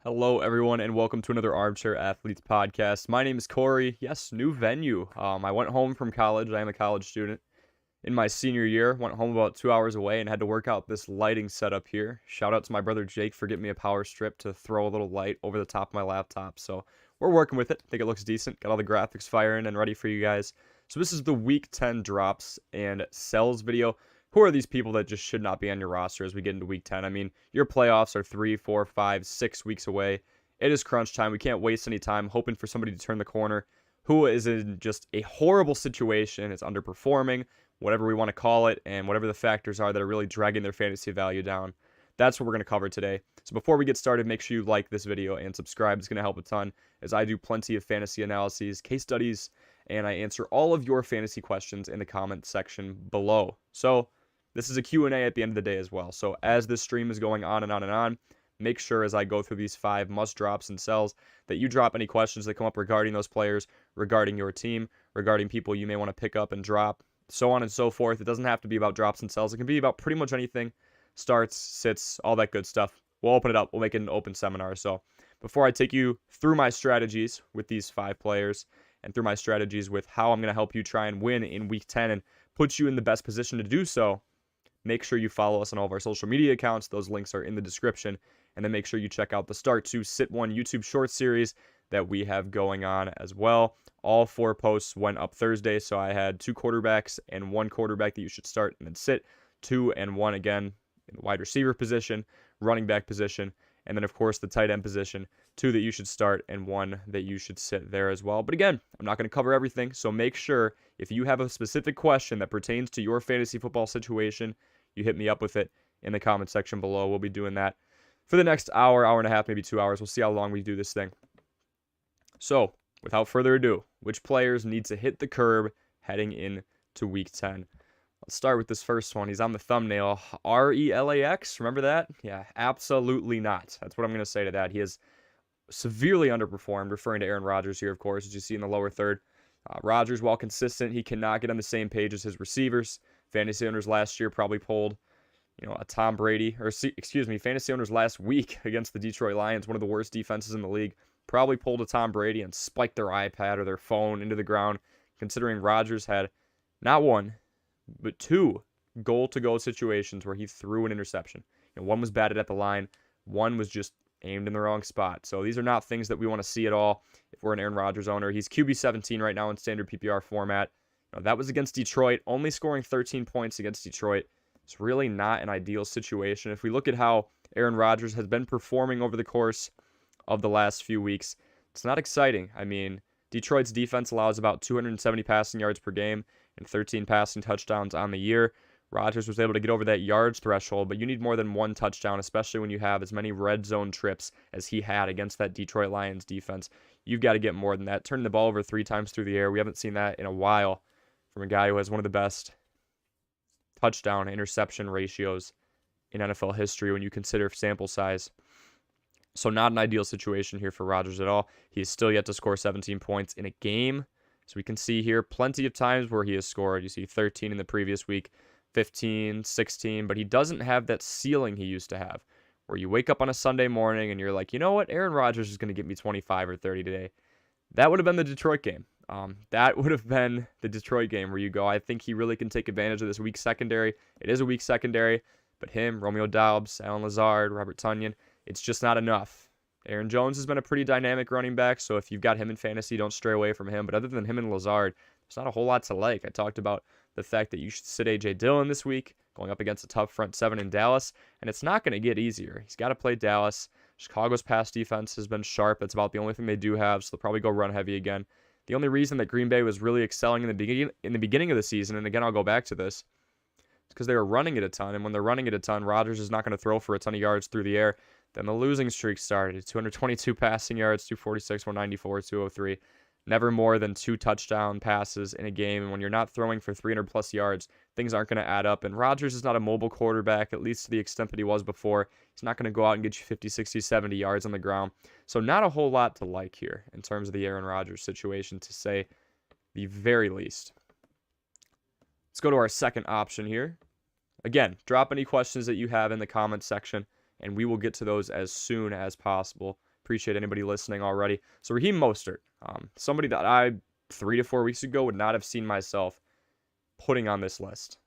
Hello, everyone, and welcome to another Armchair Athletes podcast. My name is Corey. Yes, new venue. I went home from college. I am a college student. In my senior year, went home about 2 hours away and had to work out this lighting setup here. Shout out to my brother Jake for getting me a power strip to throw a little light over the top of my laptop. So we're working with it. I think it looks decent. Got all the graphics firing and ready for you guys. So this is the Week 10 drops and sells video. Who are these people that just should not be on your roster as we get into Week 10? I mean, your playoffs are 3, 4, 5, 6 weeks away. It is crunch time. We can't waste any time hoping for somebody to turn the corner. Who is in just a horrible situation, is underperforming, whatever we want to call it, and whatever the factors are that are really dragging their fantasy value down. That's what we're going to cover today. So before we get started, make sure you like this video and subscribe. It's going to help a ton as I do plenty of fantasy analyses, case studies, and I answer all of your fantasy questions in the comment section below. So this is a Q&A at the end of the day as well. So as this stream is going on and on and on, make sure as I go through these 5 must drops and sells that you drop any questions that come up regarding those players, regarding your team, regarding people you may want to pick up and drop, so on and so forth. It doesn't have to be about drops and sells. It can be about pretty much anything. Starts, sits, all that good stuff. We'll open it up. We'll make it an open seminar. So before I take you through my strategies with these 5 players and through my strategies with how I'm going to help you try and win in Week 10 and put you in the best position to do so, make sure you follow us on all of our social media accounts. Those links are in the description. And then make sure you check out the Start 2 Sit 1 YouTube short series that we have going on as well. All 4 posts went up Thursday, so I had 2 quarterbacks and 1 quarterback that you should start and then sit, 2 and 1 again in the wide receiver position, running back position, and then of course the tight end position, 2 that you should start and 1 that you should sit there as well. But again, I'm not going to cover everything, so make sure if you have a specific question that pertains to your fantasy football situation, you hit me up with it in the comment section below. We'll be doing that for the next hour, hour and a half, maybe 2 hours. We'll see how long we do this thing. So, without further ado, which players need to hit the curb heading into Week 10? Let's start with this first one. He's on the thumbnail. RELAX, remember that? Yeah, absolutely not. That's what I'm going to say to that. He has severely underperformed, referring to Aaron Rodgers here, of course, as you see in the lower third. Rodgers, while consistent, he cannot get on the same page as his receivers. Fantasy owners last year probably pulled, a Tom Brady, fantasy owners last week against the Detroit Lions, one of the worst defenses in the league, probably pulled a Tom Brady and spiked their iPad or their phone into the ground, considering Rodgers had not 1, but 2 goal-to-go situations where he threw an interception. One was batted at the line, 1 was just aimed in the wrong spot. So these are not things that we want to see at all if we're an Aaron Rodgers owner. He's QB 17 right now in standard PPR format. That was against Detroit, only scoring 13 points against Detroit. It's really not an ideal situation. If we look at how Aaron Rodgers has been performing over the course of the last few weeks, it's not exciting. I mean, Detroit's defense allows about 270 passing yards per game and 13 passing touchdowns on the year. Rodgers was able to get over that yards threshold, but you need more than 1 touchdown, especially when you have as many red zone trips as he had against that Detroit Lions defense. You've got to get more than that. Turning the ball over 3 times through the air, we haven't seen that in a while from a guy who has one of the best touchdown interception ratios in NFL history when you consider sample size. So not an ideal situation here for Rodgers at all. He is still yet to score 17 points in a game. So we can see here plenty of times where he has scored. You see 13 in the previous week, 15, 16, but he doesn't have that ceiling he used to have, where you wake up on a Sunday morning and you're like, you know what, Aaron Rodgers is going to get me 25 or 30 today. That would have been the Detroit game. That would have been the Detroit game where you go, I think he really can take advantage of this weak secondary. It is a weak secondary, but him, Romeo Doubs, Allen Lazard, Robert Tonyan, it's just not enough. Aaron Jones has been a pretty dynamic running back, so if you've got him in fantasy, don't stray away from him. But other than him and Lazard, there's not a whole lot to like. I talked about the fact that you should sit A.J. Dillon this week, going up against a tough front 7 in Dallas, and it's not going to get easier. He's got to play Dallas. Chicago's pass defense has been sharp. That's about the only thing they do have, so they'll probably go run heavy again. The only reason that Green Bay was really excelling in the beginning of the season, and again, I'll go back to this, is because they were running it a ton, and when they're running it a ton, Rodgers is not going to throw for a ton of yards through the air. Then the losing streak started. 222 passing yards, 246, 194, 203. Never more than 2 touchdown passes in a game. And when you're not throwing for 300-plus yards, things aren't going to add up. And Rodgers is not a mobile quarterback, at least to the extent that he was before. He's not going to go out and get you 50, 60, 70 yards on the ground. So not a whole lot to like here in terms of the Aaron Rodgers situation, to say the very least. Let's go to our second option here. Again, drop any questions that you have in the comments section, and we will get to those as soon as possible. appreciate anybody listening already. So Raheem Mostert, somebody that I 3 to 4 weeks ago would not have seen myself putting on this list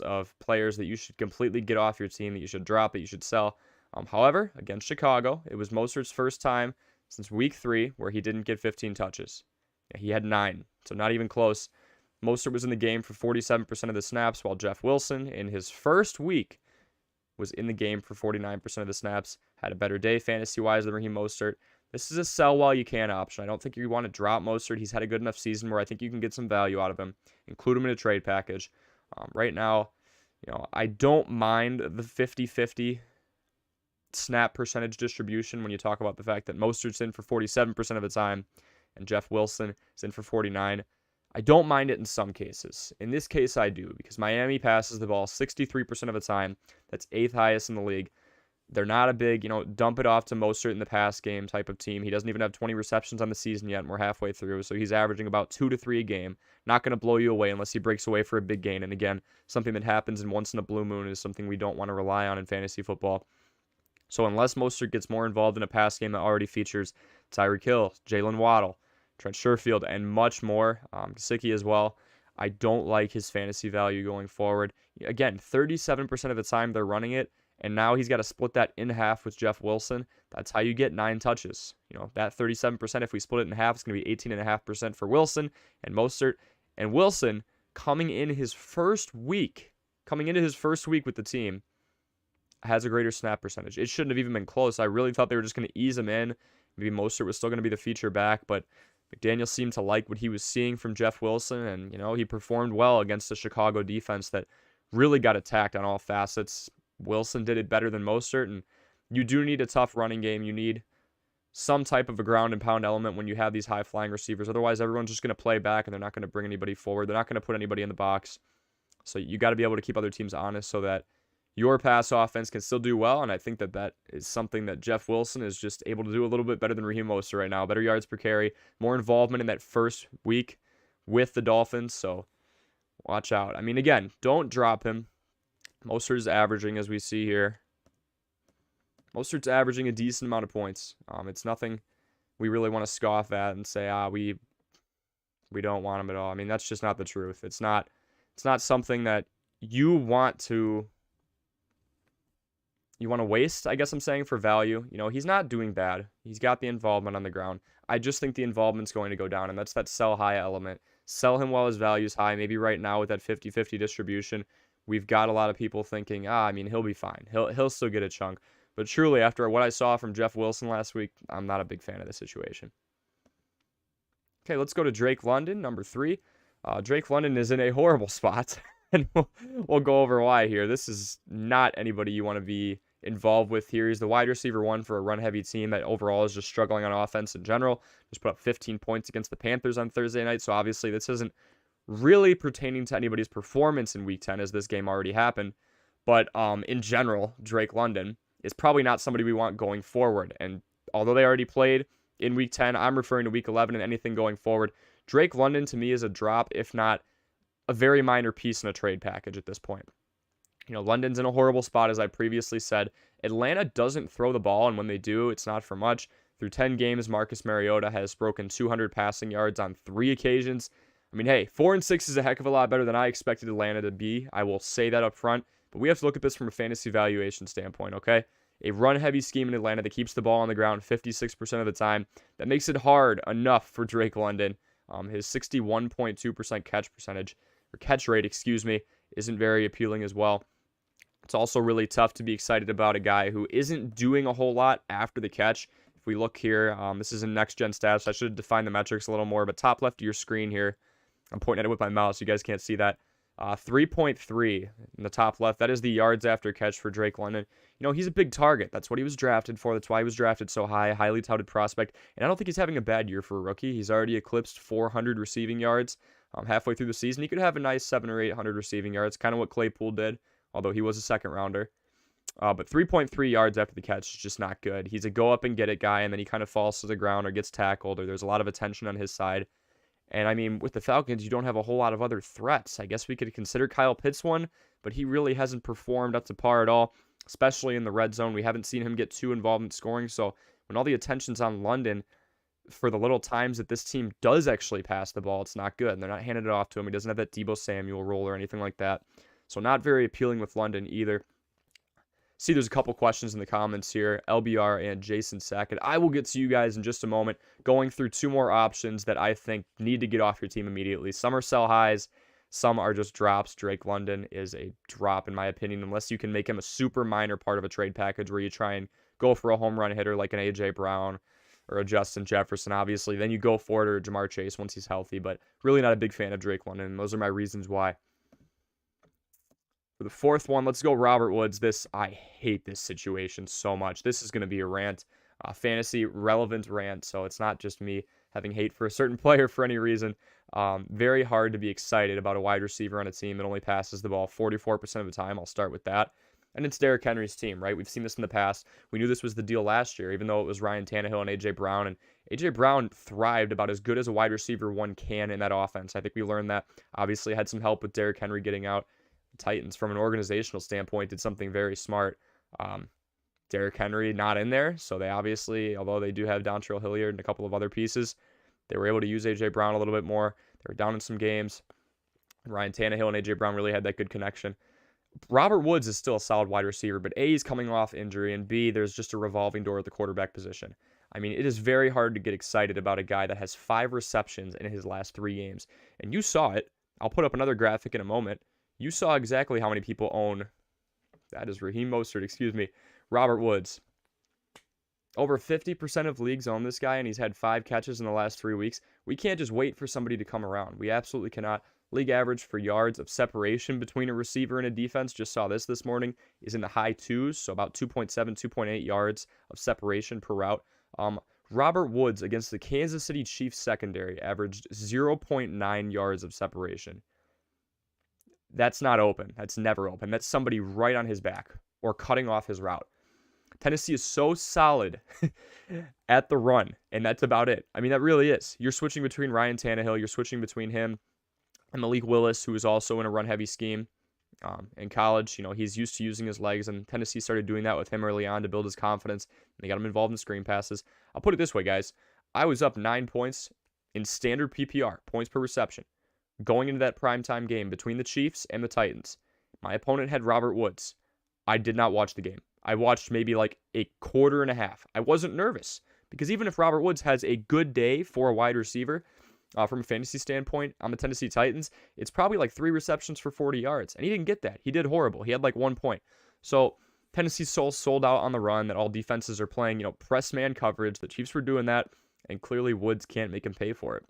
of players that you should completely get off your team, that you should drop, that you should sell. However, against Chicago, it was Mostert's first time since week 3 where he didn't get 15 touches. He had 9, so not even close. Mostert was in the game for 47% of the snaps, while Jeff Wilson, in his first week, was in the game for 49% of the snaps. Had a better day fantasy-wise than Raheem Mostert. This is a sell while you can option. I don't think you want to drop Mostert. He's had a good enough season where I think you can get some value out of him. Include him in a trade package. Right now, I don't mind the 50-50 snap percentage distribution when you talk about the fact that Mostert's in for 47% of the time and Jeff Wilson is in for 49%. I don't mind it in some cases. In this case, I do, because Miami passes the ball 63% of the time. That's 8th highest in the league. They're not a big, dump it off to Mostert in the pass game type of team. He doesn't even have 20 receptions on the season yet, and we're halfway through, so he's averaging about 2 to 3 a game. Not going to blow you away unless he breaks away for a big gain. And again, something that happens in once in a blue moon is something we don't want to rely on in fantasy football. So unless Mostert gets more involved in a pass game that already features Tyreek Hill, Jalen Waddle, Trent Sherfield, and much more, Gesicki as well, I don't like his fantasy value going forward. Again, 37% of the time they're running it, and now he's got to split that in half with Jeff Wilson. That's how you get 9 touches. That 37%, if we split it in half, it's going to be 18.5% for Wilson and Mostert. And Wilson, coming into his first week with the team, has a greater snap percentage. It shouldn't have even been close. I really thought they were just going to ease him in. Maybe Mostert was still going to be the feature back, but McDaniel seemed to like what he was seeing from Jeff Wilson, and, he performed well against the Chicago defense that really got attacked on all facets. Wilson did it better than Mostert, and you do need a tough running game. You need some type of a ground and pound element when you have these high-flying receivers. Otherwise, everyone's just going to play back, and they're not going to bring anybody forward. They're not going to put anybody in the box. So you got to be able to keep other teams honest so that your pass offense can still do well, and I think that is something that Jeff Wilson is just able to do a little bit better than Raheem Mostert right now. Better yards per carry, more involvement in that first week with the Dolphins, so watch out. I mean, again, don't drop him. Mostert is averaging, as we see here. Mostert's averaging a decent amount of points. It's nothing we really want to scoff at and say, we don't want him at all. I mean, that's just not the truth. It's not something that you want to waste, I guess I'm saying, for value. He's not doing bad. He's got the involvement on the ground. I just think the involvement's going to go down, and that's that sell high element. Sell him while his value's high. Maybe right now with that 50-50 distribution, we've got a lot of people thinking, he'll be fine. He'll still get a chunk. But truly, after what I saw from Jeff Wilson last week, I'm not a big fan of the situation. Okay, let's go to Drake London, number 3. Drake London is in a horrible spot, and we'll go over why here. This is not anybody you want to be involved with here. He's the wide receiver 1 for a run-heavy team that overall is just struggling on offense in general. Just put up 15 points against the Panthers on Thursday night, so obviously this isn't really pertaining to anybody's performance in Week 10 as this game already happened. But in general, Drake London is probably not somebody we want going forward. And although they already played in Week 10, I'm referring to Week 11 and anything going forward. Drake London, to me, is a drop, if not a very minor piece in a trade package at this point. London's in a horrible spot, as I previously said. Atlanta doesn't throw the ball, and when they do, it's not for much. Through 10 games, Marcus Mariota has broken 200 passing yards on 3 occasions. I mean, hey, 4-6 is a heck of a lot better than I expected Atlanta to be. I will say that up front. But we have to look at this from a fantasy valuation standpoint, okay? A run-heavy scheme in Atlanta that keeps the ball on the ground 56% of the time. That makes it hard enough for Drake London. His 61.2% catch rate, isn't very appealing as well. It's also really tough to be excited about a guy who isn't doing a whole lot after the catch. If we look here, this is in next-gen stats. I should define the metrics a little more, but top left of your screen here, I'm pointing at it with my mouse. You guys can't see that. 3.3 in the top left. That is the yards after catch for Drake London. He's a big target. That's what he was drafted for. That's why he was drafted so high, highly touted prospect. And I don't think he's having a bad year for a rookie. He's already eclipsed 400 receiving yards halfway through the season. He could have a nice 700 or 800 receiving yards, kind of what Claypool did, although he was a second rounder. But 3.3 yards after the catch is just not good. He's a go up and get it guy, and then he kind of falls to the ground or gets tackled, or there's a lot of attention on his side. And I mean, with the Falcons, you don't have a whole lot of other threats. I guess we could consider Kyle Pitts one, but he really hasn't performed up to par at all, especially in the red zone. We haven't seen him get too involved in scoring, so when all the attention's on London for the little times that this team does actually pass the ball, it's not good. And they're not handing it off to him. He doesn't have that Deebo Samuel role or anything like that. So not very appealing with London either. See, there's a couple questions in the comments here. LBR and Jason Sackett. I will get to you guys in just a moment, going through two more options that I think need to get off your team immediately. Some are sell highs. Some are just drops. Drake London is a drop, in my opinion, unless you can make him a super minor part of a trade package where you try and go for a home run hitter like an A.J. Brown or a Justin Jefferson, obviously. Then you go for it, or Jamar Chase once he's healthy. But really not a big fan of Drake London, and those are my reasons why. For the fourth one, let's go Robert Woods. I hate this situation so much. This is going to be a rant, fantasy relevant rant, so it's not just me having hate for a certain player for any reason. Very hard to be excited about a wide receiver on a team that only passes the ball 44% of the time. I'll start with that. And it's Derrick Henry's team, right? We've seen this in the past. We knew this was the deal last year, even though it was Ryan Tannehill and A.J. Brown. And A.J. Brown thrived about as good as a wide receiver one can in that offense. I think we learned that. Obviously had some help with Derrick Henry getting out. Titans, from an organizational standpoint, did something very smart. Derrick Henry not in there, so they obviously, although they do have Dontrell Hilliard and a couple of other pieces, they were able to use A.J. Brown a little bit more. They were down in some games. Ryan Tannehill and A.J. Brown really had that good connection. Robert Woods is still a solid wide receiver, but A, he's coming off injury, and B, there's just a revolving door at the quarterback position. I mean, it is very hard to get excited about a guy that has 5 receptions in his last 3 games. And you saw it. I'll put up another graphic in a moment. You saw exactly how many people own, that is Raheem Mostert, Robert Woods. Over 50% of leagues own this guy, and he's had 5 catches in the last 3 weeks. We can't just wait for somebody to come around. We absolutely cannot. League average for yards of separation between a receiver and a defense, just saw this morning, is in the high 2s, so about 2.7, 2.8 yards of separation per route. Robert Woods against the Kansas City Chiefs secondary averaged 0.9 yards of separation. That's not open. That's never open. That's somebody right on his back or cutting off his route. Tennessee is so solid at the run, and that's about it. I mean, that really is. You're switching between Ryan Tannehill. You're switching between him and Malik Willis, who is also in a run-heavy scheme in college. You know, he's used to using his legs, and Tennessee started doing that with him early on to build his confidence. And they got him involved in screen passes. I'll put it this way, guys. I was up 9 points in standard PPR, points per reception, going into that primetime game between the Chiefs and the Titans. My opponent had Robert Woods. I did not watch the game. I watched maybe like a quarter and a half. I wasn't nervous because even if Robert Woods has a good day for a wide receiver, from a fantasy standpoint on the Tennessee Titans, it's probably like 3 receptions for 40 yards. And he didn't get that. He did horrible. He had like 1 point. So Tennessee's sold out on the run, that all defenses are playing, press man coverage. The Chiefs were doing that, and clearly Woods can't make him pay for it.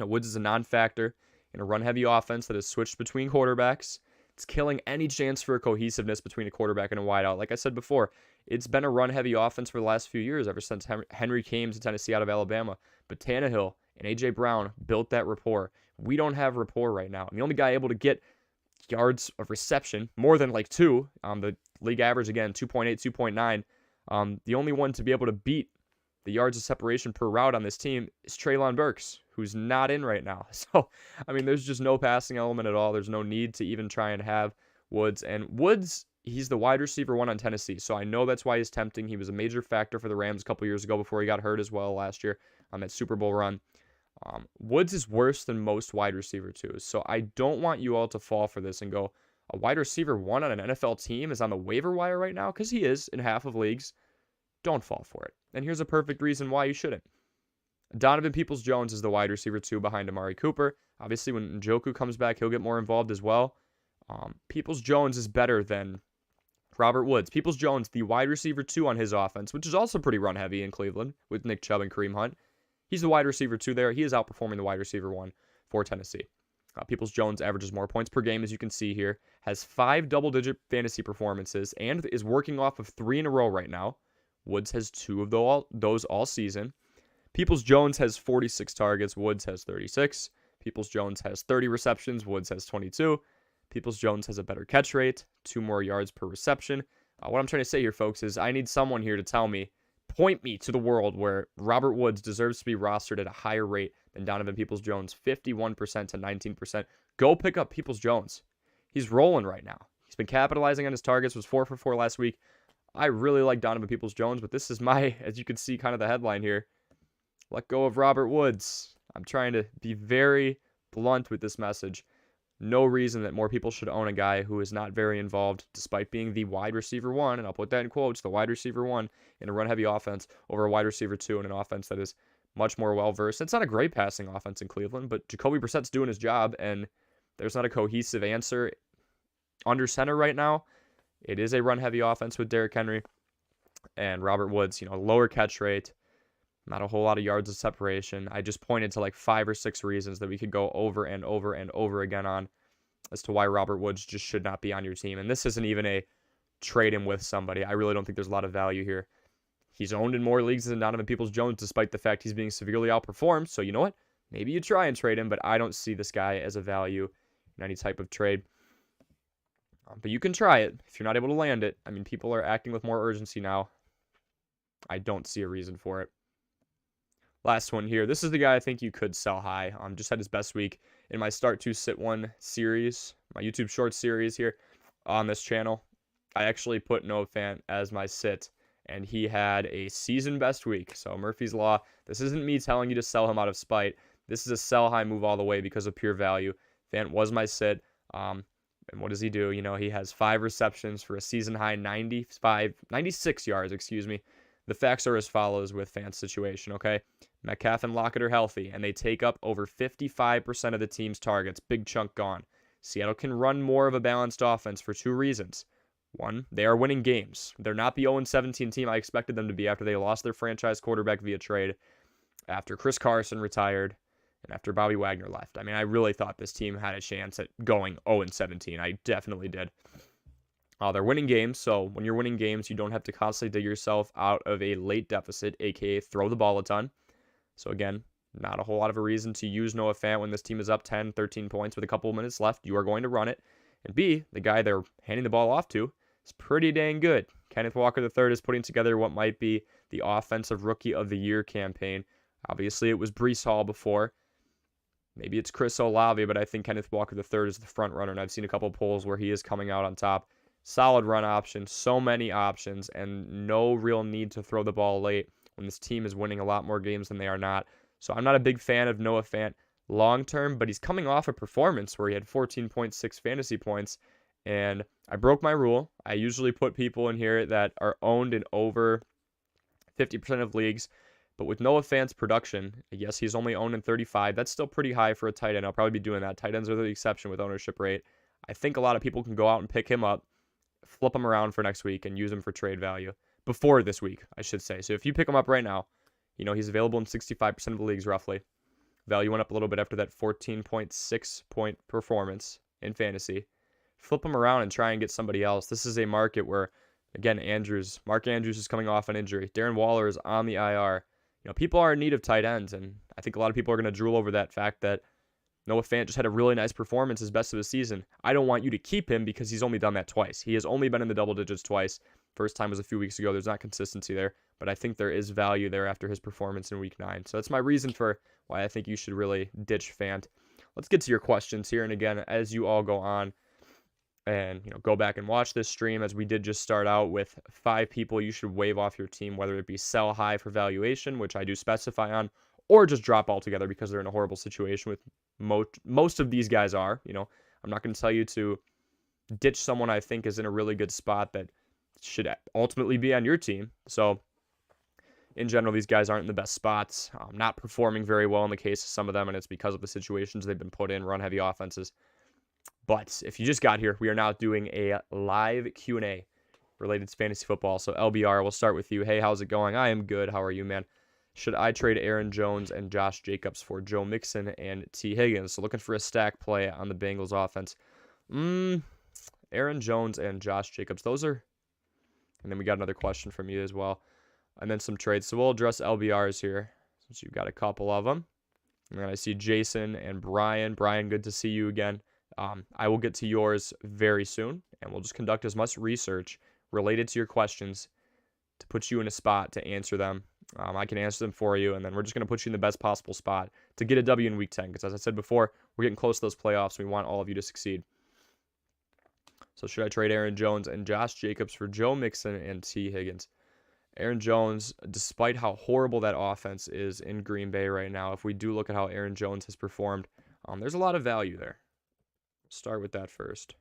Woods is a non-factor in a run-heavy offense that has switched between quarterbacks. It's killing any chance for a cohesiveness between a quarterback and a wideout. Like I said before, it's been a run-heavy offense for the last few years, ever since Henry came to Tennessee out of Alabama. But Tannehill and A.J. Brown built that rapport. We don't have rapport right now. And the only guy able to get yards of reception, more than like 2, the league average, again, 2.8, 2.9. The only one to be able to beat the yards of separation per route on this team is Treylon Burks, who's not in right now. So, I mean, there's just no passing element at all. There's no need to even try and have Woods. And Woods, he's the wide receiver 1 on Tennessee, so I know that's why he's tempting. He was a major factor for the Rams a couple years ago before he got hurt as well last year on that Super Bowl run. Woods is worse than most wide receiver 2s, so I don't want you all to fall for this and go, a wide receiver 1 on an NFL team is on the waiver wire right now, because he is in half of leagues. Don't fall for it. And here's a perfect reason why you shouldn't. Donovan Peoples-Jones is the wide receiver 2 behind Amari Cooper. Obviously, when Njoku comes back, he'll get more involved as well. Peoples-Jones is better than Robert Woods. Peoples-Jones, the wide receiver 2 on his offense, which is also pretty run-heavy in Cleveland with Nick Chubb and Kareem Hunt. He's the wide receiver 2 there. He is outperforming the wide receiver 1 for Tennessee. Peoples-Jones averages more points per game, as you can see here, has 5 double-digit fantasy performances, and is working off of 3 in a row right now. Woods has 2 of those all season. Peoples-Jones has 46 targets. Woods has 36. Peoples-Jones has 30 receptions. Woods has 22. Peoples-Jones has a better catch rate, 2 more yards per reception. What I'm trying to say here, folks, is I need someone here to tell me, point me to the world where Robert Woods deserves to be rostered at a higher rate than Donovan Peoples-Jones, 51% to 19%. Go pick up Peoples-Jones. He's rolling right now. He's been capitalizing on his targets, was 4 for 4 last week. I really like Donovan Peoples-Jones, but this is my, as you can see, kind of the headline here. Let go of Robert Woods. I'm trying to be very blunt with this message. No reason that more people should own a guy who is not very involved, despite being the wide receiver one, and I'll put that in quotes, the wide receiver one in a run-heavy offense over a wide receiver two in an offense that is much more well-versed. It's not a great passing offense in Cleveland, but Jacoby Brissett's doing his job, and there's not a cohesive answer under center right now. It is a run-heavy offense with Derrick Henry and Robert Woods, lower catch rate, not a whole lot of yards of separation. I just pointed to like 5 or 6 reasons that we could go over and over and over again on as to why Robert Woods just should not be on your team. And this isn't even a trade him with somebody. I really don't think there's a lot of value here. He's owned in more leagues than Donovan Peoples-Jones, despite the fact he's being severely outperformed. So you know what? Maybe you try and trade him, but I don't see this guy as a value in any type of trade. But you can try it if you're not able to land it. I mean, people are acting with more urgency now. I don't see a reason for it. Last one here. This is the guy I think you could sell high. Just had his best week in my Start to Sit One series, my YouTube Shorts series here on this channel. I actually put Noah Fant as my sit, and he had a season best week. So Murphy's Law, this isn't me telling you to sell him out of spite. This is a sell high move all the way because of pure value. Fant was my sit. And what does he do? He has 5 receptions for a season high 96 yards, excuse me. The facts are as follows with Fant's situation, okay? Metcalf and Lockett are healthy, and they take up over 55% of the team's targets. Big chunk gone. Seattle can run more of a balanced offense for 2 reasons. One, they are winning games. They're not the 0-17 team I expected them to be after they lost their franchise quarterback via trade, after Chris Carson retired, and after Bobby Wagner left. I mean, I really thought this team had a chance at going 0-17. I definitely did. They're winning games, so when you're winning games, you don't have to constantly dig yourself out of a late deficit, aka throw the ball a ton. So again, not a whole lot of a reason to use Noah Fant when this team is up 10, 13 points with a couple of minutes left. You are going to run it. And B, the guy they're handing the ball off to is pretty dang good. Kenneth Walker III is putting together what might be the Offensive Rookie of the Year campaign. Obviously, it was Breece Hall before. Maybe it's Chris Olave, but I think Kenneth Walker III is the front runner, and I've seen a couple of polls where he is coming out on top. Solid run option, so many options, and no real need to throw the ball late when this team is winning a lot more games than they are not. So I'm not a big fan of Noah Fant long-term, but he's coming off a performance where he had 14.6 fantasy points, and I broke my rule. I usually put people in here that are owned in over 50% of leagues, but with Noah Fant's production, yes, he's only owned in 35. That's still pretty high for a tight end. I'll probably be doing that. Tight ends are the exception with ownership rate. I think a lot of people can go out and pick him up, flip him around for next week, and use him for trade value. Before this week, I should say. So if you pick him up right now, he's available in 65% of the leagues roughly. Value went up a little bit after that 14.6 point performance in fantasy. Flip him around and try and get somebody else. This is a market where, again, Mark Andrews is coming off an injury. Darren Waller is on the IR. People are in need of tight ends, and I think a lot of people are going to drool over that fact that Noah Fant just had a really nice performance, his best of the season. I don't want you to keep him because he's only done that twice. He has only been in the double digits twice. First time was a few weeks ago. There's not consistency there, but I think there is value there after his performance in week 9. So that's my reason for why I think you should really ditch Fant. Let's get to your questions here. And again, as you all go on and go back and watch this stream, as we did just start out with 5 people you should waive off your team, whether it be sell high for valuation, which I do specify on, or just drop altogether because they're in a horrible situation with most of these guys are. I'm not going to tell you to ditch someone I think is in a really good spot that should ultimately be on your team. So in general, these guys aren't in the best spots, not performing very well in the case of some of them, and it's because of the situations they've been put in, run-heavy offenses. But if you just got here, we are now doing a live Q&A related to fantasy football. So LBR, we'll start with you. Hey, how's it going? I am good. How are you, man? Should I trade Aaron Jones and Josh Jacobs for Joe Mixon and T. Higgins? So looking for a stack play on the Bengals offense. Aaron Jones and Josh Jacobs. Those are... And then we got another question from you as well. And then some trades. So we'll address LBRs here since you've got a couple of them. And then I see Jason and Brian. Brian, good to see you again. I will get to yours very soon, and we'll just conduct as much research related to your questions to put you in a spot to answer them. I can answer them for you, and then we're just going to put you in the best possible spot to get a W in Week 10, because as I said before, we're getting close to those playoffs, and we want all of you to succeed. So should I trade Aaron Jones and Josh Jacobs for Joe Mixon and T. Higgins? Aaron Jones, despite how horrible that offense is in Green Bay right now, if we do look at how Aaron Jones has performed, there's a lot of value there. Start with that first.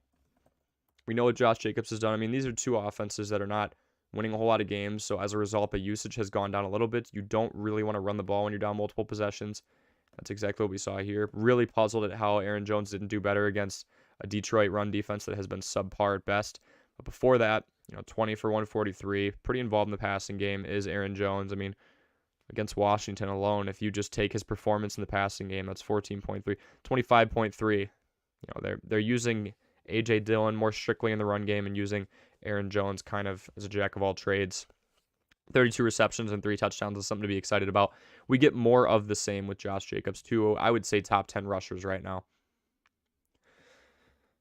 We know what Josh Jacobs has done. I mean, these are two offenses that are not winning a whole lot of games, so as a result, the usage has gone down a little bit. You don't really want to run the ball when you're down multiple possessions. That's exactly what we saw here. Really puzzled at how Aaron Jones didn't do better against a Detroit run defense that has been subpar at best. But before that, 20 for 143, pretty involved in the passing game is Aaron Jones. I mean, against Washington alone, if you just take his performance in the passing game, that's 14.3, 25.3. They're using A.J. Dillon more strictly in the run game and using Aaron Jones kind of as a jack of all trades. 32 receptions and 3 touchdowns is something to be excited about. We get more of the same with Josh Jacobs, too. I would say top 10 rushers right now.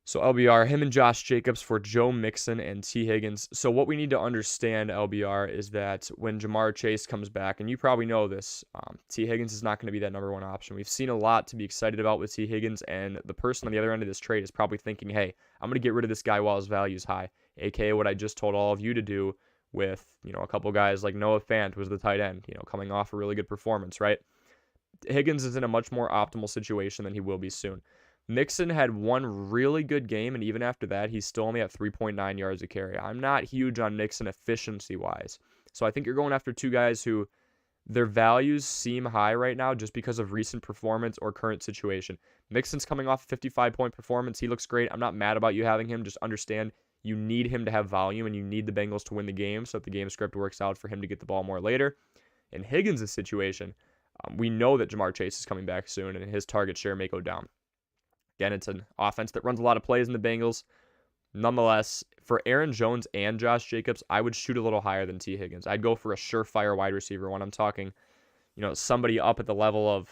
So LBR, him and Josh Jacobs for Joe Mixon and T. Higgins. So what we need to understand, LBR, is that when Jamar Chase comes back, and you probably know this, T. Higgins is not going to be that number one option. We've seen a lot to be excited about with T. Higgins, and the person on the other end of this trade is probably thinking, hey, I'm going to get rid of this guy while his value is high, a.k.a. what I just told all of you to do with, a couple guys like Noah Fant was the tight end, coming off a really good performance, right? Higgins is in a much more optimal situation than he will be soon. Mixon had one really good game, and even after that, he's still only at 3.9 yards a carry. I'm not huge on Mixon efficiency-wise. So I think you're going after two guys who their values seem high right now just because of recent performance or current situation. Mixon's coming off a 55-point performance. He looks great. I'm not mad about you having him. Just understand you need him to have volume, and you need the Bengals to win the game so that the game script works out for him to get the ball more later. In Higgins' situation, we know that Jamar Chase is coming back soon, and his target share may go down. Again, it's an offense that runs a lot of plays in the Bengals. Nonetheless, for Aaron Jones and Josh Jacobs, I would shoot a little higher than T. Higgins. I'd go for a surefire wide receiver when I'm talking, somebody up at the level of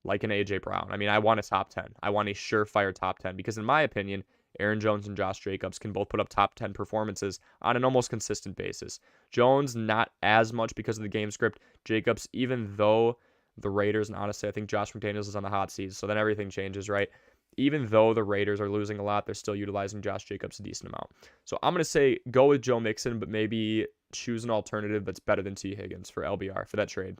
like an A.J. Brown. I mean, I want a top 10. I want a surefire top 10 because in my opinion, Aaron Jones and Josh Jacobs can both put up top 10 performances on an almost consistent basis. Jones, not as much because of the game script. Jacobs, even though the Raiders, and honestly, I think Josh McDaniels is on the hot seat, so then everything changes, right? Even though the Raiders are losing a lot, they're still utilizing Josh Jacobs a decent amount. So I'm going to say go with Joe Mixon, but maybe choose an alternative that's better than T. Higgins for LBR for that trade.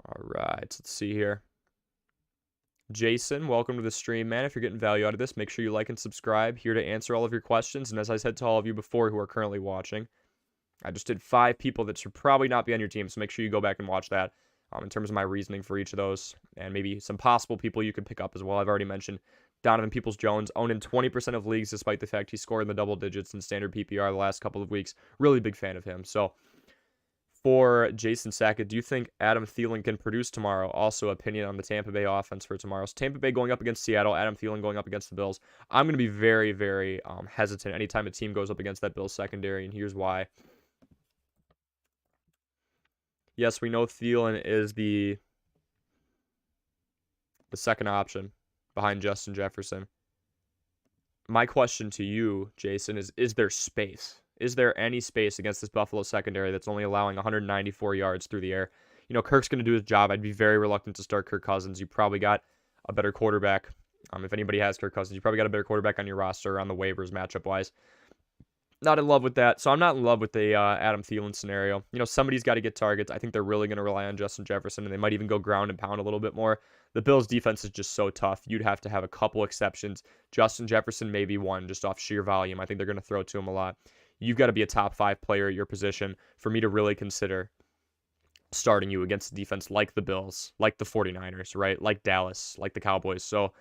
All right, let's see here. Jason, welcome to the stream, man. If you're getting value out of this, make sure you like and subscribe. Here to answer all of your questions, and as I said to all of you before who are currently watching, I just did 5 people that should probably not be on your team, so make sure you go back and watch that in terms of my reasoning for each of those, and maybe some possible people you could pick up as well. I've already mentioned Donovan Peoples-Jones, owned in 20% of leagues despite the fact he scored in the double digits in standard PPR the last couple of weeks. Really big fan of him. So for Jason Sackett, do you think Adam Thielen can produce tomorrow? Also, opinion on the Tampa Bay offense for tomorrow. So Tampa Bay going up against Seattle, Adam Thielen going up against the Bills. I'm going to be very, very hesitant anytime a team goes up against that Bills secondary, and here's why. Yes, we know Thielen is the second option behind Justin Jefferson. My question to you, Jason, is there space? Is there any space against this Buffalo secondary that's only allowing 194 yards through the air? Kirk's going to do his job. I'd be very reluctant to start Kirk Cousins. You probably got a better quarterback. If anybody has Kirk Cousins, you probably got a better quarterback on your roster on the waivers matchup-wise. Not in love with that. So I'm not in love with the Adam Thielen scenario. Somebody's got to get targets. I think they're really going to rely on Justin Jefferson, and they might even go ground and pound a little bit more. The Bills' defense is just so tough. You'd have to have a couple exceptions. Justin Jefferson may be one, just off sheer volume. I think they're going to throw to him a lot. You've got to be a top 5 player at your position for me to really consider starting you against a defense like the Bills, like the 49ers, right? Like Dallas, like the Cowboys. So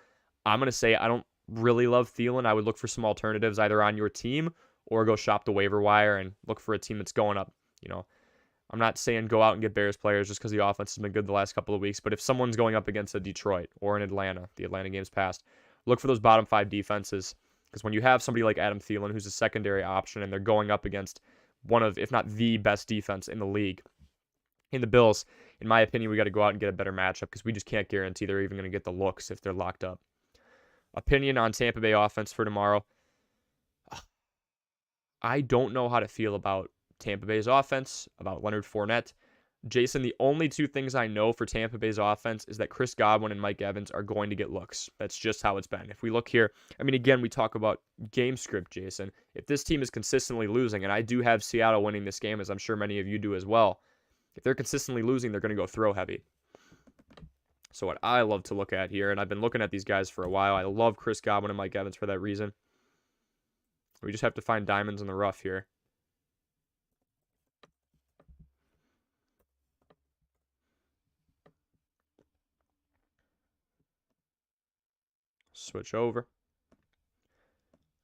I'm going to say I don't really love Thielen. I would look for some alternatives either on your team or go shop the waiver wire and look for a team that's going up. I'm not saying go out and get Bears players just because the offense has been good the last couple of weeks, but if someone's going up against a Detroit or an Atlanta, the Atlanta game's past, look for those bottom 5 defenses, because when you have somebody like Adam Thielen, who's a secondary option, and they're going up against one of, if not the best defense in the league, in the Bills, in my opinion, we got to go out and get a better matchup because we just can't guarantee they're even going to get the looks if they're locked up. Opinion on Tampa Bay offense for tomorrow. I don't know how to feel about Tampa Bay's offense, about Leonard Fournette. Jason, the only two things I know for Tampa Bay's offense is that Chris Godwin and Mike Evans are going to get looks. That's just how it's been. If we look here, I mean, again, we talk about game script, Jason. If this team is consistently losing, and I do have Seattle winning this game, as I'm sure many of you do as well, if they're consistently losing, they're going to go throw heavy. So what I love to look at here, and I've been looking at these guys for a while, I love Chris Godwin and Mike Evans for that reason. We just have to find diamonds in the rough here. Switch over.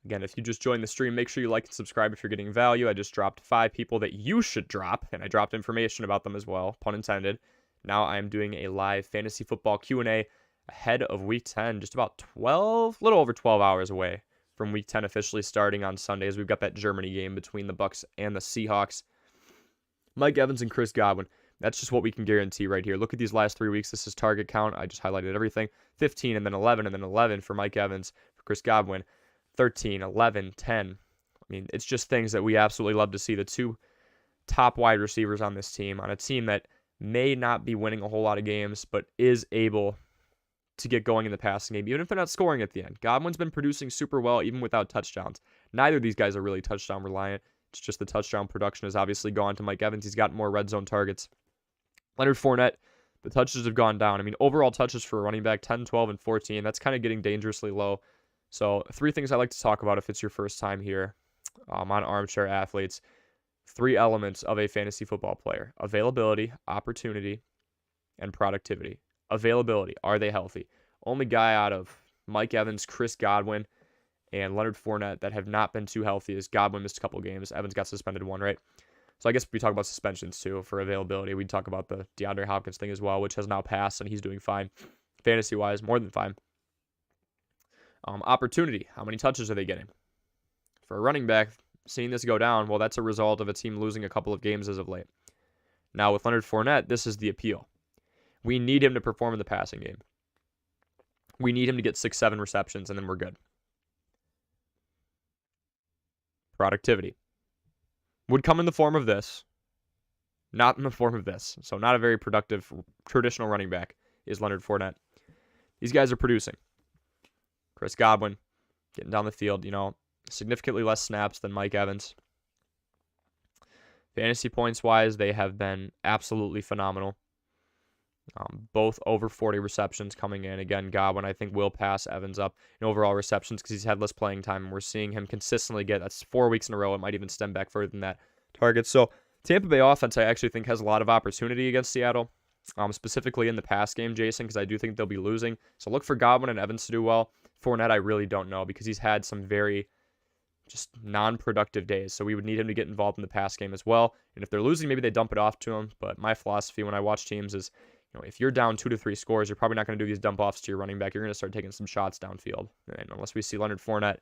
Again, if you just joined the stream, make sure you like and subscribe if you're getting value. I just dropped 5 people that you should drop, and I dropped information about them as well, pun intended. Now I am doing a live fantasy football Q&A ahead of Week 10, just about a little over 12 hours away from Week 10 officially starting on Sunday, as we've got that Germany game between the Bucs and the Seahawks. Mike Evans and Chris Godwin. That's just what we can guarantee right here. Look at these last 3 weeks. This is target count. I just highlighted everything. 15 and then 11 and then 11 for Mike Evans. For Chris Godwin, 13, 11, 10. I mean, it's just things that we absolutely love to see. The two top wide receivers on this team, on a team that may not be winning a whole lot of games, but is able to get going in the passing game, even if they're not scoring at the end. Godwin's been producing super well, even without touchdowns. Neither of these guys are really touchdown reliant. It's just the touchdown production has obviously gone to Mike Evans. He's got more red zone targets. Leonard Fournette, the touches have gone down. I mean, overall touches for a running back, 10, 12, and 14. That's kind of getting dangerously low. So 3 things I like to talk about if it's your first time here on Armchair Athletes. 3 elements of a fantasy football player: availability, opportunity, and productivity. Availability, are they healthy? Only guy out of Mike Evans, Chris Godwin, and Leonard Fournette that have not been too healthy is Godwin missed a couple games. Evans got suspended 1, right? So I guess if we talk about suspensions too for availability, we'd talk about the DeAndre Hopkins thing as well, which has now passed, and he's doing fine. Fantasy-wise, more than fine. Opportunity, how many touches are they getting? For a running back, seeing this go down, well, that's a result of a team losing a couple of games as of late. Now with Leonard Fournette, this is the appeal. We need him to perform in the passing game. We need him to get 6, 7 receptions, and then we're good. Productivity would come in the form of this, not in the form of this. So not a very productive traditional running back is Leonard Fournette. These guys are producing. Chris Godwin getting down the field, significantly less snaps than Mike Evans. Fantasy points wise, they have been absolutely phenomenal. Both over 40 receptions coming in. Again, Godwin, I think, will pass Evans up in overall receptions because he's had less playing time, and we're seeing him consistently get, that's 4 weeks in a row. It might even stem back further than that, targets. So Tampa Bay offense, I actually think, has a lot of opportunity against Seattle, specifically in the pass game, Jason, because I do think they'll be losing. So look for Godwin and Evans to do well. Fournette, I really don't know because he's had some very just non-productive days. So we would need him to get involved in the pass game as well. And if they're losing, maybe they dump it off to him. But my philosophy when I watch teams is, if you're down 2 to 3 scores, you're probably not going to do these dump offs to your running back. You're going to start taking some shots downfield. And unless we see Leonard Fournette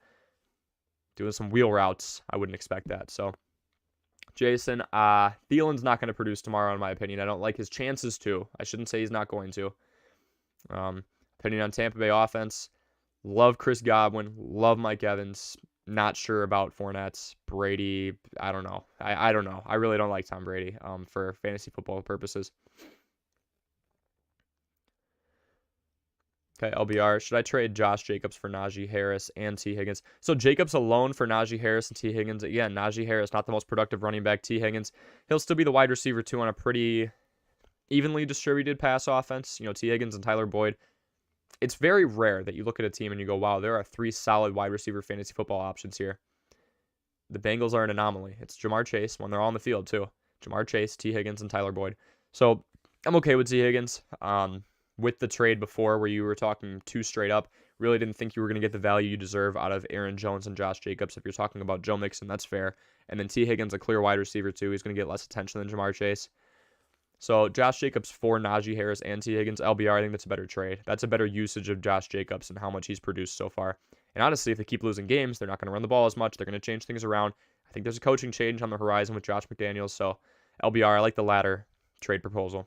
doing some wheel routes, I wouldn't expect that. So, Jason, Thielen's not going to produce tomorrow, in my opinion. I don't like his chances to. I shouldn't say he's not going to. Opinion on Tampa Bay offense. Love Chris Godwin. Love Mike Evans. Not sure about Fournette. Brady, I don't know. I don't know. I really don't like Tom Brady for fantasy football purposes. Okay, LBR. Should I trade Josh Jacobs for Najee Harris and T. Higgins? So Jacobs alone for Najee Harris and T. Higgins. Again, Najee Harris, not the most productive running back. T. Higgins, he'll still be the wide receiver too on a pretty evenly distributed pass offense. T. Higgins and Tyler Boyd. It's very rare that you look at a team and you go, wow, there are 3 solid wide receiver fantasy football options here. The Bengals are an anomaly. It's Jamar Chase when they're all on the field too. Jamar Chase, T. Higgins, and Tyler Boyd. So I'm okay with T. Higgins. With the trade before where you were talking 2 straight up, really didn't think you were going to get the value you deserve out of Aaron Jones and Josh Jacobs. If you're talking about Joe Mixon, that's fair. And then T. Higgins, a clear wide receiver too. He's going to get less attention than Jamar Chase. So Josh Jacobs for Najee Harris and T. Higgins, LBR, I think that's a better trade. That's a better usage of Josh Jacobs and how much he's produced so far. And honestly, if they keep losing games, they're not going to run the ball as much. They're going to change things around. I think there's a coaching change on the horizon with Josh McDaniels. So LBR, I like the latter trade proposal.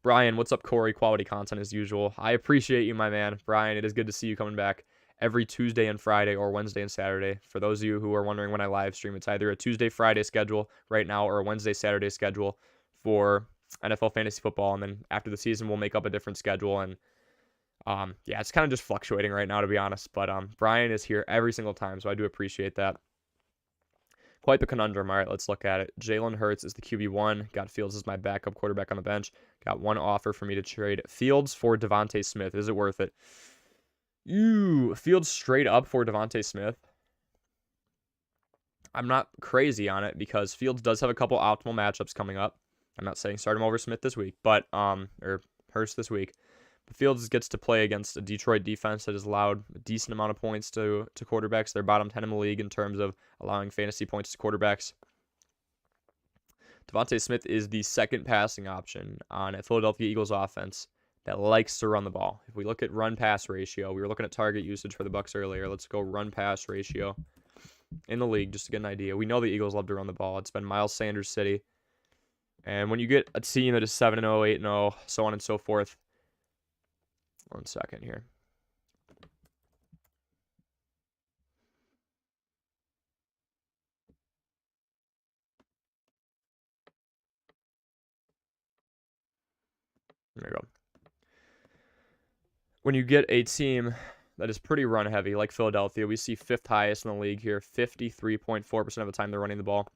Brian, what's up, Corey? Quality content as usual. I appreciate you, my man. Brian, it is good to see you coming back every Tuesday and Friday or Wednesday and Saturday. For those of you who are wondering when I live stream, it's either a Tuesday, Friday schedule right now or a Wednesday, Saturday schedule for NFL fantasy football, and then after the season, we'll make up a different schedule. And yeah, it's kind of just fluctuating right now, to be honest. But Brian is here every single time, so I do appreciate that. Quite the conundrum. All right, let's look at it. Jalen Hurts is the QB1. Got Fields as my backup quarterback on the bench. Got one offer for me to trade Fields for Devontae Smith. Is it worth it? Fields straight up for Devontae Smith. I'm not crazy on it because Fields does have a couple optimal matchups coming up. I'm not saying start him over Smith this week, but or Hurst this week. But Fields gets to play against a Detroit defense that has allowed a decent amount of points to quarterbacks. They're bottom 10 in the league in terms of allowing fantasy points to quarterbacks. Devontae Smith is the second passing option on a Philadelphia Eagles offense that likes to run the ball. If we look at run-pass ratio, we were looking at target usage for the Bucs earlier. Let's go run-pass ratio in the league just to get an idea. We know the Eagles love to run the ball. It's been Miles Sanders' city. And when you get a team that is 7-0, 8-0, so on and so forth. One second here. There you go. When you get a team that is pretty run heavy, like Philadelphia, we see 5th highest in the league here. 53.4% of the time they're running the ball.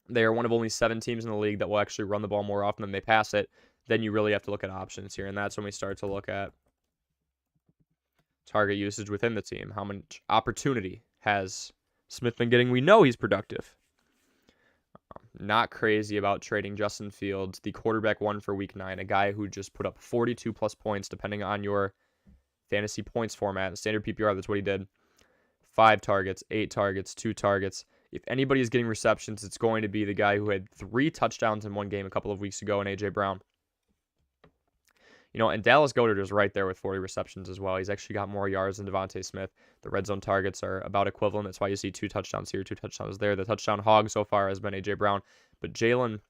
They are one of only 7 teams in the league that will actually run the ball more often than they pass it. Then you really have to look at options here, and that's when we start to look at target usage within the team. How much opportunity has Smith been getting? We know he's productive. Not crazy about trading Justin Fields, the quarterback 1 for week 9, a guy who just put up 42 plus points depending on your fantasy points format. In standard PPR, that's what he did. 5 targets, 8 targets, 2 targets. If anybody is getting receptions, it's going to be the guy who had 3 touchdowns in one game a couple of weeks ago in A.J. Brown. You know, and Dallas Goedert is right there with 40 receptions as well. He's actually got more yards than Devontae Smith. The red zone targets are about equivalent. That's why you see 2 touchdowns here, 2 touchdowns there. The touchdown hog so far has been A.J. Brown. But Jalen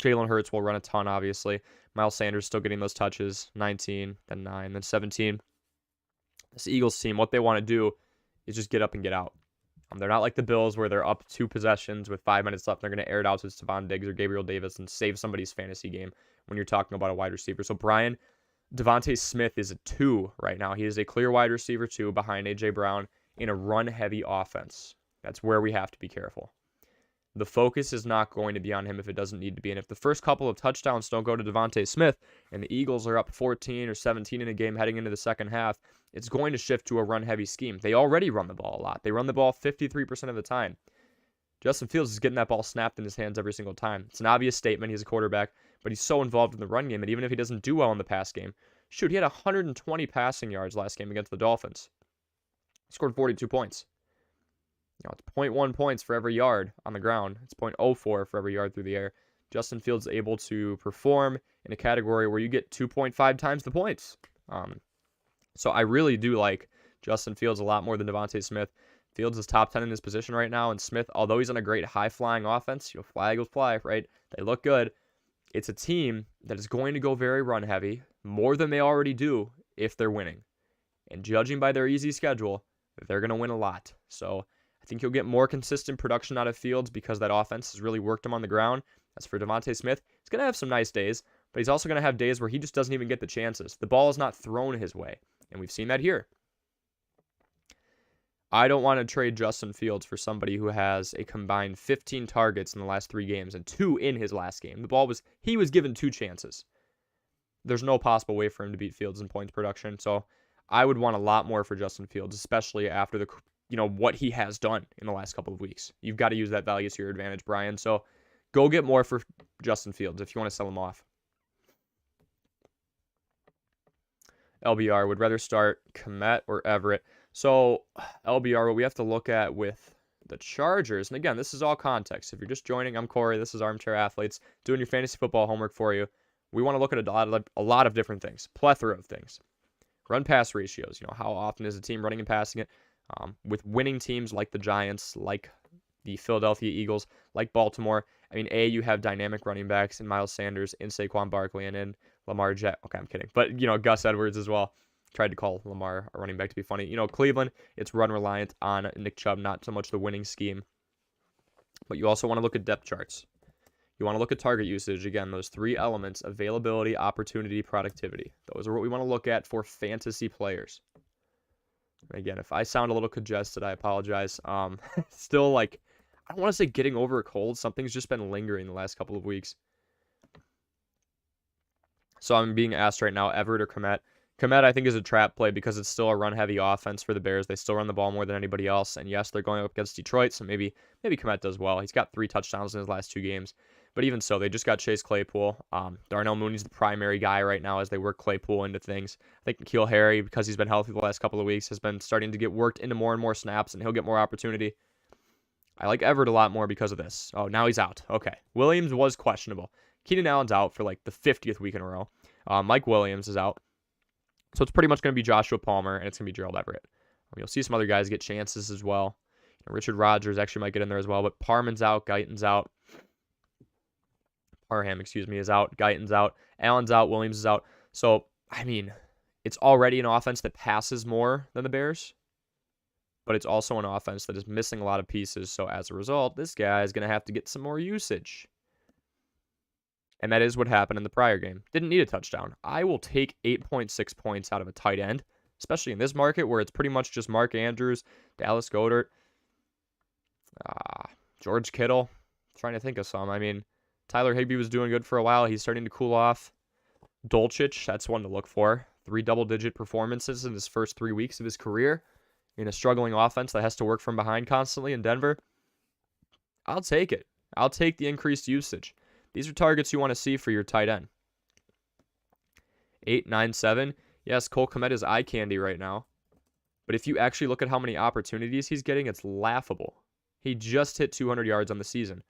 Hurts will run a ton, obviously. Miles Sanders still getting those touches. 19, then 9, then 17. This Eagles team, what they want to do is just get up and get out. They're not like the Bills where they're up 2 possessions with 5 minutes left. They're going to air it out to Stephon Diggs or Gabriel Davis and save somebody's fantasy game when you're talking about a wide receiver. So Devontae Smith is a 2 right now. He is a clear wide receiver 2 behind A.J. Brown in a run-heavy offense. That's where we have to be careful. The focus is not going to be on him if it doesn't need to be. And if the first couple of touchdowns don't go to Devontae Smith and the Eagles are up 14 or 17 in a game heading into the second half, it's going to shift to a run-heavy scheme. They already run the ball a lot. They run the ball 53% of the time. Justin Fields is getting that ball snapped in his hands every single time. It's an obvious statement. He's a quarterback, but he's so involved in the run game, and even if he doesn't do well in the pass game, shoot, he had 120 passing yards last game against the Dolphins. He scored 42 points. You know, it's 0.1 points for every yard on the ground. It's 0.04 for every yard through the air. Justin Fields is able to perform in a category where you get 2.5 times the points. So I really do like Justin Fields a lot more than Devontae Smith. Fields is top 10 in his position right now, and Smith, although he's on a great high-flying offense, flag will fly, right? They look good. It's a team that is going to go very run-heavy, more than they already do if they're winning. And judging by their easy schedule, they're going to win a lot. So I think you'll get more consistent production out of Fields because that offense has really worked him on the ground. As for Devontae Smith, he's going to have some nice days, but he's also going to have days where he just doesn't even get the chances. The ball is not thrown his way, and we've seen that here. I don't want to trade Justin Fields for somebody who has a combined 15 targets in the last 3 games and 2 in his last game. He was given 2 chances. There's no possible way for him to beat Fields in points production. So I would want a lot more for Justin Fields, especially after what he has done in the last couple of weeks. You've got to use that value to your advantage, Brian. So go get more for Justin Fields if you want to sell him off. LBR would rather start Kmet or Everett. So LBR, what we have to look at with the Chargers, and again, this is all context. If you're just joining, I'm Corey. This is Armchair Athletes, doing your fantasy football homework for you. We want to look at a lot of different things, plethora of things. Run-pass ratios, how often is a team running and passing it? With winning teams like the Giants, like the Philadelphia Eagles, like Baltimore. I mean, you have dynamic running backs in Miles Sanders, in Saquon Barkley, and in Lamar Jackson. Okay, I'm kidding. But, Gus Edwards as well. Tried to call Lamar a running back to be funny. Cleveland, it's run reliant on Nick Chubb, not so much the winning scheme. But you also want to look at depth charts. You want to look at target usage. Again, those three elements: availability, opportunity, productivity. Those are what we want to look at for fantasy players. Again, if I sound a little congested, I apologize. Still, like, I don't want to say getting over a cold. Something's just been lingering the last couple of weeks. So I'm being asked right now, Everett or Kmet. Kmet, I think, is a trap play because it's still a run-heavy offense for the Bears. They still run the ball more than anybody else. And yes, they're going up against Detroit, so maybe Kmet does well. He's got 3 touchdowns in his last 2 games. But even so, they just got Chase Claypool. Darnell Mooney's the primary guy right now as they work Claypool into things. I think N'Keal Harry, because he's been healthy the last couple of weeks, has been starting to get worked into more and more snaps, and he'll get more opportunity. I like Everett a lot more because of this. Oh, now he's out. Okay. Williams was questionable. Keenan Allen's out for like the 50th week in a row. Mike Williams is out. So it's pretty much going to be Joshua Palmer, and it's going to be Gerald Everett. You'll see some other guys get chances as well. Richard Rodgers actually might get in there as well, but Parham's out, Guyton's out. Parham, is out. Guyton's out. Allen's out. Williams is out. So, I mean, it's already an offense that passes more than the Bears, but it's also an offense that is missing a lot of pieces. So, as a result, this guy is going to have to get some more usage. And that is what happened in the prior game. Didn't need a touchdown. I will take 8.6 points out of a tight end, especially in this market where it's pretty much just Mark Andrews, Dallas Goedert, George Kittle. Trying to think of some. I mean, Tyler Higbee was doing good for a while. He's starting to cool off. Dolchich, that's one to look for. 3 double-digit performances in his first 3 weeks of his career in a struggling offense that has to work from behind constantly in Denver. I'll take it. I'll take the increased usage. These are targets you want to see for your tight end. 8, 9, 7. Yes, Cole Kmet is eye candy right now. But if you actually look at how many opportunities he's getting, it's laughable. He just hit 200 yards on the season.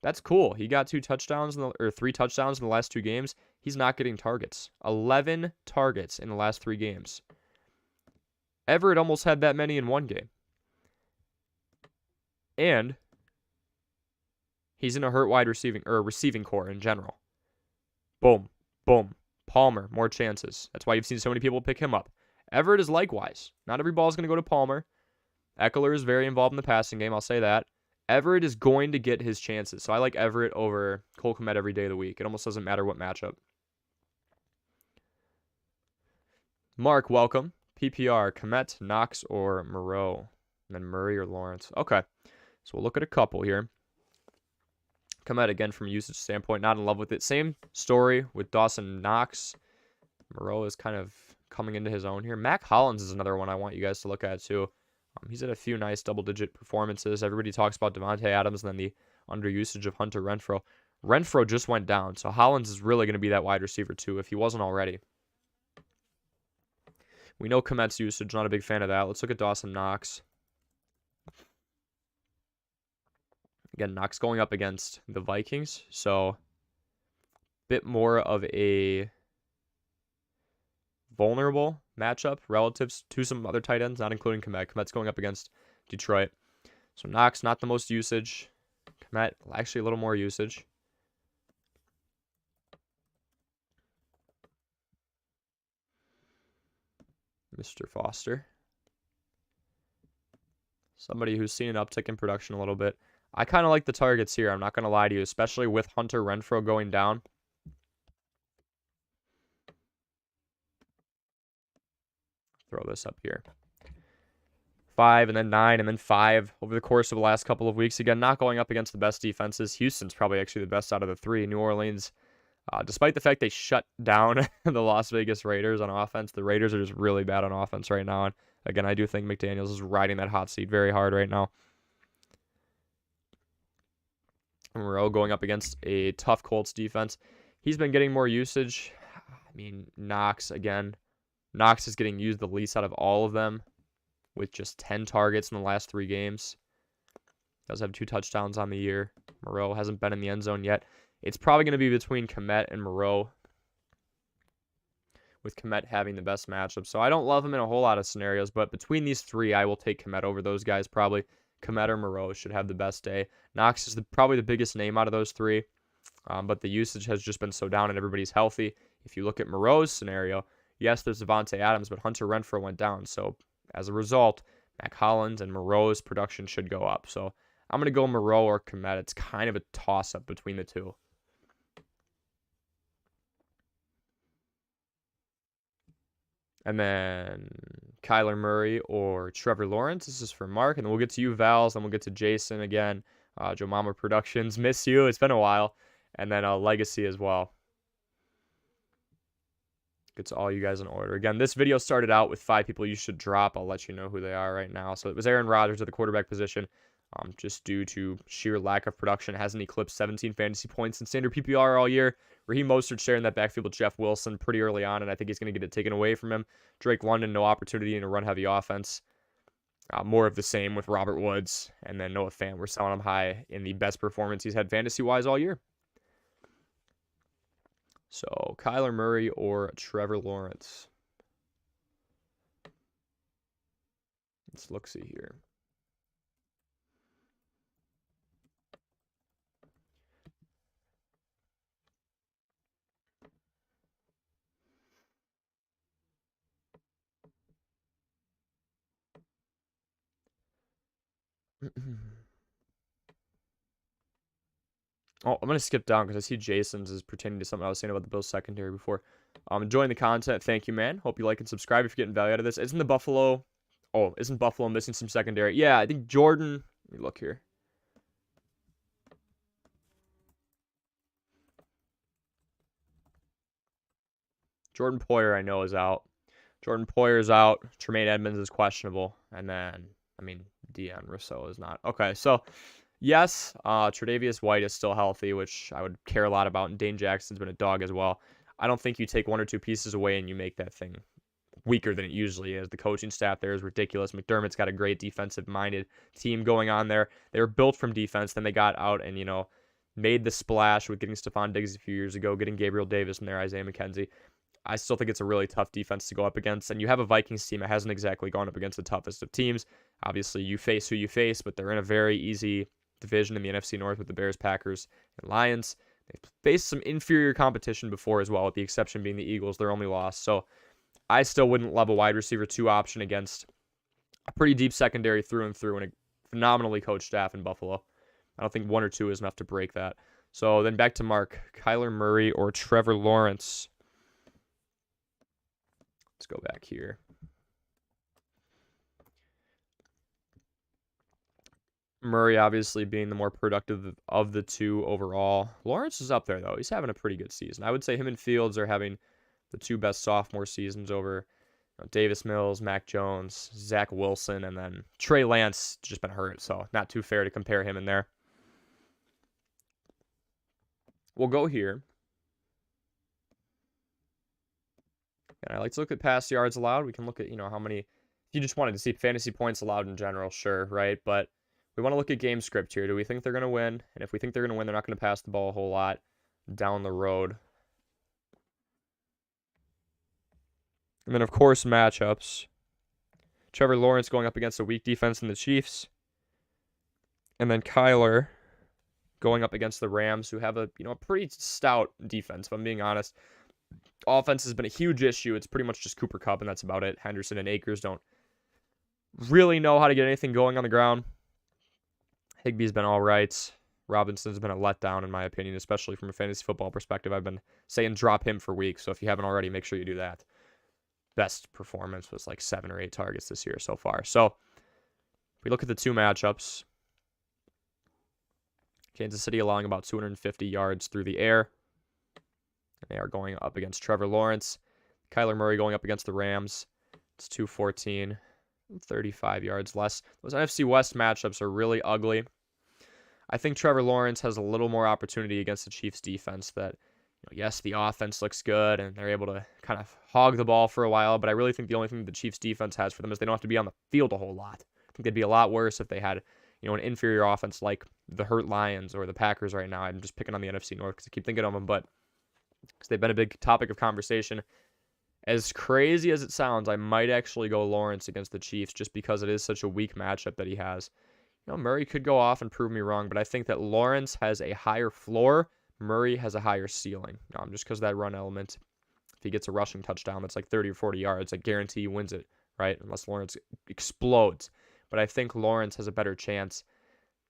That's cool. He got 3 touchdowns in the last 2 games. He's not getting targets. 11 targets in the last 3 games. Everett almost had that many in 1 game. And he's in a hurt wide receiving core in general. Boom. Boom. Palmer, more chances. That's why you've seen so many people pick him up. Everett is likewise. Not every ball is going to go to Palmer. Eckler is very involved in the passing game, I'll say that. Everett is going to get his chances. So I like Everett over Cole Kmet every day of the week. It almost doesn't matter what matchup. Mark, welcome. PPR, Kmet, Knox, or Moreau. And then Murray or Lawrence. Okay. So we'll look at a couple here. Kmet, again, from a usage standpoint, not in love with it. Same story with Dawson Knox. Moreau is kind of coming into his own here. Mac Hollins is another one I want you guys to look at, too. He's had a few nice double-digit performances. Everybody talks about Devontae Adams and then the underusage of Hunter Renfrow. Renfrow just went down, so Hollins is really going to be that wide receiver, too, if he wasn't already. We know Kmet's usage, not a big fan of that. Let's look at Dawson Knox. Again, Knox going up against the Vikings, so a bit more of a vulnerable matchup relative to some other tight ends, not including Kmet. Kmet's going up against Detroit. So Knox, not the most usage. Kmet, actually a little more usage. Mr. Foster. Somebody who's seen an uptick in production a little bit. I kind of like the targets here. I'm not going to lie to you, especially with Hunter Renfrow going down. Throw this up here. 5 and then 9 and then 5 over the course of the last couple of weeks. Again, not going up against the best defenses. Houston's probably actually the best out of the 3. New Orleans, despite the fact they shut down the Las Vegas Raiders on offense, the Raiders are just really bad on offense right now. And again, I do think McDaniels is riding that hot seat very hard right now. Moreau going up against a tough Colts defense. He's been getting more usage. I mean, Knox, again. Knox is getting used the least out of all of them with just 10 targets in the last 3 games. Does have 2 touchdowns on the year. Moreau hasn't been in the end zone yet. It's probably going to be between Kmet and Moreau, with Kmet having the best matchup. So I don't love him in a whole lot of scenarios, but between these 3, I will take Kmet over those guys probably. Kmet or Moreau should have the best day. Knox is probably the biggest name out of those 3, but the usage has just been so down and everybody's healthy. If you look at Moreau's scenario, yes, there's Devontae Adams, but Hunter Renfrow went down. So as a result, Mac Hollins and Moreau's production should go up. So I'm going to go Moreau or Kmet. It's kind of a toss-up between the 2. And then Kyler Murray or Trevor Lawrence. This is for Mark. And then we'll get to you, Vals. Then we'll get to Jason again. Joe Mama Productions. Miss you. It's been a while. And then Legacy as well. Get to all you guys in order. Again, this video started out with 5 people you should drop. I'll let you know who they are right now. So it was Aaron Rodgers at the quarterback position. Just due to sheer lack of production, hasn't eclipsed 17 fantasy points in standard PPR all year. Raheem Mostert sharing that backfield with Jeff Wilson pretty early on, and I think he's going to get it taken away from him. Drake London, no opportunity in a run-heavy offense. More of the same with Robert Woods, and then Noah Fant. We're selling him high in the best performance he's had fantasy-wise all year. So, Kyler Murray or Trevor Lawrence. Let's look-see here. Oh, I'm going to skip down because I see Jason's is pertaining to something I was saying about the Bills secondary before. Enjoying the content. Thank you, man. Hope you like and subscribe if you're getting value out of this. Isn't Buffalo missing some secondary? Yeah, I think Jordan. Let me look here. Jordan Poyer, I know, is out. Jordan Poyer's out. Tremaine Edmonds is questionable. And then, Deion Rousseau is not. Okay, so, yes, Tre'Davious White is still healthy, which I would care a lot about. And Dane Jackson's been a dog as well. I don't think you take 1 or 2 pieces away and you make that thing weaker than it usually is. The coaching staff there is ridiculous. McDermott's got a great defensive-minded team going on there. They were built from defense. Then they got out and, made the splash with getting Stephon Diggs a few years ago, getting Gabriel Davis in there, Isaiah McKenzie. I still think it's a really tough defense to go up against. And you have a Vikings team that hasn't exactly gone up against the toughest of teams. Obviously, you face who you face, but they're in a very easy division in the NFC North with the Bears, Packers, and Lions. They've faced some inferior competition before as well, with the exception being the Eagles, their only loss. So I still wouldn't love a wide receiver 2 option against a pretty deep secondary through and through and a phenomenally coached staff in Buffalo. I don't think 1 or 2 is enough to break that. So then back to Mark. Kyler Murray or Trevor Lawrence? Let's go back here. Murray obviously being the more productive of the 2 overall. Lawrence is up there, though. He's having a pretty good season. I would say him and Fields are having the 2 best sophomore seasons over Davis Mills, Mac Jones, Zach Wilson, and then Trey Lance just been hurt, so not too fair to compare him in there. We'll go here. And I like to look at pass yards allowed. We can look at, how many, if you just wanted to see fantasy points allowed in general, sure, right? But we want to look at game script here. Do we think they're going to win? And if we think they're going to win, they're not going to pass the ball a whole lot down the road. And then, of course, matchups. Trevor Lawrence going up against a weak defense in the Chiefs. And then Kyler going up against the Rams, who have a pretty stout defense, if I'm being honest. Offense has been a huge issue. It's pretty much just Cooper Kupp, and that's about it. Henderson and Akers don't really know how to get anything going on the ground. Higbee's been all right. Robinson's been a letdown, in my opinion, especially from a fantasy football perspective. I've been saying drop him for weeks, so if you haven't already, make sure you do that. Best performance was like 7 or 8 targets this year so far. So, if we look at the 2 matchups, Kansas City allowing about 250 yards through the air. They are going up against Trevor Lawrence. Kyler Murray going up against the Rams. It's 214, 35 yards less. Those NFC West matchups are really ugly. I think Trevor Lawrence has a little more opportunity against the Chiefs defense that, yes, the offense looks good and they're able to kind of hog the ball for a while, but I really think the only thing the Chiefs defense has for them is they don't have to be on the field a whole lot. I think they'd be a lot worse if they had, an inferior offense like the hurt Lions or the Packers right now. I'm just picking on the NFC North because I keep thinking of them, but because they've been a big topic of conversation. As crazy as it sounds, I might actually go Lawrence against the Chiefs just because it is such a weak matchup that he has. Murray could go off and prove me wrong, but I think that Lawrence has a higher floor. Murray has a higher ceiling. Just because of that run element. If he gets a rushing touchdown that's like 30 or 40 yards, I guarantee he wins it, right? Unless Lawrence explodes. But I think Lawrence has a better chance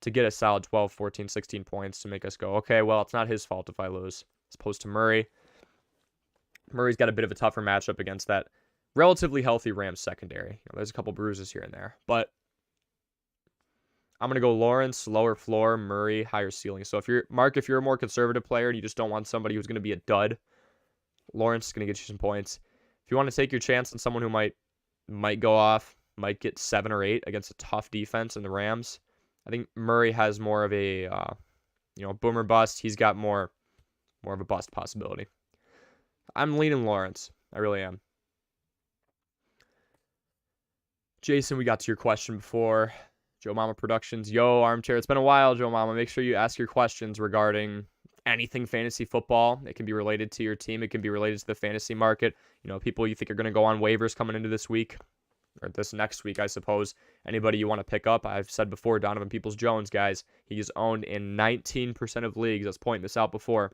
to get a solid 12, 14, 16 points to make us go, okay, well, it's not his fault if I lose. As opposed to Murray. Murray's got a bit of a tougher matchup against that relatively healthy Rams secondary. There's a couple bruises here and there, but I'm going to go Lawrence, lower floor, Murray, higher ceiling. So if you're a more conservative player and you just don't want somebody who's going to be a dud, Lawrence is going to get you some points. If you want to take your chance on someone who might go off, might get 7 or 8 against a tough defense in the Rams, I think Murray has more of a boomer bust. He's got more of a bust possibility. I'm leaning Lawrence. I really am. Jason, we got to your question before. Joe Mama Productions. Yo, Armchair. It's been a while, Joe Mama. Make sure you ask your questions regarding anything fantasy football. It can be related to your team. It can be related to the fantasy market. People you think are going to go on waivers coming into this week, or this next week, I suppose. Anybody you want to pick up. I've said before, Donovan Peoples-Jones, guys. He's owned in 19% of leagues. I was pointing this out before.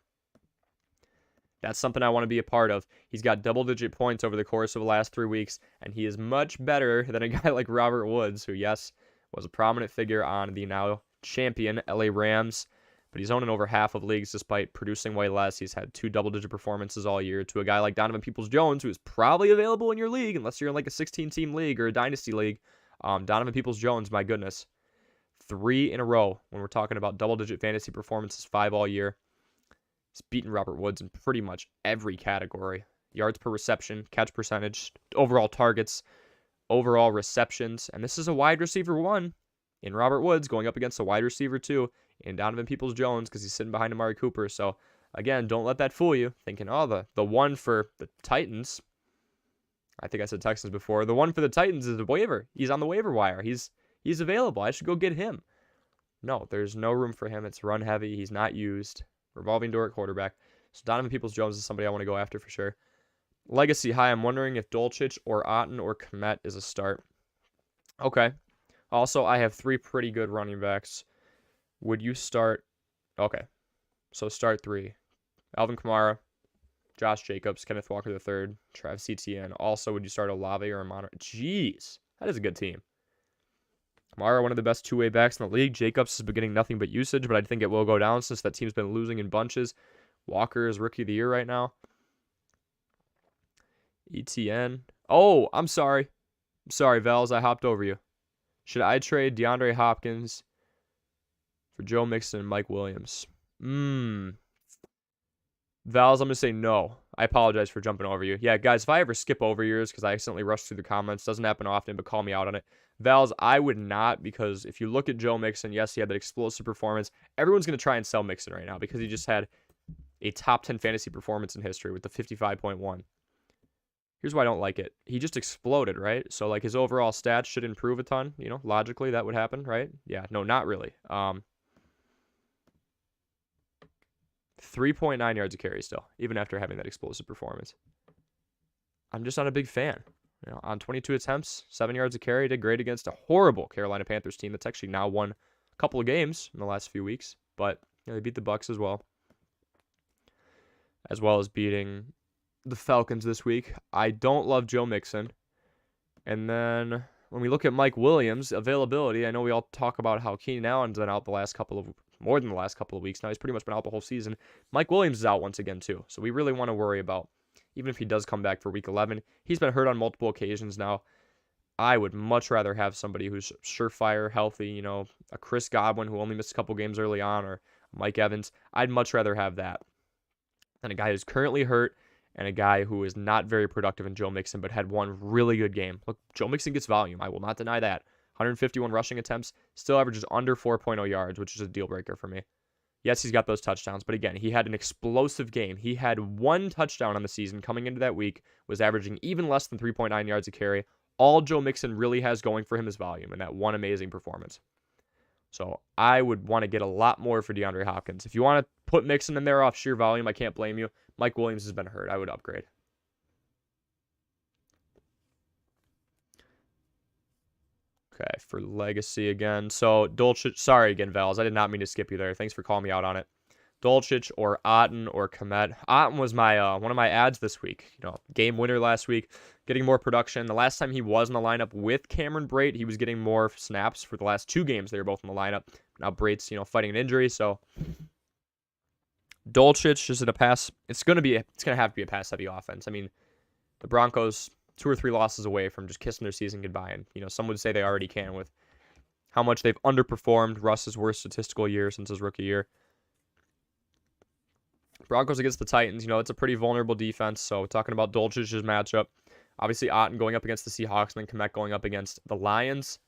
That's something I want to be a part of. He's got double-digit points over the course of the last 3 weeks, and he is much better than a guy like Robert Woods, who, yes, was a prominent figure on the now champion LA Rams, but he's owned in over half of leagues despite producing way less. He's had 2 double-digit performances all year to a guy like Donovan Peoples-Jones, who is probably available in your league, unless you're in like a 16-team league or a dynasty league. Donovan Peoples-Jones, my goodness. 3 in a row when we're talking about double-digit fantasy performances, 5 all year. He's beaten Robert Woods in pretty much every category. Yards per reception, catch percentage, overall targets, overall receptions. And this is a wide receiver 1 in Robert Woods going up against a wide receiver 2 in Donovan Peoples-Jones because he's sitting behind Amari Cooper. So, again, don't let that fool you. Thinking, the one for the Titans. I think I said Texans before. The one for the Titans is a waiver. He's on the waiver wire. He's available. I should go get him. No, there's no room for him. It's run heavy. He's not used. Revolving door at quarterback. So Donovan Peoples-Jones is somebody I want to go after for sure. Legacy, hi. I'm wondering if Dulcich or Otten or Kmet is a start. Okay. Also, I have 3 pretty good running backs. Would you start? Okay. So start 3. Alvin Kamara, Josh Jacobs, Kenneth Walker III, Travis Etienne. Also, would you start Olave or Amon? Jeez. That is a good team. Kamara, one of the best two-way backs in the league. Jacobs has been getting nothing but usage, but I think it will go down since that team's been losing in bunches. Walker is rookie of the year right now. Etienne. Oh, I'm sorry. I'm sorry, Vels. I hopped over you. Should I trade DeAndre Hopkins for Joe Mixon and Mike Williams? Vals, I'm going to say no. I apologize for jumping over you. Yeah, guys, if I ever skip over yours because I accidentally rush through the comments, doesn't happen often, but call me out on it. Vals, I would not, because if you look at Joe Mixon, yes, he had that explosive performance. Everyone's going to try and sell Mixon right now because he just had a top 10 fantasy performance in history with the 55.1. Here's why I don't like it. He just exploded, right? So, like, his overall stats should improve a ton. Logically, that would happen, right? Yeah, no, not really. 3.9 yards a carry still, even after having that explosive performance. I'm just not a big fan. On 22 attempts, 7 yards a carry, did great against a horrible Carolina Panthers team that's actually now won a couple of games in the last few weeks. But they beat the Bucs as well as beating the Falcons this week. I don't love Joe Mixon. And then when we look at Mike Williams' availability, I know we all talk about how Keenan Allen's been out more than the last couple of weeks. Now he's pretty much been out the whole season. Mike Williams is out once again too. So we really want to worry about, even if he does come back for week 11, he's been hurt on multiple occasions now. I would much rather have somebody who's surefire, healthy, a Chris Godwin who only missed a couple games early on, or Mike Evans. I'd much rather have that than a guy who's currently hurt and a guy who is not very productive in Joe Mixon, but had one really good game. Look, Joe Mixon gets volume. I will not deny that. 151 rushing attempts, still averages under 4.0 yards, which is a deal breaker for me. Yes, he's got those touchdowns, but again, he had an explosive game. He had 1 touchdown on the season coming into that week, was averaging even less than 3.9 yards a carry. All Joe Mixon really has going for him is volume, and that one amazing performance. So I would want to get a lot more for DeAndre Hopkins. If you want to put Mixon in there off sheer volume, I can't blame you. Mike Williams has been hurt. I would upgrade. Okay, for Legacy again. So, Dulcich, sorry again, Vals. I did not mean to skip you there. Thanks for calling me out on it. Dulcich or Otten or Kmet. Otten was my one of my ads this week. Game winner last week, getting more production. The last time he was in the lineup with Cameron Brate, he was getting more snaps for the last 2 games. They were both in the lineup. Now Brate's, fighting an injury, so Dulcich is in a pass. It's gonna have to be a pass-heavy offense. I mean, the Broncos 2 or 3 losses away from just kissing their season goodbye. And, some would say they already can with how much they've underperformed. Russ's worst statistical year since his rookie year. Broncos against the Titans, it's a pretty vulnerable defense. So talking about Dolcich's matchup, obviously Otton going up against the Seahawks and then Kmet going up against the Lions.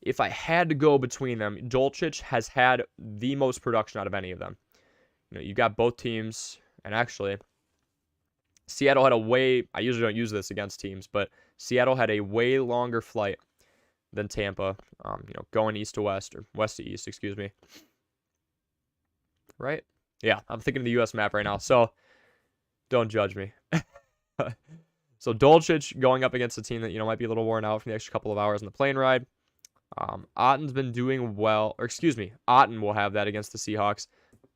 If I had to go between them, Dolcich has had the most production out of any of them. You've got both teams, and actually, Seattle had I usually don't use this against teams, but Seattle had a way longer flight than Tampa, going east to west, or west to east, excuse me. Right? Yeah, I'm thinking of the U.S. map right now, so don't judge me. So Dolcich going up against a team that, might be a little worn out from the extra couple of hours on the plane ride. Otton's been doing well, or excuse me, Otton will have that against the Seahawks.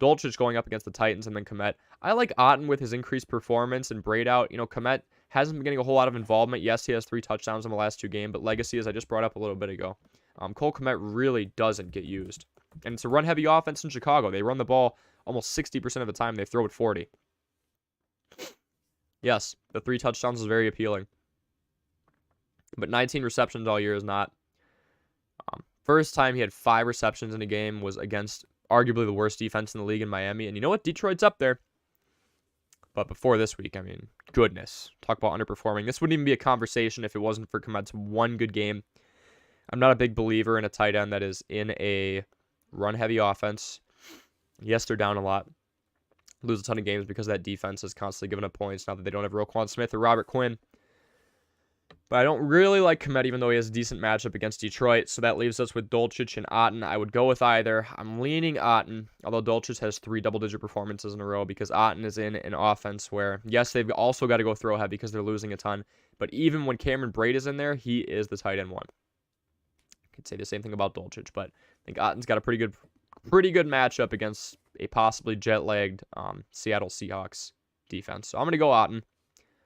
Dolcich going up against the Titans and then Kmet. I like Otton with his increased performance and braid out. Kmet hasn't been getting a whole lot of involvement. Yes, he has 3 touchdowns in the last 2 games, but legacy, as I just brought up a little bit ago, Cole Kmet really doesn't get used. And it's a run-heavy offense in Chicago. They run the ball almost 60% of the time. They throw it 40. Yes, the 3 touchdowns is very appealing. But 19 receptions all year is not. First time he had 5 receptions in a game was against arguably the worst defense in the league in Miami. And you know what? Detroit's up there. But before this week, goodness. Talk about underperforming. This wouldn't even be a conversation if it wasn't for Kmet's one good game. I'm not a big believer in a tight end that is in a run-heavy offense. Yes, they're down a lot. Lose a ton of games because that defense is constantly giving up points now that they don't have Roquan Smith or Robert Quinn. But I don't really like Kmet, even though he has a decent matchup against Detroit. So that leaves us with Dolcich and Otton. I would go with either. I'm leaning Otton, although Dolcich has 3 double-digit performances in a row because Otton is in an offense where, yes, they've also got to go throw heavy because they're losing a ton. But even when Cameron Brate is in there, he is the tight end one. I could say the same thing about Dolcich, but I think Otton's got a pretty good matchup against a possibly jet-lagged Seattle Seahawks defense. So I'm going to go Otton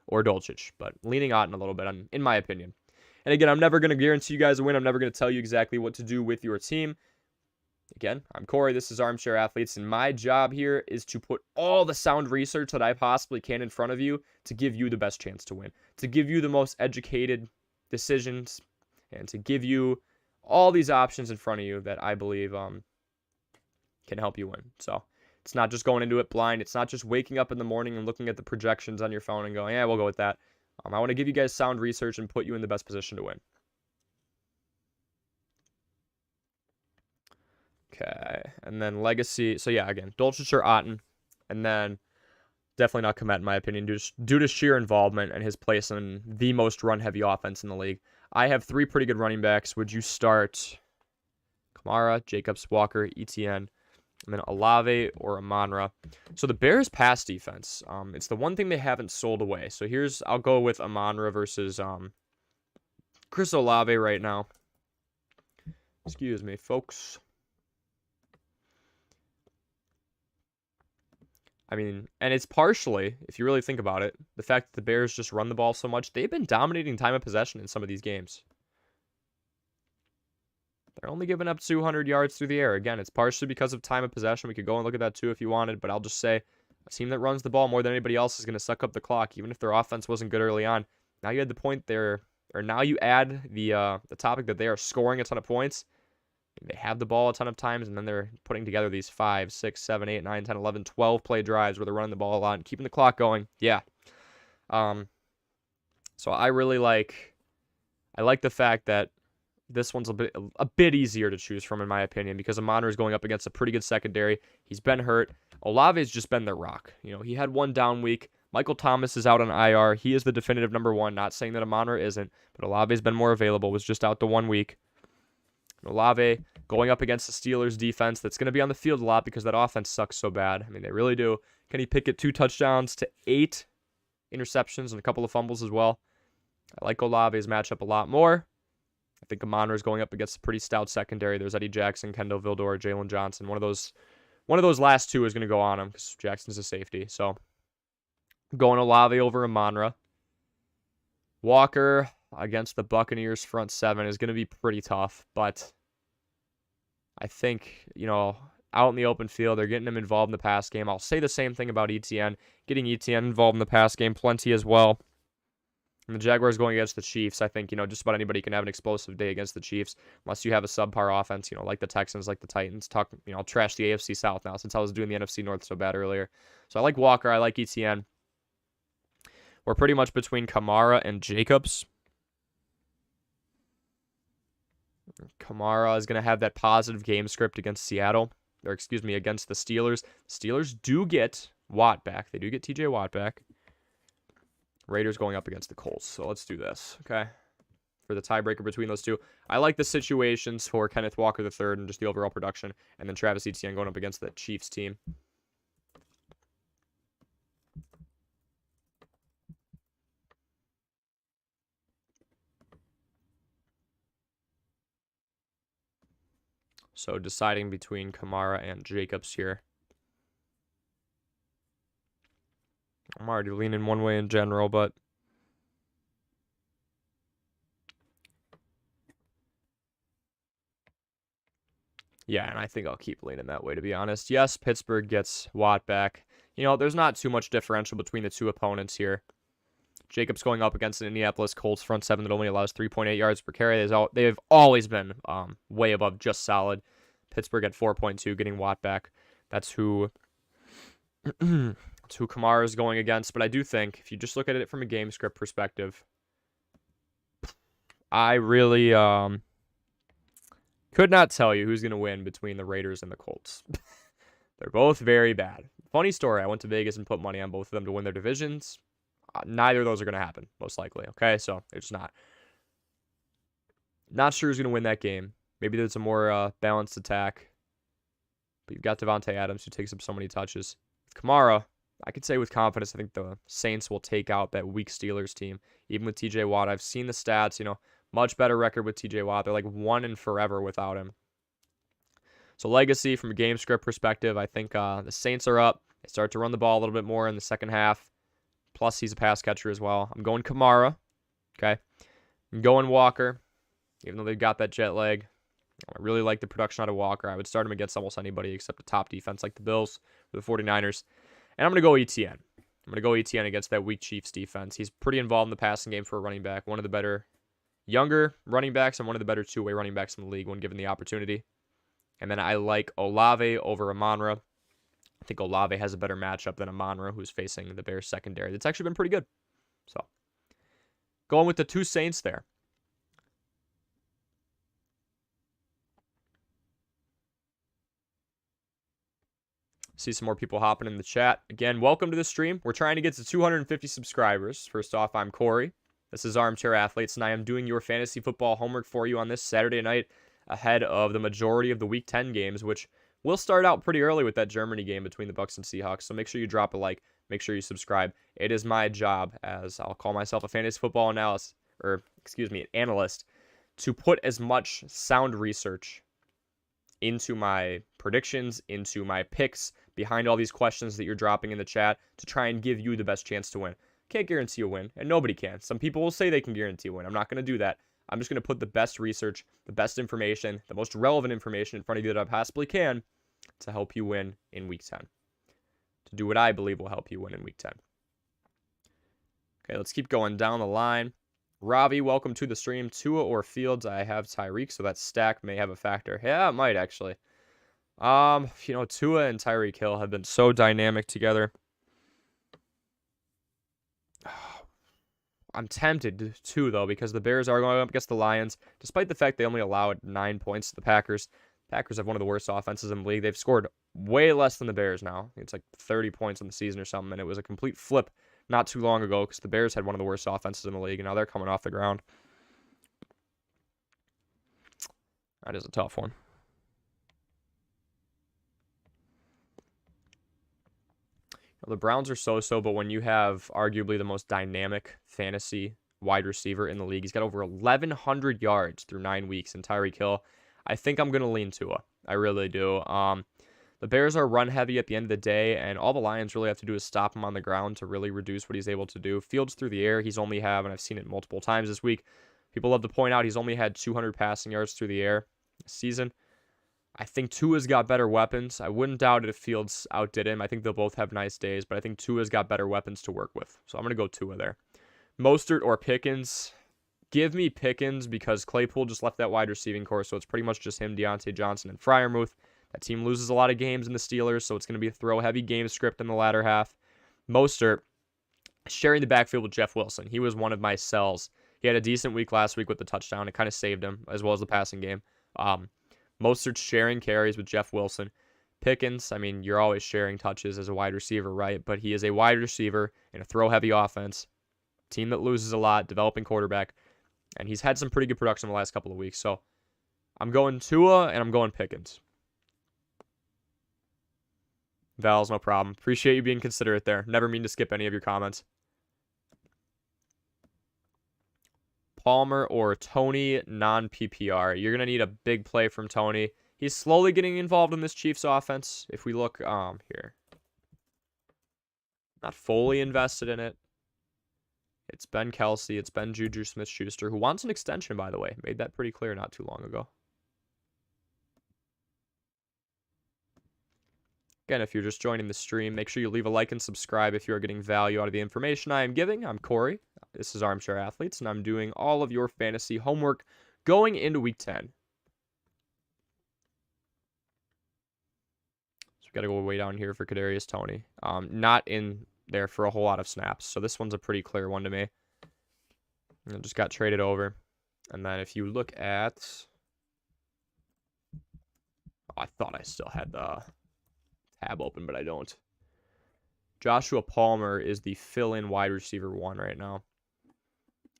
or Dolcich, but leaning Otton a little bit, in my opinion. And again, I'm never going to guarantee you guys a win. I'm never going to tell you exactly what to do with your team. Again, I'm Corey. This is Armchair Athletes, and my job here is to put all the sound research that I possibly can in front of you to give you the best chance to win, to give you the most educated decisions, and to give you all these options in front of you that I believe can help you win. So it's not just going into it blind. It's not just waking up in the morning and looking at the projections on your phone and going, yeah, we'll go with that. I want to give you guys sound research and put you in the best position to win. Okay, and then legacy. So yeah, again, Dolcich or Otton, and then definitely not Kmet in my opinion, due to sheer involvement and his place in the most run-heavy offense in the league. I have 3 pretty good running backs. Would you start Kamara, Jacobs, Walker, Etienne, and then Olave or Amon-Ra? So the Bears' pass defense, it's the one thing they haven't sold away. So I'll go with Amon-Ra versus Chris Olave right now. Excuse me, folks. And it's partially, if you really think about it, the fact that the Bears just run the ball so much. They've been dominating time of possession in some of these games. They're only giving up 200 yards through the air. Again, it's partially because of time of possession. We could go and look at that too if you wanted, but I'll just say a team that runs the ball more than anybody else is going to suck up the clock, even if their offense wasn't good early on. Now you had the point there, or now you add the topic that they are scoring a ton of points. They have the ball a ton of times, and then they're putting together these 5, 6, 7, 8, 9, 10, 11, 12 play drives where they're running the ball a lot and keeping the clock going. Yeah. So I like the fact that this one's a bit easier to choose from, in my opinion, because Amon-Ra is going up against a pretty good secondary. He's been hurt. Olave's just been their rock. He had one down week. Michael Thomas is out on IR. He is the definitive number 1. Not saying that Amon-Ra isn't, but Olave's been more available. Was just out the 1 week. Olave going up against the Steelers defense that's going to be on the field a lot because that offense sucks so bad. They really do. Kenny Pickett 2 touchdowns to 8 interceptions and a couple of fumbles as well. I like Olave's matchup a lot more. I think Amon-Ra is going up against a pretty stout secondary. There's Eddie Jackson, Kendall Vildor, Jalen Johnson. One of those last 2 is going to go on him because Jackson's a safety. So I'm going Olave over Amon-Ra. Walker against the Buccaneers front 7 is going to be pretty tough, but I think, out in the open field, they're getting him involved in the pass game. I'll say the same thing about Etienne. Getting Etienne involved in the pass game plenty as well. And the Jaguars going against the Chiefs, I think, just about anybody can have an explosive day against the Chiefs, unless you have a subpar offense, like the Texans, like the Titans. I'll trash the AFC South now since I was doing the NFC North so bad earlier. So I like Walker, I like ETN. We're pretty much between Kamara and Jacobs. Kamara is going to have that positive game script against Seattle, against the Steelers. Steelers do get Watt back. They do get TJ Watt back. Raiders going up against the Colts. So let's do this, okay? For the tiebreaker between those two. I like the situations for Kenneth Walker III and just the overall production. And then Travis Etienne going up against the Chiefs team. So deciding between Kamara and Jacobs here. I'm already leaning one way in general, but yeah, and I think I'll keep leaning that way, to be honest. Yes, Pittsburgh gets Watt back. There's not too much differential between the two opponents here. Jacobs going up against an Indianapolis Colts front seven that only allows 3.8 yards per carry. They've always been way above just solid. Pittsburgh at 4.2, getting Watt back. That's who Kamara is going against. But I do think, if you just look at it from a game script perspective, I really could not tell you who's going to win between the Raiders and the Colts. They're both very bad. Funny story, I went to Vegas and put money on both of them to win their divisions. Neither of those are going to happen, most likely. Okay, so it's not. Not sure who's going to win that game. Maybe there's a more balanced attack. But you've got Devontae Adams, who takes up so many touches. With Kamara, I could say with confidence, I think the Saints will take out that weak Steelers team. Even with TJ Watt, I've seen the stats, much better record with TJ Watt. They're like 1 and forever without him. So legacy from a game script perspective, I think the Saints are up. They start to run the ball a little bit more in the second half. Plus, he's a pass catcher as well. I'm going Kamara. Okay. I'm going Walker, even though they've got that jet lag. I really like the production out of Walker. I would start him against almost anybody except a top defense like the Bills or the 49ers. And I'm going to go ETN. I'm going to go ETN against that weak Chiefs defense. He's pretty involved in the passing game for a running back. One of the better younger running backs and one of the better two-way running backs in the league when given the opportunity. And then I like Olave over Amon-Ra. I think Olave has a better matchup than Amon-Ra, who's facing the Bears secondary. That's actually been pretty good. So, going with the two Saints there. See some more people hopping in the chat. Again, welcome to the stream. We're trying to get to 250 subscribers. First off, I'm Corey. This is Armchair Athletes, and I am doing your fantasy football homework for you on this Saturday night ahead of the majority of the Week 10 games, which will start out pretty early with that Germany game between the Bucs and Seahawks. So make sure you drop a like. Make sure you subscribe. It is my job, as I'll call myself a fantasy football analyst, an analyst, to put as much sound research into my predictions, into my picks, behind all these questions that you're dropping in the chat to try and give you the best chance to win. Can't guarantee a win, and nobody can. Some people will say they can guarantee a win. I'm not going to do that. I'm just going to put the best research, the best information, the most relevant information in front of you that I possibly can to help you win in Week 10. To do what I believe will help you win in Week 10. Okay, let's keep going down the line. Ravi, welcome to the stream. Tua or Fields? I have Tyreek, so that stack may have a factor. Yeah, it might actually. Tua and Tyreek Hill have been so dynamic together. I'm tempted to, though, because the Bears are going up against the Lions, despite the fact they only allowed 9 points to the Packers. Packers have one of the worst offenses in the league. They've scored way less than the Bears now. It's like 30 points in the season or something, and it was a complete flip not too long ago because the Bears had one of the worst offenses in the league, and now they're coming off the ground. That is a tough one. The Browns are so-so, but when you have arguably the most dynamic fantasy wide receiver in the league, he's got over 1,100 yards through 9 weeks in Tyreek Hill. I think I'm going to lean Tua. I really do. The Bears are run-heavy at the end of the day, and all the Lions really have to do is stop him on the ground to really reduce what he's able to do. Fields through the air, he's only have, and I've seen it multiple times this week, people love to point out he's only had 200 passing yards through the air this season. I think Tua's got better weapons. I wouldn't doubt it if Fields outdid him. I think they'll both have nice days, but I think Tua's got better weapons to work with. So I'm going to go Tua there. Mostert or Pickens. Give me Pickens because Claypool just left that wide receiving core, so it's pretty much just him, Deontay Johnson, and Freiermuth. That team loses a lot of games in the Steelers, so it's going to be a throw-heavy game script in the latter half. Mostert sharing the backfield with Jeff Wilson. He was one of my sells. He had a decent week last week with the touchdown. It kind of saved him, as well as the passing game. Mostert sharing carries with Jeff Wilson. Pickens, I mean, you're always sharing touches as a wide receiver, right? But he is a wide receiver in a throw-heavy offense. Team that loses a lot, developing quarterback. And he's had some pretty good production the last couple of weeks. So I'm going Tua and I'm going Pickens. Val's, no problem. Appreciate you being considerate there. Never mean to skip any of your comments. Palmer or Tony, non-PPR. You're going to need a big play from Tony. He's slowly getting involved in this Chiefs offense. If we look here. Not fully invested in it. It's Ben Kelsey. It's Ben Juju Smith-Schuster, who wants an extension, by the way. Made that pretty clear not too long ago. Again, if you're just joining the stream, make sure you leave a like and subscribe if you are getting value out of the information I am giving. I'm Corey. This is Armchair Athletes, and I'm doing all of your fantasy homework going into Week 10. So we got to go way down here for Kadarius Toney. Not in there for a whole lot of snaps. So this one's a pretty clear one to me. It just got traded over. And then if you look at... I thought I still had the tab open, but I don't. Joshua Palmer is the fill-in wide receiver 1 right now.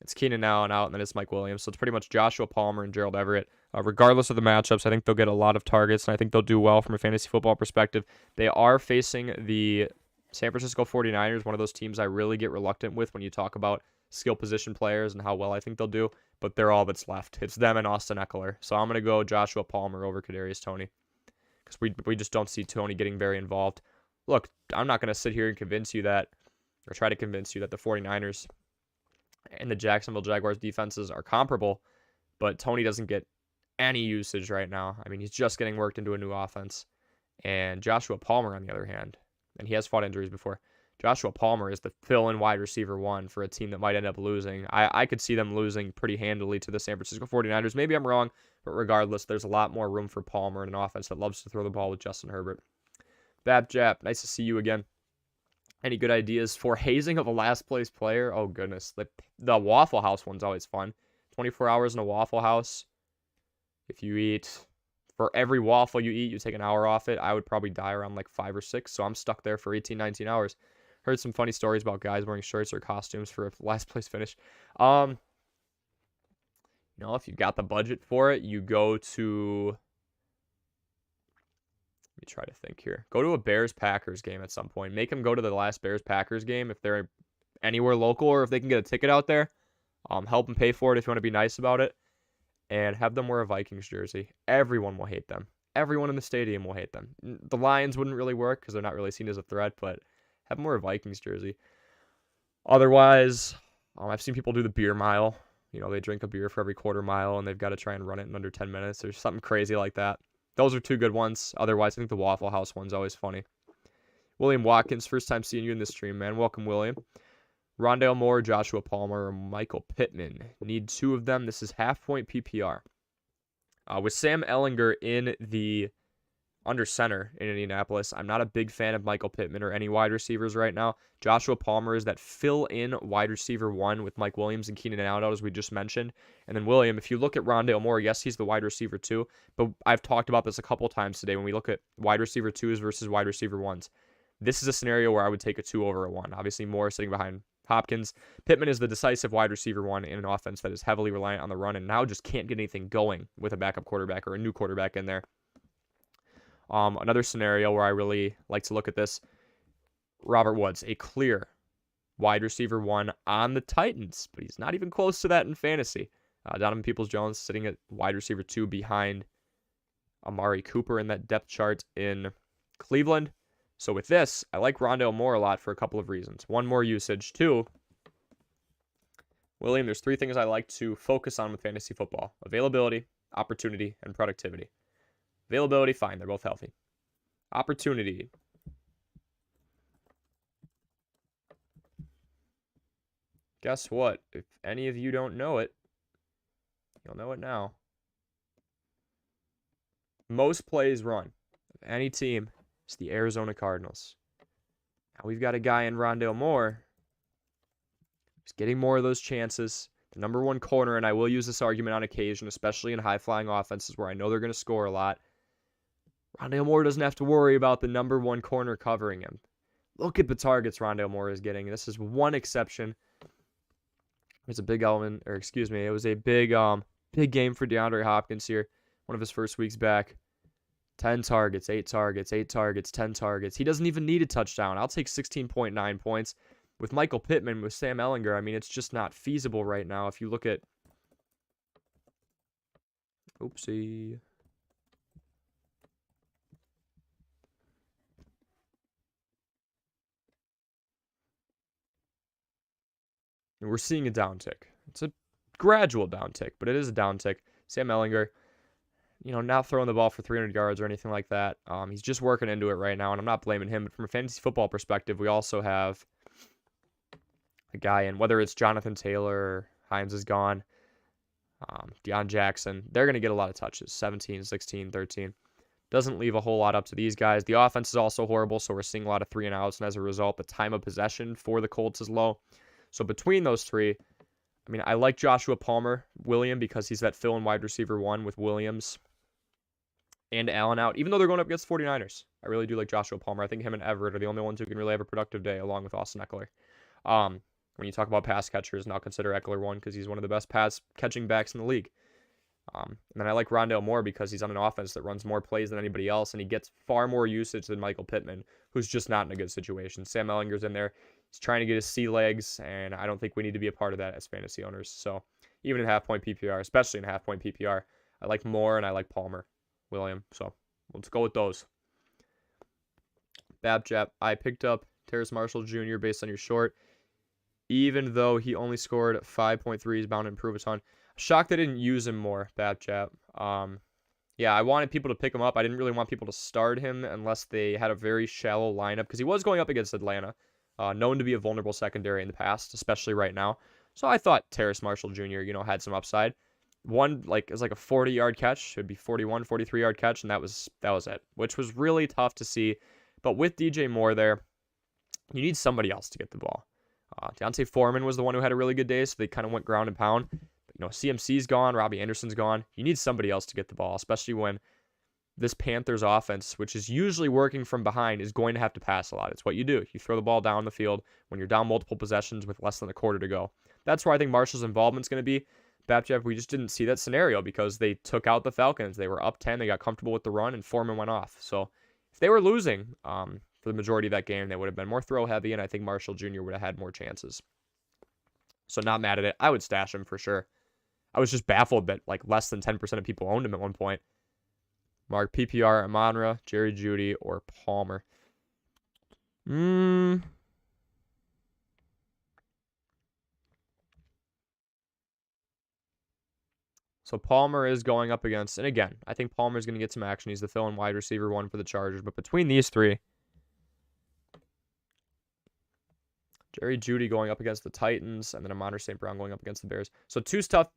It's Keenan Allen out, and then it's Mike Williams. So it's pretty much Joshua Palmer and Gerald Everett. Regardless of the matchups, I think they'll get a lot of targets, and I think they'll do well from a fantasy football perspective. They are facing the San Francisco 49ers, one of those teams I really get reluctant with when you talk about skill position players and how well I think they'll do, but they're all that's left. It's them and Austin Eckler. So I'm going to go Joshua Palmer over Kadarius Toney because we just don't see Toney getting very involved. Look, I'm not going to sit here and convince you that, or try to convince you that the 49ers and the Jacksonville Jaguars defenses are comparable, but Toney doesn't get any usage right now. I mean, he's just getting worked into a new offense. And Joshua Palmer, on the other hand, and he has fought injuries before, Joshua Palmer is the fill-in wide receiver 1 for a team that might end up losing. I could see them losing pretty handily to the San Francisco 49ers. Maybe I'm wrong, but regardless, there's a lot more room for Palmer in an offense that loves to throw the ball with Justin Herbert. Bab Jap, nice to see you again. Any good ideas for hazing of a last-place player? Oh, goodness. The Waffle House one's always fun. 24 hours in a Waffle House. If you eat... For every waffle you eat, you take an hour off it. I would probably die around like 5 or 6, so I'm stuck there for 18, 19 hours. Heard some funny stories about guys wearing shirts or costumes for a last place finish. If you got the budget for it, you go to... Let me try to think here. Go to a Bears-Packers game at some point. Make them go to the last Bears-Packers game if they're anywhere local or if they can get a ticket out there. Help them pay for it if you want to be nice about it. And have them wear a Vikings jersey. Everyone will hate them. Everyone in the stadium will hate them. The Lions wouldn't really work because they're not really seen as a threat, but have them wear a Vikings jersey. Otherwise, I've seen people do the beer mile. They drink a beer for every quarter mile, and they've got to try and run it in under 10 minutes or something crazy like that. Those are 2 good ones. Otherwise, I think the Waffle House one's always funny. William Watkins, first time seeing you in this stream, man. Welcome, William. Rondale Moore, Joshua Palmer, or Michael Pittman. Need 2 of them. This is half-point PPR. With Sam Ehlinger in the under center in Indianapolis, I'm not a big fan of Michael Pittman or any wide receivers right now. Joshua Palmer is that fill-in wide receiver 1 with Mike Williams and Keenan Allen, as we just mentioned. And then William, if you look at Rondale Moore, yes, he's the wide receiver 2, but I've talked about this a couple times today when we look at wide receiver 2s versus wide receiver 1s. This is a scenario where I would take a 2 over a 1. Obviously, Moore sitting behind Hopkins. Pittman is the decisive wide receiver 1 in an offense that is heavily reliant on the run and now just can't get anything going with a backup quarterback or a new quarterback in there. Another scenario where I really like to look at this, Robert Woods, a clear wide receiver 1 on the Titans, but he's not even close to that in fantasy. Donovan Peoples-Jones sitting at wide receiver 2 behind Amari Cooper in that depth chart in Cleveland. So with this, I like Rondale Moore a lot for a couple of reasons. 1, more usage. 2, William, there's 3 things I like to focus on with fantasy football. Availability, opportunity, and productivity. Availability, fine. They're both healthy. Opportunity. Guess what? If any of you don't know it, you'll know it now. Most plays run of any team is the Arizona Cardinals. Now we've got a guy in Rondale Moore who's getting more of those chances. The number one corner, and I will use this argument on occasion, especially in high-flying offenses where I know they're going to score a lot. Rondale Moore doesn't have to worry about the number one corner covering him. Look at the targets Rondale Moore is getting. This is one exception. It's a big element, or excuse me, it was a big game for DeAndre Hopkins here. One of his first weeks back. 10 targets, 8 targets, 8 targets, 10 targets. He doesn't even need a touchdown. I'll take 16.9 points. With Michael Pittman, with Sam Ehlinger, I mean, it's just not feasible right now. If you look at... Oopsie. And we're seeing a downtick. It's a gradual downtick, but it is a downtick. Sam Ehlinger, not throwing the ball for 300 yards or anything like that. He's just working into it right now, and I'm not blaming him. But from a fantasy football perspective, we also have a guy in, whether it's Jonathan Taylor or Hines is gone, Deion Jackson, they're going to get a lot of touches, 17, 16, 13. Doesn't leave a whole lot up to these guys. The offense is also horrible, so we're seeing a lot of 3-and-outs, and as a result, the time of possession for the Colts is low. So between those three, I mean, I like Joshua Palmer, William, because he's that fill-in wide receiver one with Williams and Allen out, even though they're going up against the 49ers. I really do like Joshua Palmer. I think him and Everett are the only ones who can really have a productive day, along with Austin Eckler. When you talk about pass catchers, and I'll consider Eckler one because he's one of the best pass-catching backs in the league. And then I like Rondale Moore because he's on an offense that runs more plays than anybody else, and he gets far more usage than Michael Pittman, who's just not in a good situation. Sam Ehlinger's in there. He's trying to get his sea legs, and I don't think we need to be a part of that as fantasy owners. So even in half-point PPR, especially in half-point PPR, I like Moore and I like Palmer, William. So let's go with those. Babjap, I picked up Terrace Marshall Jr. based on your short. Even though he only scored 5.3, he's bound to improve a ton. Shocked they didn't use him more, Babjap. Yeah, I wanted people to pick him up. I didn't really want people to start him unless they had a very shallow lineup because he was going up against Atlanta, known to be a vulnerable secondary in the past, especially right now. So I thought Terrace Marshall Jr., had some upside. One, it was like a 40-yard catch. It would be 41, 43-yard catch, and that was it, which was really tough to see. But with DJ Moore there, you need somebody else to get the ball. Deontay Foreman was the one who had a really good day, so they kind of went ground and pound. But, CMC's gone, Robbie Anderson's gone. You need somebody else to get the ball, especially when this Panthers offense, which is usually working from behind, is going to have to pass a lot. It's what you do. You throw the ball down the field when you're down multiple possessions with less than a quarter to go. That's where I think Marshall's involvement is going to be. Babjev, we just didn't see that scenario because they took out the Falcons. They were up 10. They got comfortable with the run, and Foreman went off. So if they were losing for the majority of that game, they would have been more throw heavy, and I think Marshall Jr. would have had more chances. So not mad at it. I would stash him for sure. I was just baffled that less than 10% of people owned him at one point. Mark PPR, Amonra, Jerry Jeudy, or Palmer. So Palmer is going up against, and again, I think Palmer is going to get some action. He's the fill-in wide receiver one for the Chargers. But between these three, Jerry Jeudy going up against the Titans, and then Amonra St. Brown going up against the Bears. So two tough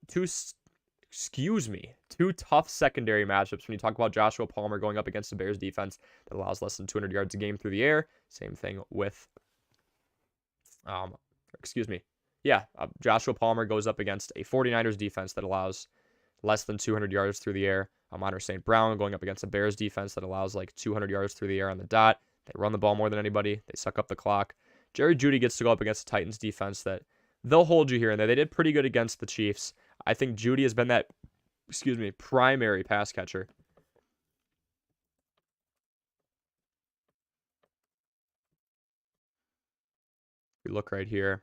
secondary matchups when you talk about Joshua Palmer going up against the Bears defense that allows less than 200 yards a game through the air. Same thing with, Joshua Palmer goes up against a 49ers defense that allows less than 200 yards through the air. Amonra St. Brown going up against a Bears defense that allows 200 yards through the air on the dot. They run the ball more than anybody. They suck up the clock. Jerry Jeudy gets to go up against the Titans defense that they'll hold you here and there. They did pretty good against the Chiefs. I think Jeudy has been that, primary pass catcher. We look right here.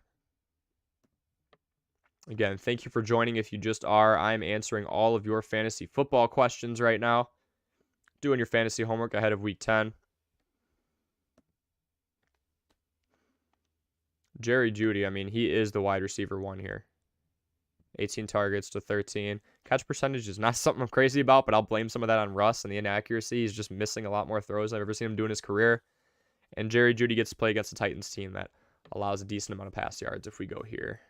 Again, thank you for joining. If you just are, I'm answering all of your fantasy football questions right now. Doing your fantasy homework ahead of week 10. Jerry Jeudy, he is the wide receiver one here. 18 targets to 13. Catch percentage is not something I'm crazy about, but I'll blame some of that on Russ and the inaccuracy. He's just missing a lot more throws than I've ever seen him do in his career. And Jerry Jeudy gets to play against the Titans team that allows a decent amount of pass yards if we go here.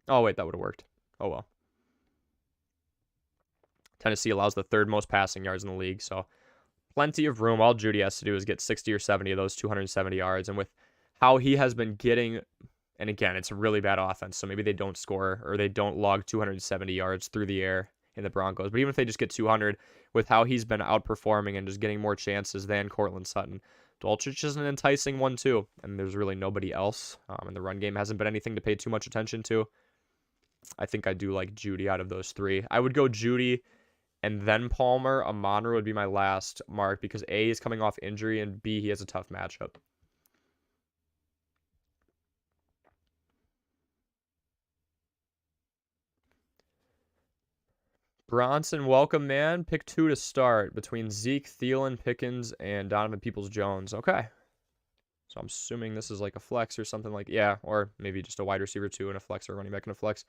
Oh, wait, that would have worked. Oh, well. Tennessee allows the third most passing yards in the league, so plenty of room. All Judy has to do is get 60 or 70 of those 270 yards. And with how he has been getting, and again, it's a really bad offense, so maybe they don't score or they don't log 270 yards through the air in the Broncos. But even if they just get 200, with how he's been outperforming and just getting more chances than Cortland Sutton, Dulcich is an enticing one too. And there's really nobody else. And the run game hasn't been anything to pay too much attention to. I think I do like Judy out of those three. I would go Judy and then Palmer. Amonra would be my last mark because A, is coming off injury, and B, he has a tough matchup. Bronson, welcome, man. Pick 2 to start between Zeke, Thielen, Pickens, and Donovan Peoples-Jones. Okay. So I'm assuming this is like a flex or something like, yeah, or maybe just a wide receiver 2 and a flex or running back and a flex.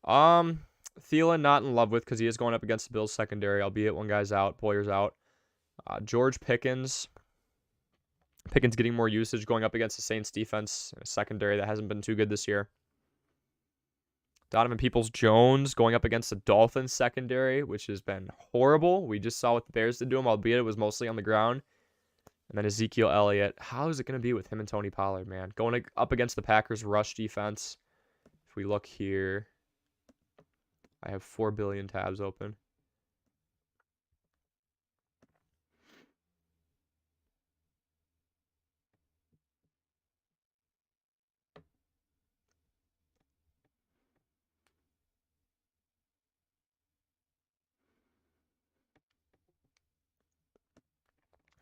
Thielen, not in love with because he is going up against the Bills secondary, albeit one guy's out, Poyer's out. George Pickens. Pickens getting more usage going up against the Saints defense, a secondary that hasn't been too good this year. Donovan Peoples-Jones going up against the Dolphins secondary, which has been horrible. We just saw what the Bears did to him, albeit it was mostly on the ground. And then Ezekiel Elliott. How is it going to be with him and Tony Pollard, man? Going up against the Packers rush defense. If we look here, I have 4 billion tabs open.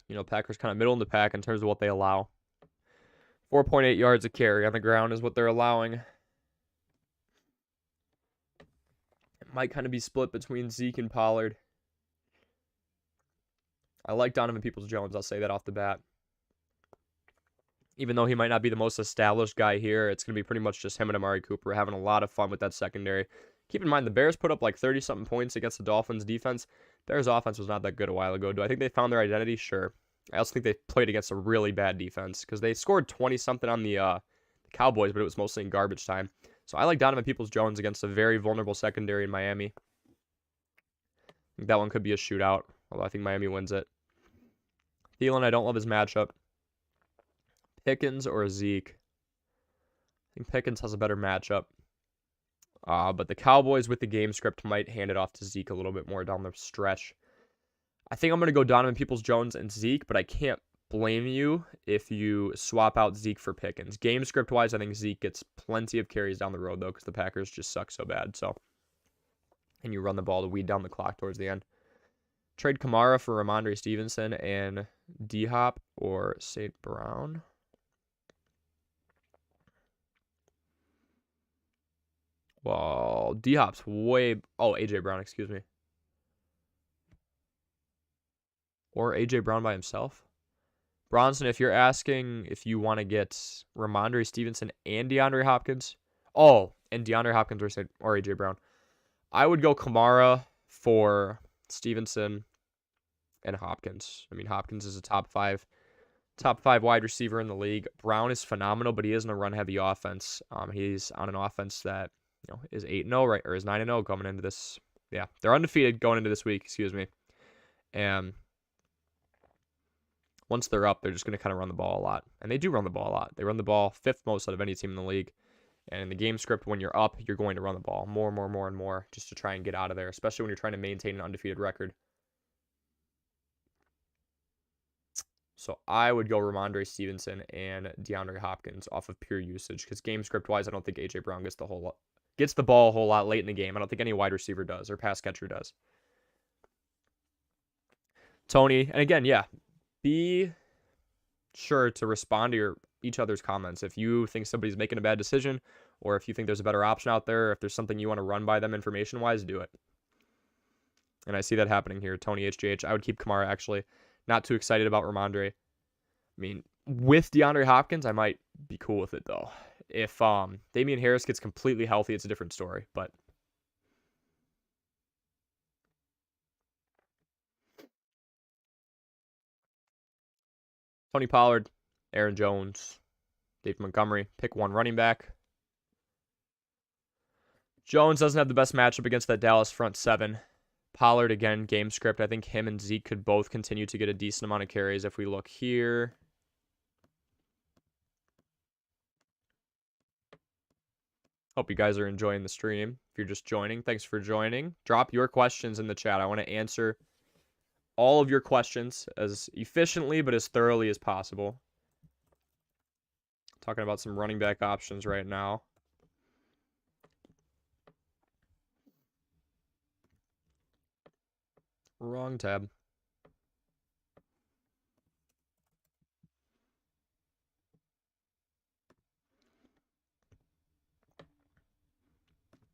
You know, Packers kind of middle in the pack in terms of what they allow. 4.8 yards a carry on the ground is what they're allowing. It might kind of be split between Zeke and Pollard. I like Donovan Peoples-Jones. I'll say that off the bat. Even though he might not be the most established guy here, it's going to be pretty much just him and Amari Cooper having a lot of fun with that secondary. Keep in mind, the Bears put up like 30-something points against the Dolphins defense. Bears offense was not that good a while ago. Do I think they found their identity? Sure. I also think they played against a really bad defense because they scored 20-something on the Cowboys, but it was mostly in garbage time. So I like Donovan Peoples-Jones against a very vulnerable secondary in Miami. I think that one could be a shootout, although I think Miami wins it. Thielen, I don't love his matchup. Pickens or Zeke? I think Pickens has a better matchup. But the Cowboys with the game script might hand it off to Zeke a little bit more down the stretch. I think I'm going to go Donovan Peoples-Jones and Zeke, but I can't blame you if you swap out Zeke for Pickens. Game script-wise, I think Zeke gets plenty of carries down the road, though, because the Packers just suck so bad. So, and you run the ball to weed down the clock towards the end. Trade Kamara for Ramondre Stevenson and D-Hop or St. Brown. Well, D-Hop's way... Oh, A.J. Brown, excuse me. Or A.J. Brown by himself. Bronson, if you're asking if you want to get Ramondre Stevenson and DeAndre Hopkins... Oh, and DeAndre Hopkins or A.J. Brown. I would go Kamara for Stevenson and Hopkins. I mean, Hopkins is a top five wide receiver in the league. Brown is phenomenal, but he isn't a run-heavy offense. He's on an offense that is 8-0, right, or is 9-0 coming into this. Yeah, they're undefeated going into this week, excuse me. And once they're up, they're just going to kind of run the ball a lot. And they do run the ball a lot. They run the ball 5th most out of any team in the league. And in the game script, when you're up, you're going to run the ball more and more just to try and get out of there, especially when you're trying to maintain an undefeated record. So I would go Ramondre Stevenson and DeAndre Hopkins off of pure usage because game script-wise, I don't think A.J. Brown gets the ball a whole lot late in the game. I don't think any wide receiver does or pass catcher does. Tony, and again, yeah, be sure to respond to each other's comments. If you think somebody's making a bad decision or if you think there's a better option out there, if there's something you want to run by them information-wise, do it. And I see that happening here. Tony HJH, I would keep Kamara, actually. Not too excited about Ramondre. I mean, with DeAndre Hopkins, I might be cool with it, though. If Damian Harris gets completely healthy, it's a different story. But Tony Pollard, Aaron Jones, Dave Montgomery. Pick one running back. Jones doesn't have the best matchup against that Dallas front seven. Pollard, again, game script. I think him and Zeke could both continue to get a decent amount of carries if we look here. Hope you guys are enjoying the stream. If you're just joining, thanks for joining. Drop your questions in the chat. I want to answer all of your questions as efficiently but as thoroughly as possible. Talking about some running back options right now. Wrong tab.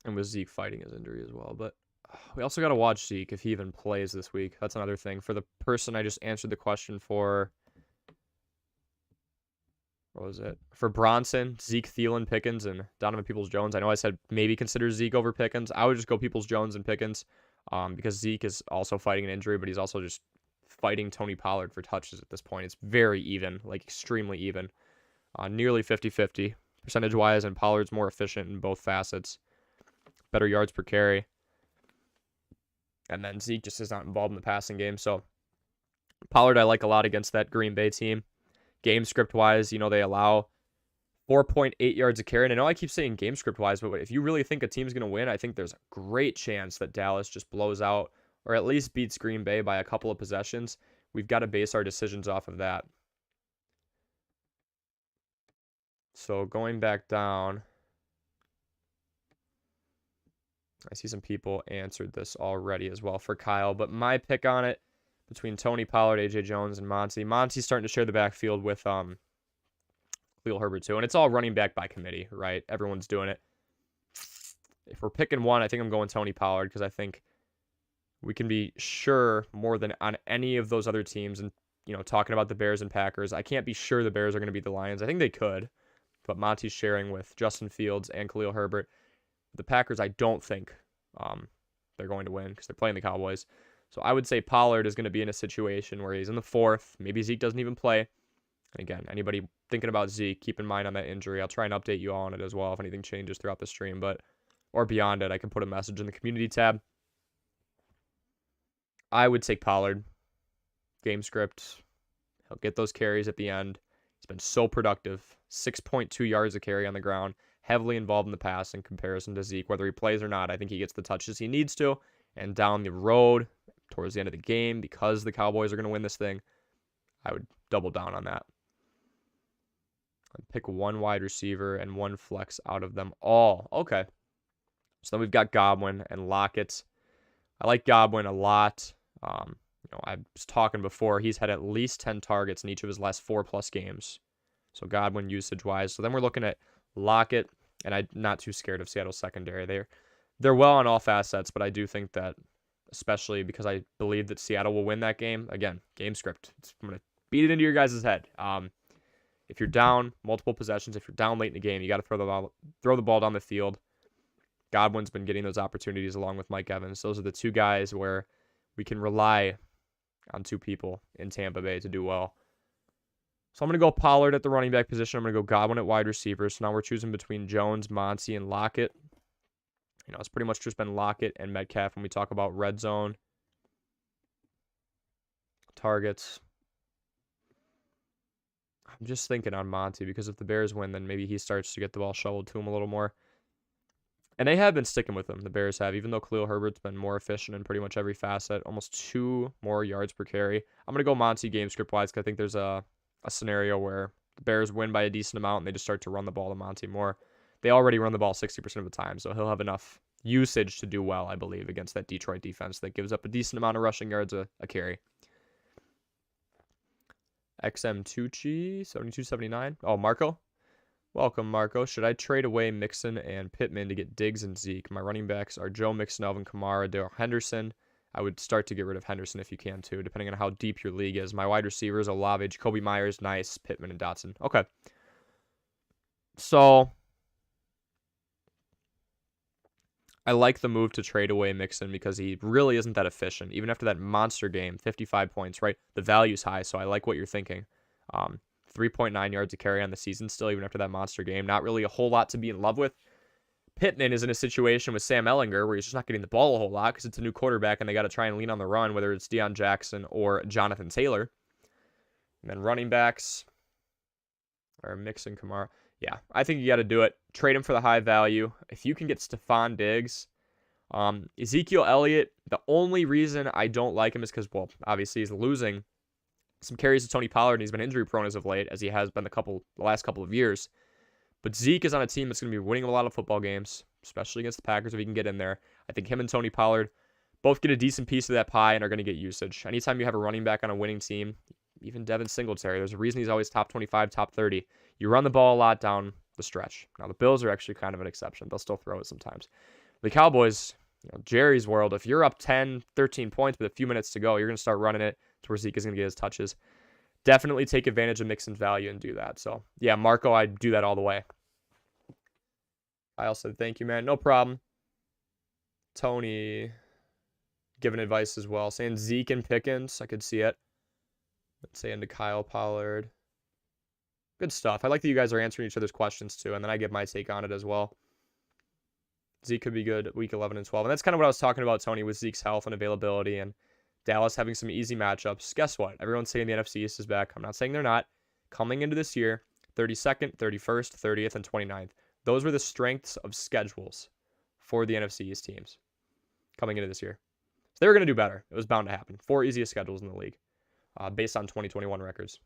And with Zeke fighting his injury as well. But we also got to watch Zeke if he even plays this week. That's another thing. For the person I just answered the question for, what was it? For Bronson, Zeke, Thielen, Pickens, and Donovan Peoples-Jones. I know I said maybe consider Zeke over Pickens. I would just go Peoples-Jones and Pickens because Zeke is also fighting an injury, but he's also just fighting Tony Pollard for touches at this point. It's very even, like extremely even. Nearly 50-50 percentage-wise, and Pollard's more efficient in both facets. Better yards per carry. And then Zeke just is not involved in the passing game. So Pollard I like a lot against that Green Bay team. Game script-wise, you know, they allow 4.8 yards a carry. And I know I keep saying game script-wise, but if you really think a team's going to win, I think there's a great chance that Dallas just blows out or at least beats Green Bay by a couple of possessions. We've got to base our decisions off of that. So going back down, I see some people answered this already as well for Kyle, but my pick on it between Tony Pollard, AJ Jones, and Monty. Monty's starting to share the backfield with Khalil Herbert too, and it's all running back by committee, right? Everyone's doing it. If we're picking one, I think I'm going Tony Pollard because I think we can be sure more than on any of those other teams. And, you know, talking about the Bears and Packers, I can't be sure the Bears are going to beat the Lions. I think they could, but Monty's sharing with Justin Fields and Khalil Herbert. The Packers, I don't think they're going to win because they're playing the Cowboys. So I would say Pollard is going to be in a situation where he's in the fourth. Maybe Zeke doesn't even play. And again, anybody thinking about Zeke, keep in mind on that injury. I'll try and update you all on it as well if anything changes throughout the stream. Or beyond it, I can put a message in the community tab. I would take Pollard. Game script. He'll get those carries at the end. He's been so productive. 6.2 yards a carry on the ground. Heavily involved in the pass in comparison to Zeke. Whether he plays or not, I think he gets the touches he needs to. And down the road, towards the end of the game, because the Cowboys are going to win this thing, I would double down on that. I'd pick one wide receiver and one flex out of them all. Okay. So then we've got Godwin and Lockett. I like Godwin a lot. I was talking before. He's had at least 10 targets in each of his last 4+ games. So Godwin usage-wise. So then we're looking at Lockett, and I'm not too scared of Seattle's secondary. They're well on all facets, but I do think that, especially because I believe that Seattle will win that game. Again, game script. I'm going to beat it into your guys' head. If you're down multiple possessions, if you're down late in the game, you got to throw the ball down the field. Godwin's been getting those opportunities along with Mike Evans. Those are the two guys where we can rely on two people in Tampa Bay to do well. So I'm going to go Pollard at the running back position. I'm going to go Godwin at wide receiver. So now we're choosing between Jones, Monty, and Lockett. It's pretty much just been Lockett and Metcalf when we talk about red zone targets. I'm just thinking on Monty because if the Bears win, then maybe he starts to get the ball shoveled to him a little more. And they have been sticking with him, the Bears have, even though Khalil Herbert's been more efficient in pretty much every facet, almost 2 more yards per carry. I'm going to go Monty game script-wise because I think there's a scenario where the Bears win by a decent amount and they just start to run the ball to Monty more. They already run the ball 60% of the time, so he'll have enough usage to do well, I believe, against that Detroit defense that gives up a decent amount of rushing yards a carry. XM Tucci, 7279. Oh, Marco? Welcome, Marco. Should I trade away Mixon and Pittman to get Diggs and Zeke? My running backs are Joe Mixon, Alvin Kamara, Darrell Henderson. I would start to get rid of Henderson if you can, too, depending on how deep your league is. My wide receivers, Olave, Jacoby Myers, Nice, Pittman, and Dotson. Okay. So I like the move to trade away Mixon because he really isn't that efficient. Even after that monster game, 55 points, right? The value's high, so I like what you're thinking. 3.9 yards a carry on the season still, even after that monster game. Not really a whole lot to be in love with. Pittman is in a situation with Sam Ehlinger where he's just not getting the ball a whole lot because it's a new quarterback and they got to try and lean on the run, whether it's Deion Jackson or Jonathan Taylor. And then running backs are Mixon, Kamara. Yeah, I think you got to do it. Trade him for the high value. If you can get Stephon Diggs, Ezekiel Elliott, the only reason I don't like him is because, well, obviously he's losing some carries to Tony Pollard, and he's been injury prone as of late, as he has been the last couple of years. But Zeke is on a team that's going to be winning a lot of football games, especially against the Packers if he can get in there. I think him and Tony Pollard both get a decent piece of that pie and are going to get usage. Anytime you have a running back on a winning team, even Devin Singletary, there's a reason he's always top 25, top 30. You run the ball a lot down the stretch. Now, the Bills are actually kind of an exception. They'll still throw it sometimes. The Cowboys, Jerry's world, if you're up 10, 13 points with a few minutes to go, you're going to start running it to where Zeke is going to get his touches. Definitely take advantage of Mixon's value and do that. So, yeah, Marco, I'd do that all the way. Kyle said, thank you, man. No problem. Tony giving advice as well, saying Zeke and Pickens. I could see it. Let's say into Kyle Pollard. Good stuff. I like that you guys are answering each other's questions too, and then I give my take on it as well. Zeke could be good week 11 and 12. And that's kind of what I was talking about, Tony, with Zeke's health and availability and Dallas having some easy matchups. Guess what? Everyone's saying the NFC East is back. I'm not saying they're not. Coming into this year, 32nd, 31st, 30th, and 29th. Those were the strengths of schedules for the NFC East teams coming into this year. So they were going to do better. It was bound to happen. 4 easiest schedules in the league based on 2021 records.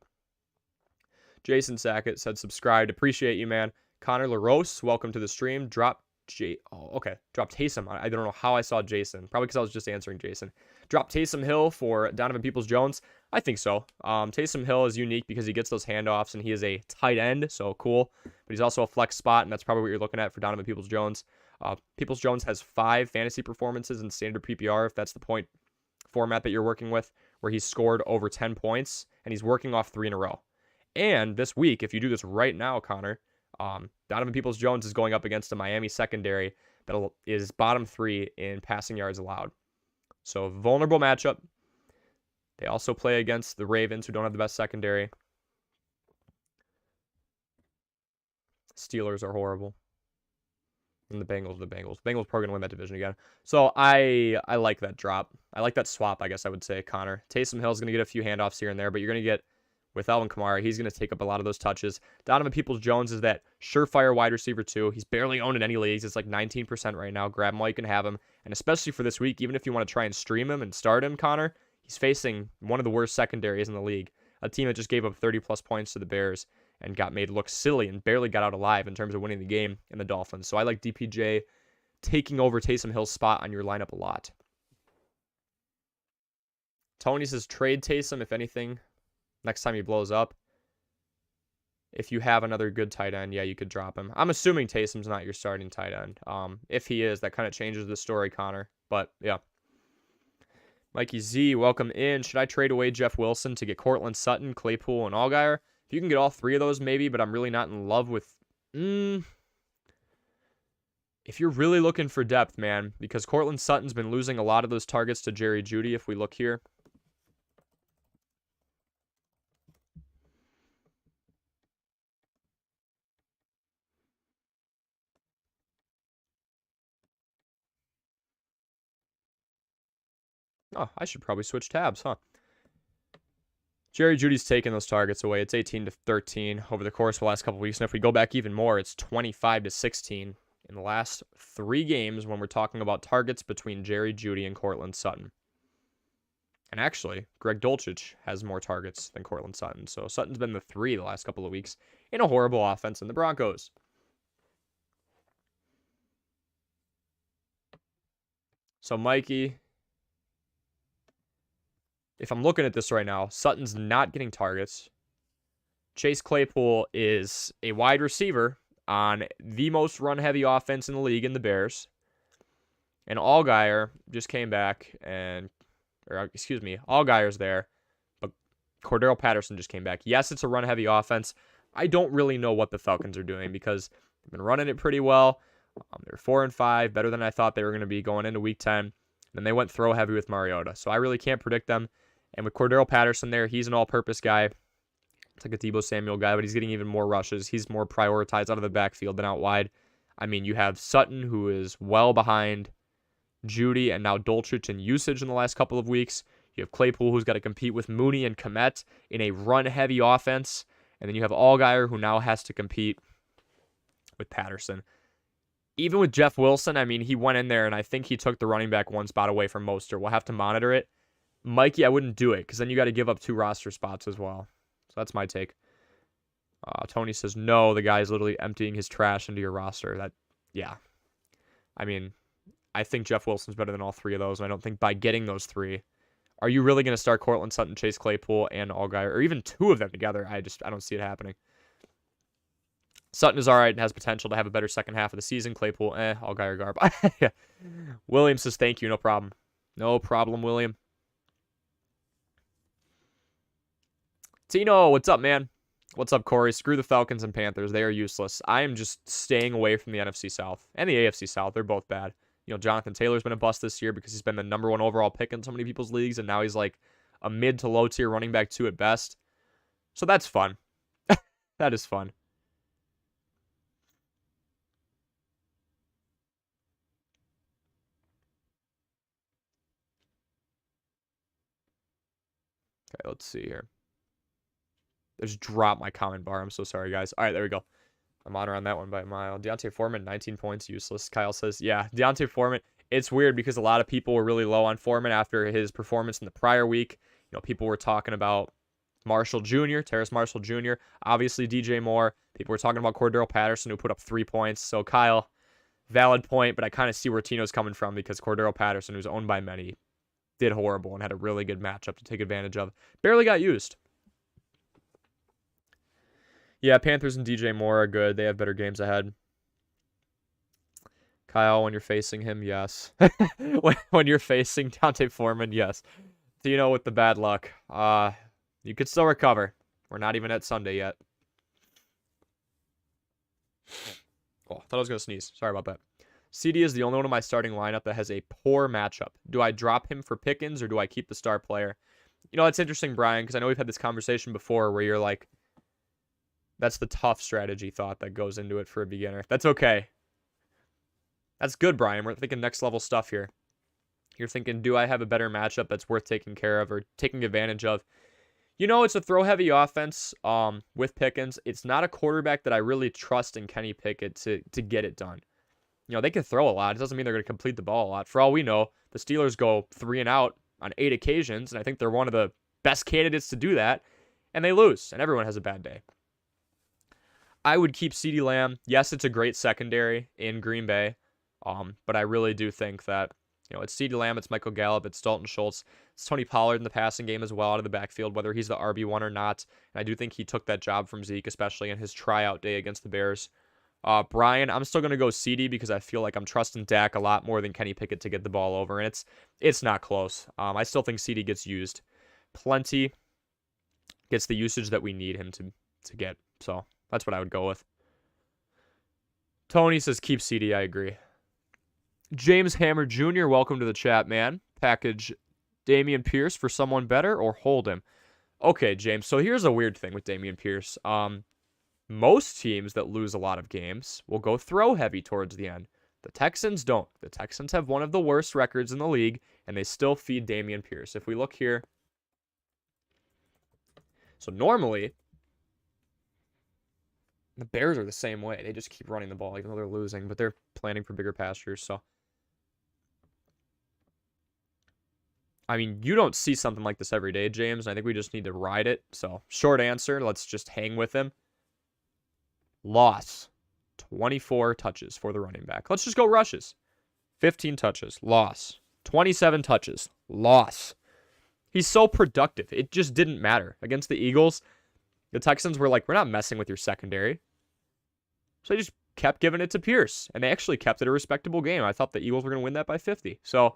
Jason Sackett said, subscribed. Appreciate you, man. Connor LaRose, welcome to the stream. Dropped Taysom. I don't know how I saw Jason. Probably because I was just answering Jason. Dropped Taysom Hill for Donovan Peoples-Jones. I think so. Taysom Hill is unique because he gets those handoffs and he is a tight end, so cool. But he's also a flex spot, and that's probably what you're looking at for Donovan Peoples-Jones. Peoples-Jones has 5 fantasy performances in standard PPR, if that's the point format that you're working with, where he's scored over 10 points, and he's working off 3 in a row. And this week, if you do this right now, Connor, Donovan Peoples-Jones is going up against a Miami secondary that is bottom 3 in passing yards allowed. So, vulnerable matchup. They also play against the Ravens, who don't have the best secondary. Steelers are horrible. And the Bengals. The Bengals probably going to win that division again. So, I like that drop. I like that swap, I guess I would say, Connor. Taysom Hill's going to get a few handoffs here and there, but you're going to get, with Alvin Kamara, he's going to take up a lot of those touches. Donovan Peoples-Jones is that surefire wide receiver too. He's barely owned in any leagues. It's like 19% right now. Grab him while you can have him. And especially for this week, even if you want to try and stream him and start him, Connor, he's facing one of the worst secondaries in the league. A team that just gave up 30-plus points to the Bears and got made look silly and barely got out alive in terms of winning the game in the Dolphins. So I like DPJ taking over Taysom Hill's spot on your lineup a lot. Tony says trade Taysom, if anything, next time he blows up. If you have another good tight end, yeah, you could drop him. I'm assuming Taysom's not your starting tight end. If he is, that kind of changes the story, Connor. But, yeah. Mikey Z, welcome in. Should I trade away Jeff Wilson to get Cortland Sutton, Claypool, and Allgeier? If you can get all 3 of those, maybe, but I'm really not in love with... If you're really looking for depth, man, because Cortland Sutton's been losing a lot of those targets to Jerry Jeudy, if we look here. Oh, I should probably switch tabs, huh? Jerry Jeudy's taking those targets away. It's 18-13 over the course of the last couple of weeks. And if we go back even more, it's 25-16 in the last 3 games when we're talking about targets between Jerry Jeudy and Cortland Sutton. And actually, Greg Dulcich has more targets than Cortland Sutton. So Sutton's been the 3 the last couple of weeks in a horrible offense in the Broncos. So Mikey, if I'm looking at this right now, Sutton's not getting targets. Chase Claypool is a wide receiver on the most run-heavy offense in the league in the Bears. And Allgeier just came back Allgeier's there, but Cordero Patterson just came back. Yes, it's a run-heavy offense. I don't really know what the Falcons are doing because they've been running it pretty well. They're 4-5, better than I thought they were going to be going into Week 10. Then they went throw-heavy with Mariota, so I really can't predict them. And with Cordero Patterson there, he's an all-purpose guy. It's like a Deebo Samuel guy, but he's getting even more rushes. He's more prioritized out of the backfield than out wide. I mean, you have Sutton, who is well behind Judy and now Dolchich in usage in the last couple of weeks. You have Claypool, who's got to compete with Mooney and Kmet in a run-heavy offense. And then you have Allgaier, who now has to compete with Patterson. Even with Jeff Wilson, I mean, he went in there, and I think he took the running back one spot away from Mostert. We'll have to monitor it. Mikey, I wouldn't do it, because then you got to give up 2 roster spots as well. So that's my take. Tony says, no, the guy's literally emptying his trash into your roster. Yeah. I mean, I think Jeff Wilson's better than all 3 of those, and I don't think by getting those 3, are you really going to start Cortland Sutton, Chase Claypool, and Allgaier, or even 2 of them together? I don't see it happening. Sutton is all right and has potential to have a better second half of the season. Claypool, Allgaier, garb. Yeah. William says, thank you, no problem. No problem, William. Tino, what's up, man? What's up, Corey? Screw the Falcons and Panthers. They are useless. I am just staying away from the NFC South and the AFC South. They're both bad. You know, Jonathan Taylor's been a bust this year because he's been the number 1 overall pick in so many people's leagues, and now he's like a mid to low tier running back 2 at best. So that's fun. That is fun. Okay, let's see here. I just dropped my comment bar. I'm so sorry, guys. All right, there we go. I'm on around that one by a mile. Deontay Foreman, 19 points, useless. Kyle says, yeah, Deontay Foreman. It's weird because a lot of people were really low on Foreman after his performance in the prior week. You know, people were talking about Marshall Jr., Terrace Marshall Jr., obviously DJ Moore. People were talking about Cordero Patterson, who put up 3 points. So, Kyle, valid point, but I kind of see where Tino's coming from because Cordero Patterson, who's owned by many, did horrible and had a really good matchup to take advantage of. Barely got used. Yeah, Panthers and DJ Moore are good. They have better games ahead. Kyle, when you're facing him, yes. when you're facing Deontay Foreman, yes. Tino with the bad luck. You could still recover. We're not even at Sunday yet. Oh, I thought I was going to sneeze. Sorry about that. CD is the only one in my starting lineup that has a poor matchup. Do I drop him for Pickens or do I keep the star player? You know, it's interesting, Brian, because I know we've had this conversation before where you're like, that's the tough strategy thought that goes into it for a beginner. That's okay. That's good, Brian. We're thinking next level stuff here. You're thinking, do I have a better matchup that's worth taking care of or taking advantage of? You know, it's a throw-heavy offense with Pickens. It's not a quarterback that I really trust in Kenny Pickett to get it done. You know, they can throw a lot. It doesn't mean they're going to complete the ball a lot. For all we know, the Steelers go 3 and out on 8 occasions, and I think they're one of the best candidates to do that, and they lose, and everyone has a bad day. I would keep CeeDee Lamb. Yes, it's a great secondary in Green Bay, but I really do think that, you know, it's CeeDee Lamb, it's Michael Gallup, it's Dalton Schultz, it's Tony Pollard in the passing game as well out of the backfield, whether he's the RB1 or not. And I do think he took that job from Zeke, especially in his tryout day against the Bears. Brian, I'm still going to go CD because I feel like I'm trusting Dak a lot more than Kenny Pickett to get the ball over, and it's not close. I still think CD gets used plenty, gets the usage that we need him to get. So that's what I would go with. Tony says keep CD. I agree. James Hammer Jr., welcome to the chat, man. Package Dameon Pierce for someone better or hold him? Okay, James. So here's a weird thing with Dameon Pierce. Most teams that lose a lot of games will go throw heavy towards the end. The Texans don't. The Texans have one of the worst records in the league, and they still feed Dameon Pierce. If we look here, so normally the Bears are the same way. They just keep running the ball even though they're losing, but they're planning for bigger pastures. So, I mean, you don't see something like this every day, James, and I think we just need to ride it. So, short answer, let's just hang with him. Loss. 24 touches for the running back. Let's just go rushes. 15 touches. Loss. 27 touches. Loss. He's so productive. It just didn't matter. Against the Eagles, the Texans were like, we're not messing with your secondary. So they just kept giving it to Pierce. And they actually kept it a respectable game. I thought the Eagles were going to win that by 50. So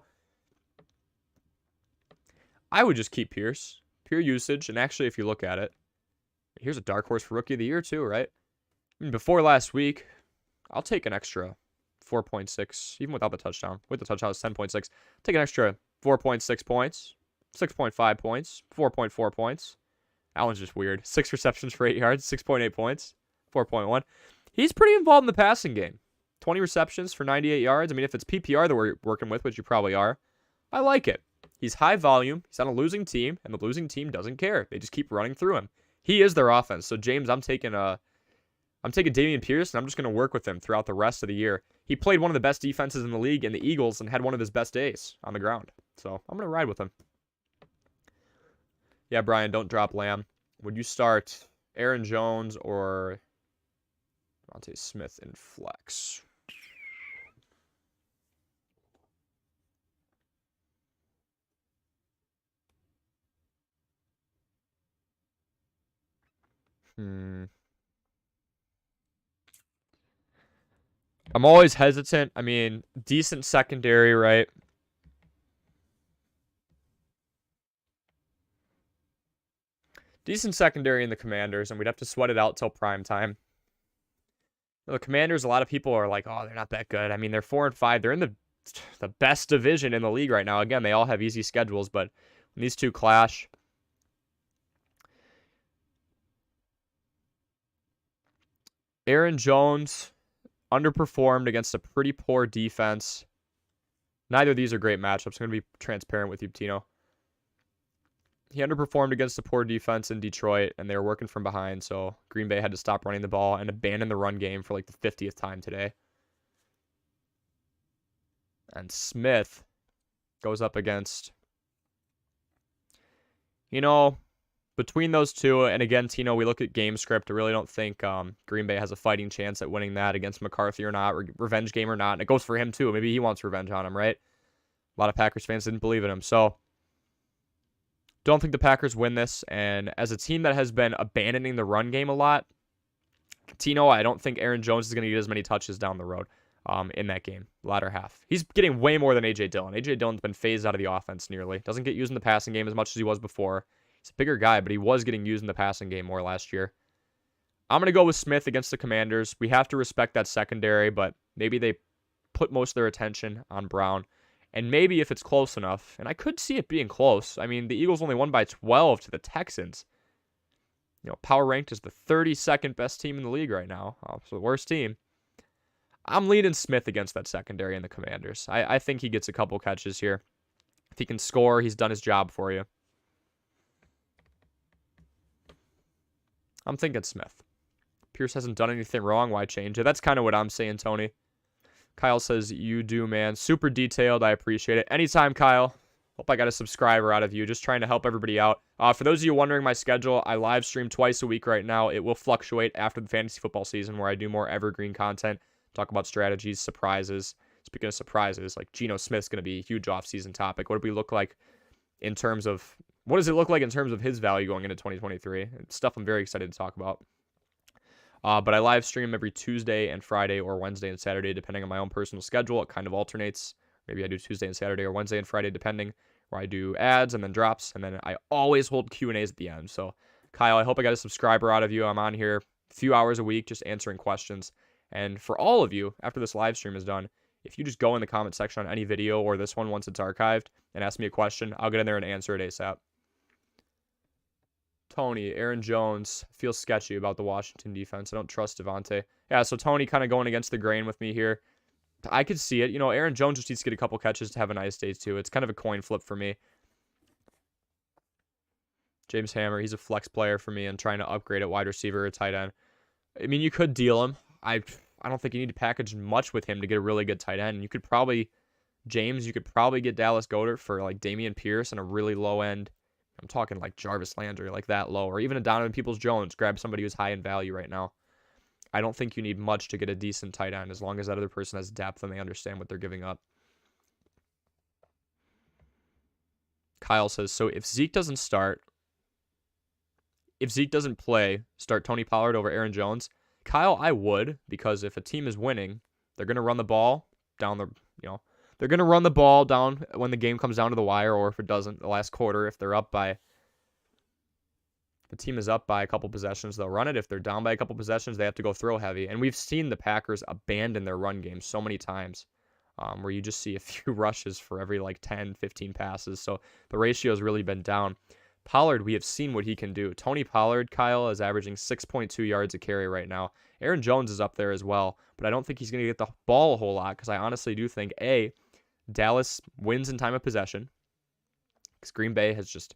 I would just keep Pierce. Pure usage. And actually, if you look at it, here's a dark horse for Rookie of the Year too, right? I mean, before last week, I'll take an extra 4.6, even without the touchdown. With the touchdown, it's 10.6. Take an extra 4.6 points, 6.5 points, 4.4 points. That one's just weird. 6 receptions for 8 yards, 6.8 points, 4.1. He's pretty involved in the passing game. 20 receptions for 98 yards. I mean, if it's PPR that we're working with, which you probably are, I like it. He's high volume. He's on a losing team, and the losing team doesn't care. They just keep running through him. He is their offense. So, James, I'm taking Dameon Pierce, and I'm just going to work with him throughout the rest of the year. He played one of the best defenses in the league in the Eagles and had one of his best days on the ground. So, I'm going to ride with him. Yeah, Brian, don't drop Lamb. Would you start Aaron Jones or Devontae Smith in flex? I'm always hesitant. I mean, decent secondary, right? Decent secondary in the Commanders, and we'd have to sweat it out till prime time. The Commanders, a lot of people are like, oh, they're not that good. I mean, they're 4-5. They're in the best division in the league right now. Again, they all have easy schedules, but when these two clash, Aaron Jones underperformed against a pretty poor defense. Neither of these are great matchups. I'm going to be transparent with you, Tino. He underperformed against a poor defense in Detroit, and they were working from behind, so Green Bay had to stop running the ball and abandon the run game for like the 50th time today. And Smith goes up against, between those two, and again, Tino, we look at game script. I really don't think Green Bay has a fighting chance at winning that against McCarthy or not, revenge game or not. And it goes for him too. Maybe he wants revenge on him, right? A lot of Packers fans didn't believe in him. So, don't think the Packers win this. And as a team that has been abandoning the run game a lot, Tino, I don't think Aaron Jones is going to get as many touches down the road in that game, latter half. He's getting way more than A.J. Dillon. A.J. Dillon's been phased out of the offense nearly. Doesn't get used in the passing game as much as he was before. He's a bigger guy, but he was getting used in the passing game more last year. I'm going to go with Smith against the Commanders. We have to respect that secondary, but maybe they put most of their attention on Brown. And maybe if it's close enough, and I could see it being close. I mean, the Eagles only won by 12 to the Texans. Power ranked as the 32nd best team in the league right now. So the worst team. I'm leading Smith against that secondary and the Commanders. I think he gets a couple catches here. If he can score, he's done his job for you. I'm thinking Smith. Pierce hasn't done anything wrong. Why change it? That's kind of what I'm saying, Tony. Kyle says, you do, man. Super detailed. I appreciate it. Anytime, Kyle. Hope I got a subscriber out of you. Just trying to help everybody out. For those of you wondering my schedule, I live stream twice a week right now. It will fluctuate after the fantasy football season where I do more evergreen content. Talk about strategies, surprises. Speaking of surprises, like Geno Smith's going to be a huge offseason topic. What do we look like in terms of... What does it look like in terms of his value going into 2023? It's stuff I'm very excited to talk about. But I live stream every Tuesday and Friday or Wednesday and Saturday, depending on my own personal schedule. It kind of alternates. Maybe I do Tuesday and Saturday or Wednesday and Friday, depending, where I do ads and then drops. And then I always hold Q&As at the end. So, Kyle, I hope I got a subscriber out of you. I'm on here a few hours a week just answering questions. And for all of you, after this live stream is done, if you just go in the comment section on any video or this one once it's archived and ask me a question, I'll get in there and answer it ASAP. Tony, Aaron Jones feels sketchy about the Washington defense. I don't trust Devontae. Yeah, so Tony kind of going against the grain with me here. I could see it. Aaron Jones just needs to get a couple catches to have a nice day, too. It's kind of a coin flip for me. James Hammer, he's a flex player for me and trying to upgrade at wide receiver or tight end. I mean, you could deal him. I don't think you need to package much with him to get a really good tight end. You could probably get Dallas Goedert for like Dameon Pierce and a really low end. I'm talking like Jarvis Landry, like that low, or even a Donovan Peoples-Jones. Grab somebody who's high in value right now. I don't think you need much to get a decent tight end as long as that other person has depth and they understand what they're giving up. Kyle says, so if Zeke doesn't play, start Tony Pollard over Aaron Jones. Kyle, I would, because if a team is winning, they're going to run the ball down they're going to run the ball down when the game comes down to the wire, or if it doesn't, the last quarter, if the team is up by a couple possessions, they'll run it. If they're down by a couple possessions, they have to go throw heavy. And we've seen the Packers abandon their run game so many times where you just see a few rushes for every like 10, 15 passes. So the ratio has really been down. Pollard, we have seen what he can do. Tony Pollard, Kyle, is averaging 6.2 yards a carry right now. Aaron Jones is up there as well, but I don't think he's going to get the ball a whole lot because I honestly do think, A, Dallas wins in time of possession because Green Bay has just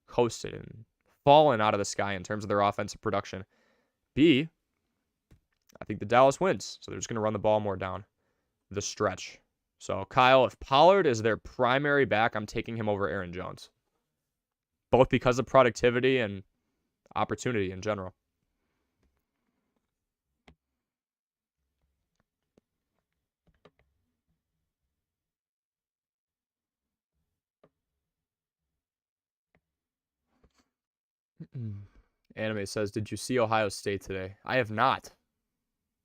coasted and fallen out of the sky in terms of their offensive production. B, I think the Dallas wins, so they're just going to run the ball more down the stretch. So, Kyle, if Pollard is their primary back, I'm taking him over Aaron Jones, both because of productivity and opportunity in general. Anime says, did you see Ohio State today? I have not.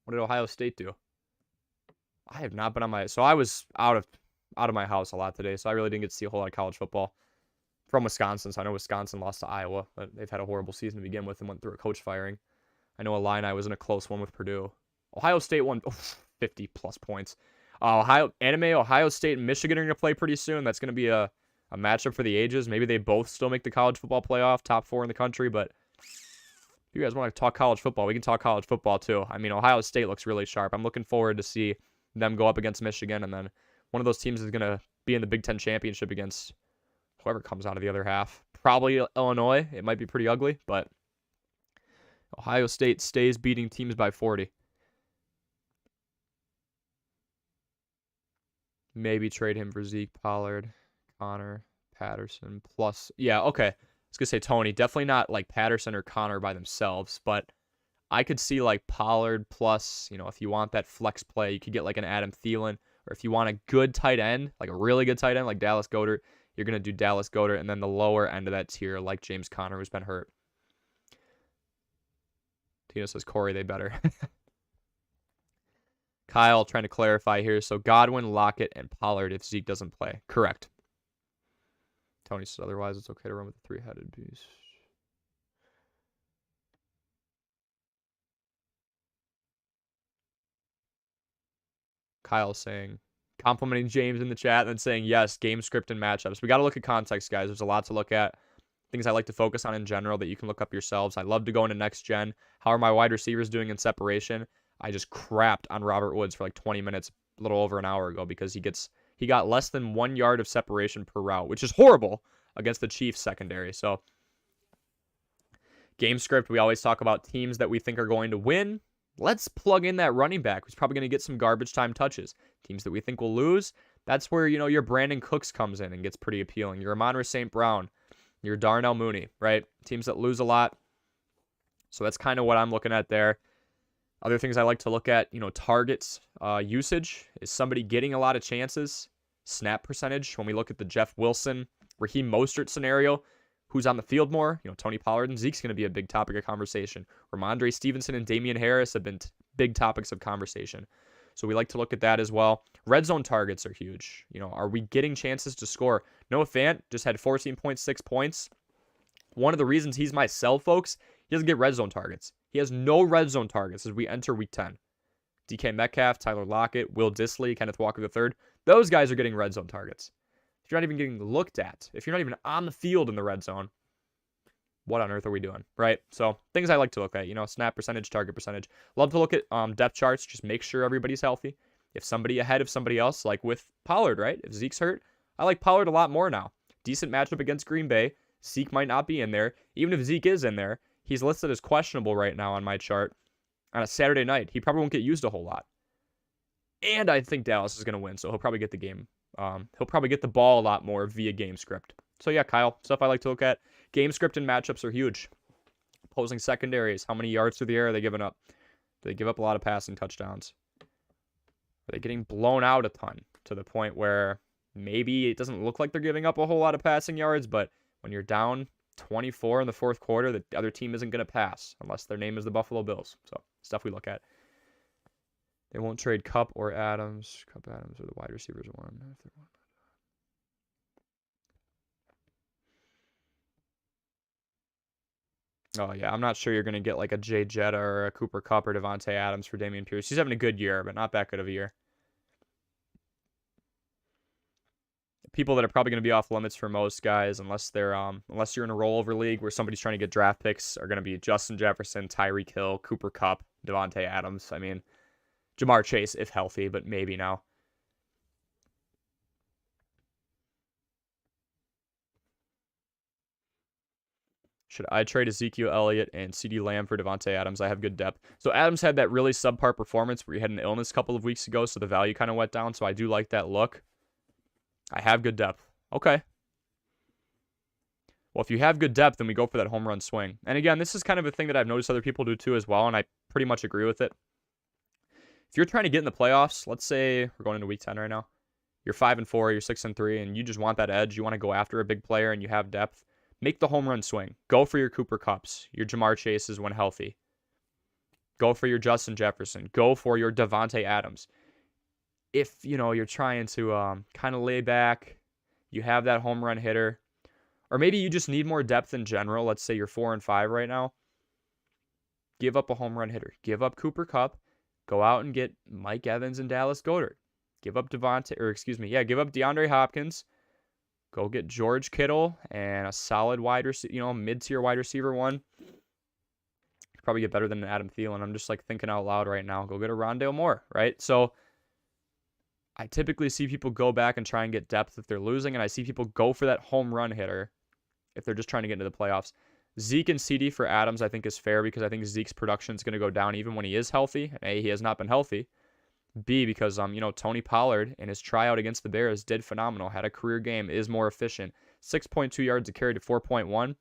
What did Ohio State do? I have not been on my... So I was out of my house a lot today, so I really didn't get to see a whole lot of college football from Wisconsin. So I know Wisconsin lost to Iowa, but they've had a horrible season to begin with and went through a coach firing. I know Illini was in a close one with Purdue. Ohio State won 50-plus points. Ohio State and Michigan are going to play pretty soon. That's going to be a matchup for the ages. Maybe they both still make the college football playoff, top 4 in the country, but if you guys want to talk college football, we can talk college football too. I mean, Ohio State looks really sharp. I'm looking forward to see them go up against Michigan, and then one of those teams is going to be in the Big Ten championship against whoever comes out of the other half. Probably Illinois. It might be pretty ugly, but Ohio State stays beating teams by 40. Maybe trade him for Zeke, Pollard, Connor, Patterson, plus... Yeah, okay. I was going to say Tony. Definitely not like Patterson or Connor by themselves, but I could see like Pollard plus, if you want that flex play, you could get like an Adam Thielen, or if you want a good tight end, like a really good tight end like Dallas Goedert, you're going to do Dallas Goedert, and then the lower end of that tier like James Conner, who's been hurt. Tina says, Corey, they better. Kyle trying to clarify here. So Godwin, Lockett, and Pollard if Zeke doesn't play. Correct. Tony says, otherwise it's okay to run with the three-headed beast. Kyle saying, complimenting James in the chat, and then saying, yes, game script and matchups. We got to look at context, guys. There's a lot to look at. Things I like to focus on in general that you can look up yourselves. I love to go into next gen. How are my wide receivers doing in separation? I just crapped on Robert Woods for like 20 minutes, a little over an hour ago, because he got less than 1 yard of separation per route, which is horrible against the Chiefs secondary. So game script, we always talk about teams that we think are going to win. Let's plug in that running back who's probably going to get some garbage time touches. Teams that we think will lose, that's where, your Brandon Cooks comes in and gets pretty appealing. Your Amon-Ra St. Brown, your Darnell Mooney, right? Teams that lose a lot. So that's kind of what I'm looking at there. Other things I like to look at, targets, usage. Is somebody getting a lot of chances? Snap percentage. When we look at the Jeff Wilson, Raheem Mostert scenario, who's on the field more? Tony Pollard and Zeke's going to be a big topic of conversation. Ramondre Stevenson and Damian Harris have been big topics of conversation. So we like to look at that as well. Red zone targets are huge. Are we getting chances to score? Noah Fant just had 14.6 points. One of the reasons he's my sell, folks, he doesn't get red zone targets. He has no red zone targets as we enter week 10. DK Metcalf, Tyler Lockett, Will Dissly, Kenneth Walker III. Those guys are getting red zone targets. If you're not even getting looked at, if you're not even on the field in the red zone, what on earth are we doing, right? So things I like to look at, snap percentage, target percentage. Love to look at depth charts. Just make sure everybody's healthy. If somebody ahead of somebody else, like with Pollard, right? If Zeke's hurt, I like Pollard a lot more now. Decent matchup against Green Bay. Zeke might not be in there. Even if Zeke is in there, he's listed as questionable right now on my chart. On a Saturday night, he probably won't get used a whole lot. And I think Dallas is going to win, so he'll probably get the game. He'll probably get the ball a lot more via game script. So yeah, Kyle, stuff I like to look at. Game script and matchups are huge. Opposing secondaries, how many yards through the air are they giving up? Do they give up a lot of passing touchdowns? Are they getting blown out a ton to the point where maybe it doesn't look like they're giving up a whole lot of passing yards, but when you're down 24 in the fourth quarter, the other team isn't going to pass unless their name is the Buffalo Bills. So stuff we look at. They won't trade Kupp or Adams. Kupp, Adams, or the wide receivers one. If they want. Oh, yeah. I'm not sure you're going to get like a Jay Jetta or a Cooper Kupp or Devontae Adams for Dameon Pierce. He's having a good year, but not that good of a year. people that are probably going to be off limits for most guys, unless you're in a rollover league where somebody's trying to get draft picks, are going to be Justin Jefferson, Tyreek Hill, Cooper Kupp, Devontae Adams. I mean, Jamar Chase if healthy, but maybe now. Should I trade Ezekiel Elliott and CeeDee Lamb for Devontae Adams? I have good depth. So Adams had that really subpar performance where he had an illness a couple of weeks ago, so the value kind of went down. So I do like that look. I have good depth. Okay. Well, if you have good depth, then we go for that home run swing. And again, this is kind of a thing that I've noticed other people do too as well, and I pretty much agree with it. If you're trying to get in the playoffs, let's say we're going into week 10 right now. You're 5-4, you're 6-3, and you just want that edge. You want to go after a big player and you have depth. Make the home run swing. Go for your Cooper Kupps, your Jamar Chases when healthy. Go for your Justin Jefferson. Go for your Devontae Adams. If, you're trying to kind of lay back, you have that home run hitter, or maybe you just need more depth in general. Let's say you're 4-5 right now. Give up a home run hitter. Give up Cooper Kupp. Go out and get Mike Evans and Dallas Goedert. Give up give up DeAndre Hopkins. Go get George Kittle and a solid wide receiver, mid-tier wide receiver one. Could probably get better than Adam Thielen. I'm just thinking out loud right now. Go get a Rondale Moore, right? So I typically see people go back and try and get depth if they're losing, and I see people go for that home run hitter if they're just trying to get into the playoffs. Zeke and CeeDee for Adams I think is fair because I think Zeke's production is going to go down even when he is healthy. And A, he has not been healthy. B, because Tony Pollard in his tryout against the Bears did phenomenal, had a career game, is more efficient. 6.2 yards a carry to 4.1.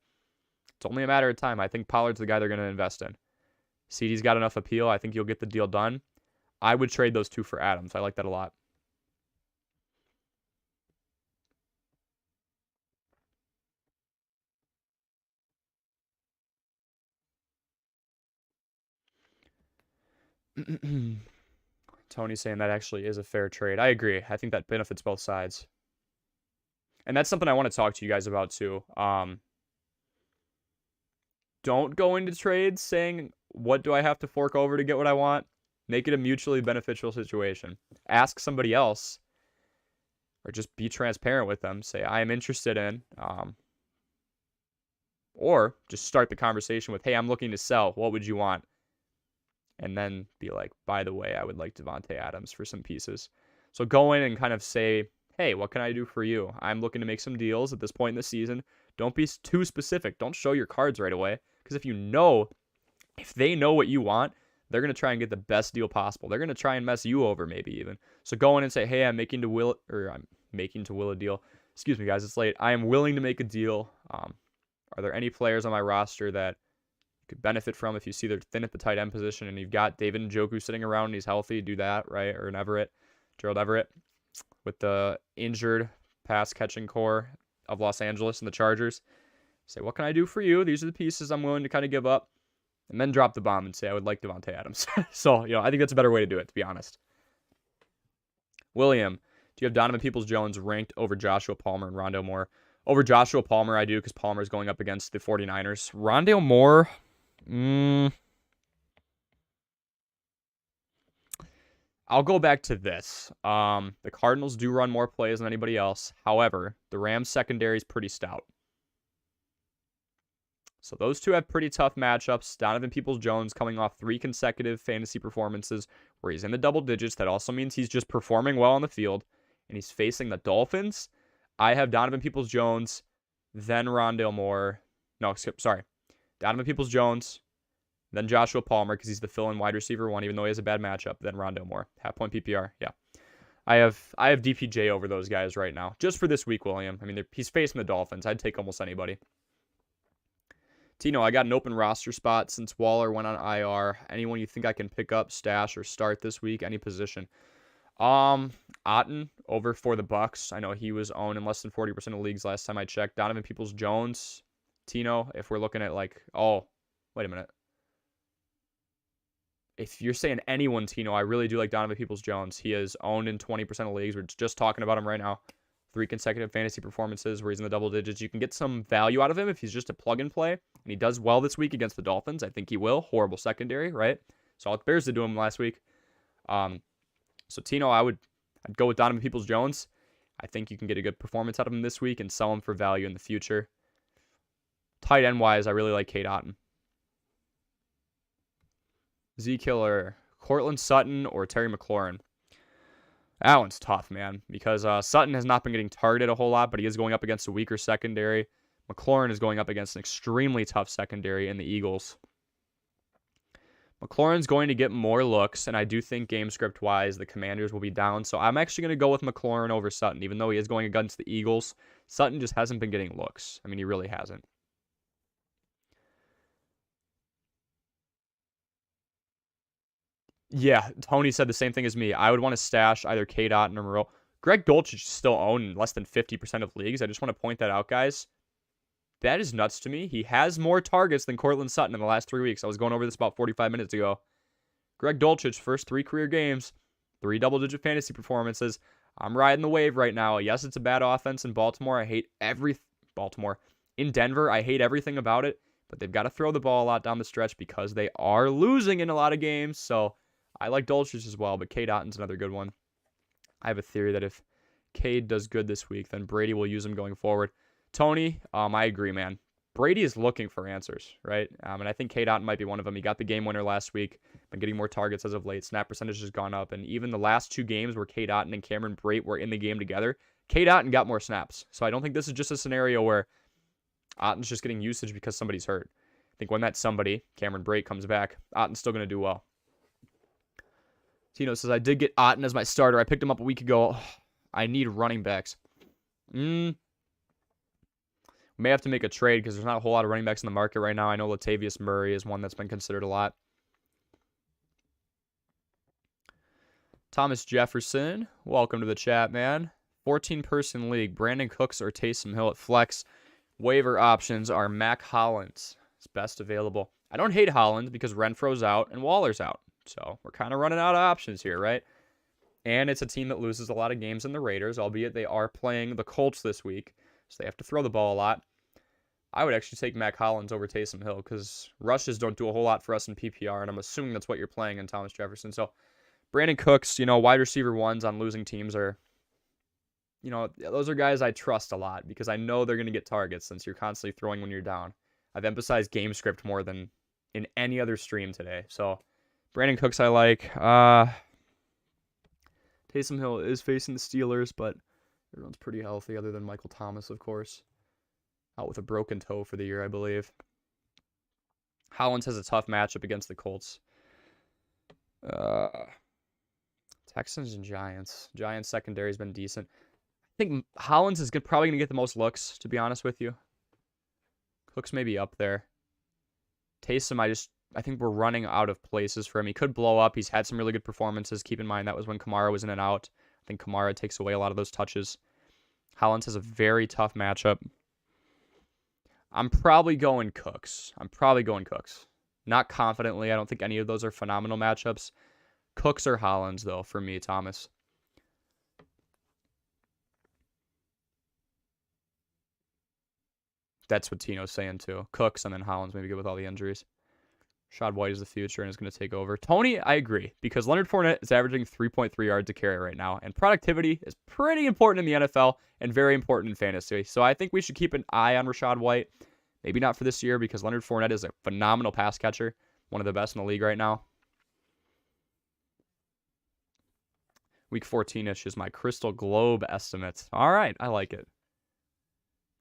It's only a matter of time. I think Pollard's the guy they're going to invest in. CeeDee's got enough appeal. I think you'll get the deal done. I would trade those two for Adams. I like that a lot. Tony's saying that actually is a fair trade. I agree. I think that benefits both sides. And that's something I want to talk to you guys about too. Don't go into trades saying, what do I have to fork over to get what I want? Make it a mutually beneficial situation. Ask somebody else, or just be transparent with them. Say, I am interested in, or just start the conversation with, hey, I'm looking to sell. What would you want? And then be like, by the way, I would like Devontae Adams for some pieces. So go in and kind of say, hey, what can I do for you? I'm looking to make some deals at this point in the season. Don't be too specific. Don't show your cards right away. Because if they know what you want, they're going to try and get the best deal possible. They're going to try and mess you over maybe even. So go in and say, hey, I'm making to Will a deal. Excuse me, guys, it's late. I am willing to make a deal. Are there any players on my roster that could benefit from if you see they're thin at the tight end position and you've got David Njoku sitting around and he's healthy? Do that, right? Or Gerald Everett, with the injured pass catching core of Los Angeles and the Chargers. Say, what can I do for you? These are the pieces I'm willing to kind of give up. And then drop the bomb and say, I would like Devontae Adams. So, I think that's a better way to do it, to be honest. William, do you have Donovan Peoples-Jones ranked over Joshua Palmer and Rondale Moore? Over Joshua Palmer, I do, because Palmer's going up against the 49ers. Rondale Moore, I'll go back to this. The Cardinals do run more plays than anybody else. However, the Rams secondary is pretty stout. So those two have pretty tough matchups. Donovan Peoples-Jones coming off 3 consecutive fantasy performances where he's in the double digits. That also means he's just performing well on the field. And he's facing the Dolphins. I have Donovan Peoples-Jones, then Rondale Moore. No, sorry. Donovan Peoples-Jones, then Joshua Palmer because he's the fill-in wide receiver one, even though he has a bad matchup. Then Rondale Moore. Half-point PPR, yeah. I have DPJ over those guys right now. Just for this week, William. I mean, he's facing the Dolphins. I'd take almost anybody. Tino, I got an open roster spot since Waller went on IR. Anyone you think I can pick up, stash, or start this week? Any position? Otten over for the Bucks. I know he was owned in less than 40% of leagues last time I checked. Donovan Peoples-Jones, Tino, if we're looking at wait a minute. If you're saying anyone, Tino, I really do like Donovan Peoples-Jones. He is owned in 20% of leagues. We're just talking about him right now. 3 consecutive fantasy performances where he's in the double digits. You can get some value out of him if he's just a plug and play. And he does well this week against the Dolphins. I think he will. Horrible secondary, right? So the Bears did do him last week. So Tino, I'd go with Donovan Peoples-Jones. I think you can get a good performance out of him this week and sell him for value in the future. Tight end wise, I really like Cade Otton. Z-Killer, Cortland Sutton or Terry McLaurin. That one's tough, man, because Sutton has not been getting targeted a whole lot, but he is going up against a weaker secondary. McLaurin is going up against an extremely tough secondary in the Eagles. McLaurin's going to get more looks, and I do think game script-wise, the Commanders will be down. So I'm actually going to go with McLaurin over Sutton, even though he is going against the Eagles. Sutton just hasn't been getting looks. I mean, he really hasn't. Yeah, Tony said the same thing as me. I would want to stash either Cade Otton or Moreau. Greg Dulcich is still owned in less than 50% of leagues. I just want to point that out, guys. That is nuts to me. He has more targets than Cortland Sutton in the last 3 weeks. I was going over this about 45 minutes ago. Greg Dulcich, first 3 career games, 3 double-digit fantasy performances. I'm riding the wave right now. Yes, it's a bad offense in Baltimore. I hate Baltimore. In Denver, I hate everything about it, but they've got to throw the ball a lot down the stretch because they are losing in a lot of games. So I like Dulcich as well, but Cade Otton's another good one. I have a theory that if Cade does good this week, then Brady will use him going forward. Tony, I agree, man. Brady is looking for answers, right? And I think Cade Otton might be one of them. He got the game winner last week. Been getting more targets as of late. Snap percentage has gone up. And even the last 2 games where Cade Otton and Cameron Brate were in the game together, Cade Otton got more snaps. So I don't think this is just a scenario where Otton's just getting usage because somebody's hurt. I think when that somebody, Cameron Brate, comes back, Otton's still going to do well. Tino says, I did get Otton as my starter. I picked him up a week ago. I need running backs. May have to make a trade because there's not a whole lot of running backs in the market right now. I know Latavius Murray is one that's been considered a lot. Thomas Jefferson, welcome to the chat, man. 14-person league. Brandon Cooks or Taysom Hill at flex. Waiver options are Mac Hollins. It's best available. I don't hate Hollins because Renfro's out and Waller's out. So we're kind of running out of options here, right? And it's a team that loses a lot of games in the Raiders, albeit they are playing the Colts this week. So they have to throw the ball a lot. I would actually take Mac Hollins over Taysom Hill because rushes don't do a whole lot for us in PPR, and I'm assuming that's what you're playing in Thomas Jefferson. So Brandon Cooks, wide receiver ones on losing teams are, those are guys I trust a lot because I know they're going to get targets since you're constantly throwing when you're down. I've emphasized game script more than in any other stream today. So Brandon Cooks I like. Taysom Hill is facing the Steelers, but everyone's pretty healthy other than Michael Thomas, of course. Out with a broken toe for the year, I believe. Hollins has a tough matchup against the Colts. Texans and Giants. Giants secondary has been decent. I think Hollins is probably going to get the most looks, to be honest with you. Cooks may be up there. Taysom, I think we're running out of places for him. He could blow up. He's had some really good performances. Keep in mind that was when Kamara was in and out. I think Kamara takes away a lot of those touches. Hollins has a very tough matchup. I'm probably going Cooks. Not confidently. I don't think any of those are phenomenal matchups. Cooks or Hollins, though, for me, Thomas. That's what Tino's saying, too. Cooks and then Hollins, maybe good with all the injuries. Rashad White is the future and is going to take over. Tony, I agree, because Leonard Fournette is averaging 3.3 yards a carry right now, and productivity is pretty important in the NFL and very important in fantasy. So I think we should keep an eye on Rashad White. Maybe not for this year because Leonard Fournette is a phenomenal pass catcher, one of the best in the league right now. Week 14-ish is my Crystal Globe estimate. All right, I like it.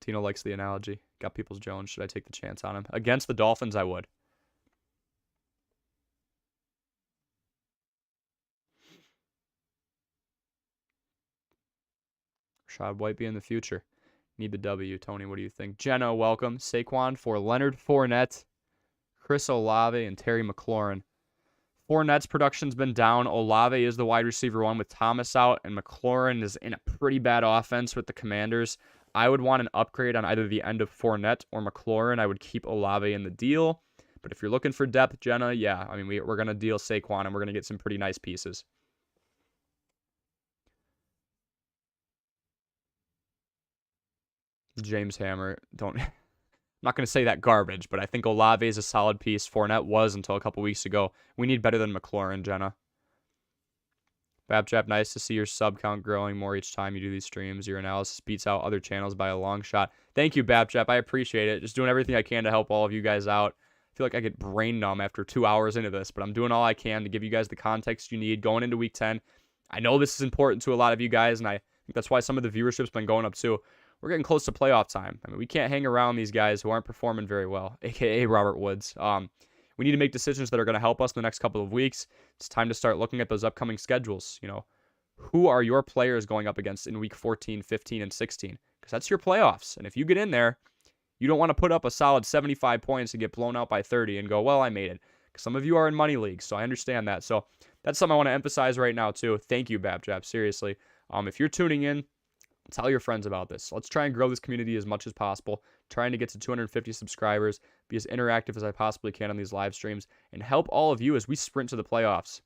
Tino likes the analogy. Got Peoples-Jones. Should I take the chance on him? Against the Dolphins, I would. Rashad White be in the future. Need the W. Tony, what do you think? Jenna, welcome. Saquon for Leonard Fournette, Chris Olave, and Terry McLaurin. Fournette's production's been down. Olave is the wide receiver one with Thomas out, and McLaurin is in a pretty bad offense with the Commanders. I would want an upgrade on either the end of Fournette or McLaurin. I would keep Olave in the deal. But if you're looking for depth, Jenna, yeah, I mean, we're going to deal Saquon, and we're going to get some pretty nice pieces. James Hammer, I'm not going to say that garbage, but I think Olave is a solid piece. Fournette was until a couple weeks ago. We need better than McLaurin, Jenna. Bapjap, nice to see your sub count growing more each time you do these streams. Your analysis beats out other channels by a long shot. Thank you, Bapjap. I appreciate it. Just doing everything I can to help all of you guys out. I feel like I get brain numb after 2 hours into this, but I'm doing all I can to give you guys the context you need going into week 10. I know this is important to a lot of you guys, and I think that's why some of the viewership's been going up too. We're getting close to playoff time. I mean, we can't hang around these guys who aren't performing very well, aka Robert Woods. We need to make decisions that are going to help us in the next couple of weeks. It's time to start looking at those upcoming schedules. You know, who are your players going up against in week 14, 15, and 16? Because that's your playoffs. And if you get in there, you don't want to put up a solid 75 points and get blown out by 30 and go, well, I made it. Because some of you are in money leagues, so I understand that. So that's something I want to emphasize right now, too. Thank you, Babjap. Seriously. If you're tuning in, tell your friends about this. Let's try and grow this community as much as possible. Trying to get to 250 subscribers, be as interactive as I possibly can on these live streams, and help all of you as we sprint to the playoffs.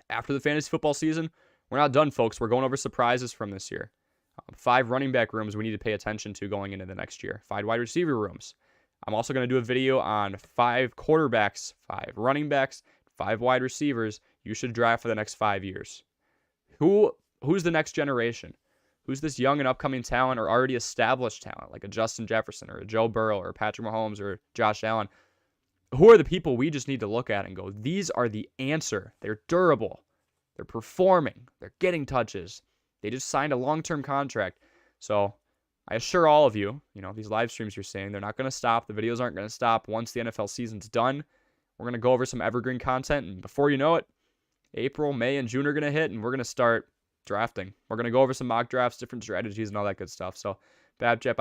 After the fantasy football season, we're not done, folks. We're going over surprises from this year. 5 running back rooms we need to pay attention to going into the next year. 5 wide receiver rooms. I'm also going to do a video on 5 quarterbacks, 5 running backs, 5 wide receivers you should draft for the next 5 years. Who's the next generation? Who's this young and upcoming talent or already established talent, like a Justin Jefferson or a Joe Burrow or Patrick Mahomes or Josh Allen? Who are the people we just need to look at and go, these are the answer. They're durable. They're performing. They're getting touches. They just signed a long-term contract. So I assure all of you, these live streams you're seeing, they're not going to stop. The videos aren't going to stop once the NFL season's done. We're going to go over some evergreen content, and before you know it, April, May, and June are going to hit, and we're going to start drafting. We're going to go over some mock drafts, different strategies, and all that good stuff. So, Babjap,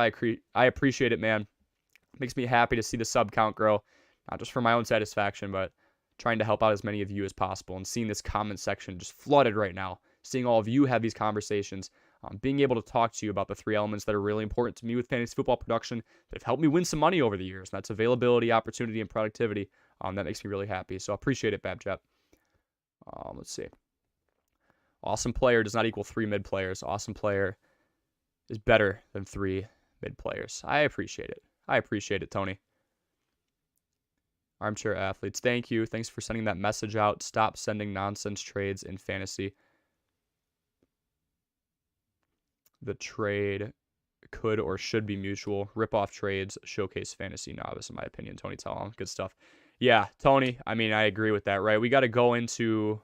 I appreciate it, man. It makes me happy to see the sub count grow, not just for my own satisfaction, but trying to help out as many of you as possible, and seeing this comment section just flooded right now, seeing all of you have these conversations, being able to talk to you about the 3 elements that are really important to me with fantasy football production that have helped me win some money over the years, and that's availability, opportunity, and productivity. That makes me really happy. So I appreciate it, Babjap. Let's see. Awesome player does not equal 3 mid players. Awesome player is better than 3 mid players. I appreciate it. I appreciate it, Tony. Armchair Athletes, thank you. Thanks for sending that message out. Stop sending nonsense trades in fantasy. The trade could or should be mutual. Rip-off trades showcase fantasy novice, in my opinion. Tony Tellum, good stuff. Yeah, Tony, I mean, I agree with that, right? We got to go into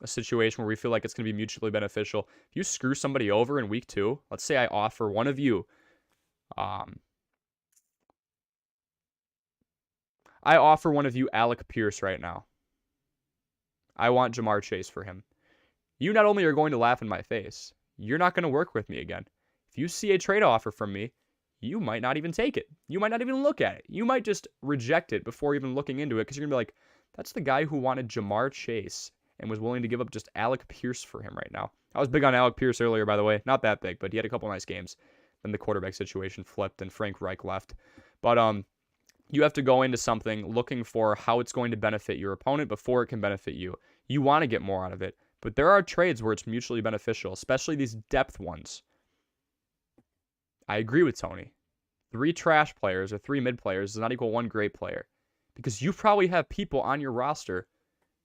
a situation where we feel like it's going to be mutually beneficial. If you screw somebody over in week 2, let's say I offer one of you, Alec Pierce right now. I want Jamar Chase for him. You not only are going to laugh in my face, you're not going to work with me again. If you see a trade offer from me, you might not even take it. You might not even look at it. You might just reject it before even looking into it because you're going to be like, that's the guy who wanted Jamar Chase and was willing to give up just Alec Pierce for him right now. I was big on Alec Pierce earlier, by the way. Not that big, but he had a couple nice games. Then the quarterback situation flipped and Frank Reich left. But you have to go into something looking for how it's going to benefit your opponent before it can benefit you. You want to get more out of it. But there are trades where it's mutually beneficial, especially these depth ones. I agree with Tony. 3 trash players or 3 mid players does not equal 1 great player. Because you probably have people on your roster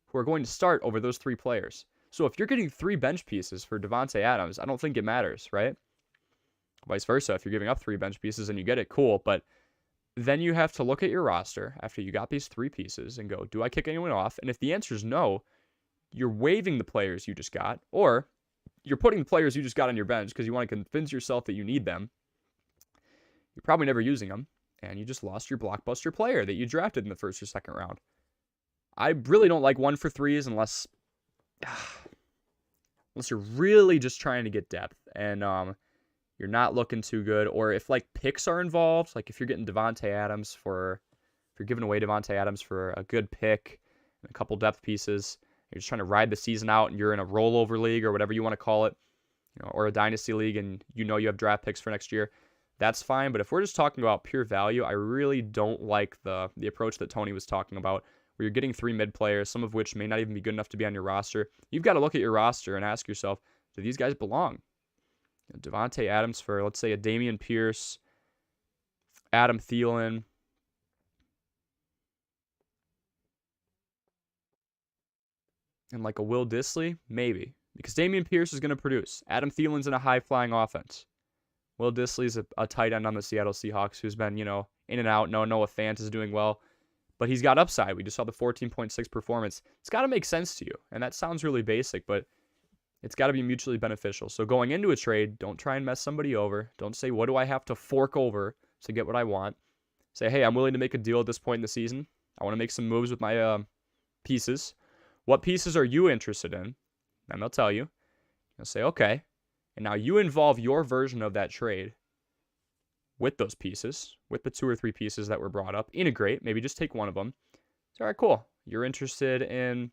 who are going to start over those 3 players. So if you're getting 3 bench pieces for Devontae Adams, I don't think it matters, right? Vice versa, if you're giving up 3 bench pieces and you get it, cool. But then you have to look at your roster after you got these 3 pieces and go, do I kick anyone off? And if the answer is no, you're waiving the players you just got, or you're putting the players you just got on your bench because you want to convince yourself that you need them. You're probably never using them, and you just lost your blockbuster player that you drafted in the first or second round. I really don't like 1 for 3s unless you're really just trying to get depth and you're not looking too good, or if like picks are involved, like if you're getting if you're giving away Devontae Adams for a good pick and a couple depth pieces, you're just trying to ride the season out and you're in a rollover league or whatever you want to call it, or a dynasty league and you have draft picks for next year, that's fine. But if we're just talking about pure value, I really don't like the approach that Tony was talking about, where you're getting 3 mid players, some of which may not even be good enough to be on your roster. You've got to look at your roster and ask yourself, do these guys belong? Devontae Adams for, let's say, a Dameon Pierce, Adam Thielen, and like a Will Dissly? Maybe. because Dameon Pierce is going to produce. Adam Thielen's in a high-flying offense. Will Dissly's a tight end on the Seattle Seahawks who's been, in and out. Noah Fant is doing well, but he's got upside. We just saw the 14.6 performance. It's got to make sense to you, and that sounds really basic, but it's got to be mutually beneficial. So going into a trade, don't try and mess somebody over. Don't say, what do I have to fork over to get what I want? Say, hey, I'm willing to make a deal at this point in the season. I want to make some moves with my pieces. What pieces are you interested in? And they'll tell you. You'll say, okay. And now you involve your version of that trade with those pieces, with the 2 or 3 pieces that were brought up. Integrate. Maybe just take one of them. It's all right, cool. You're interested in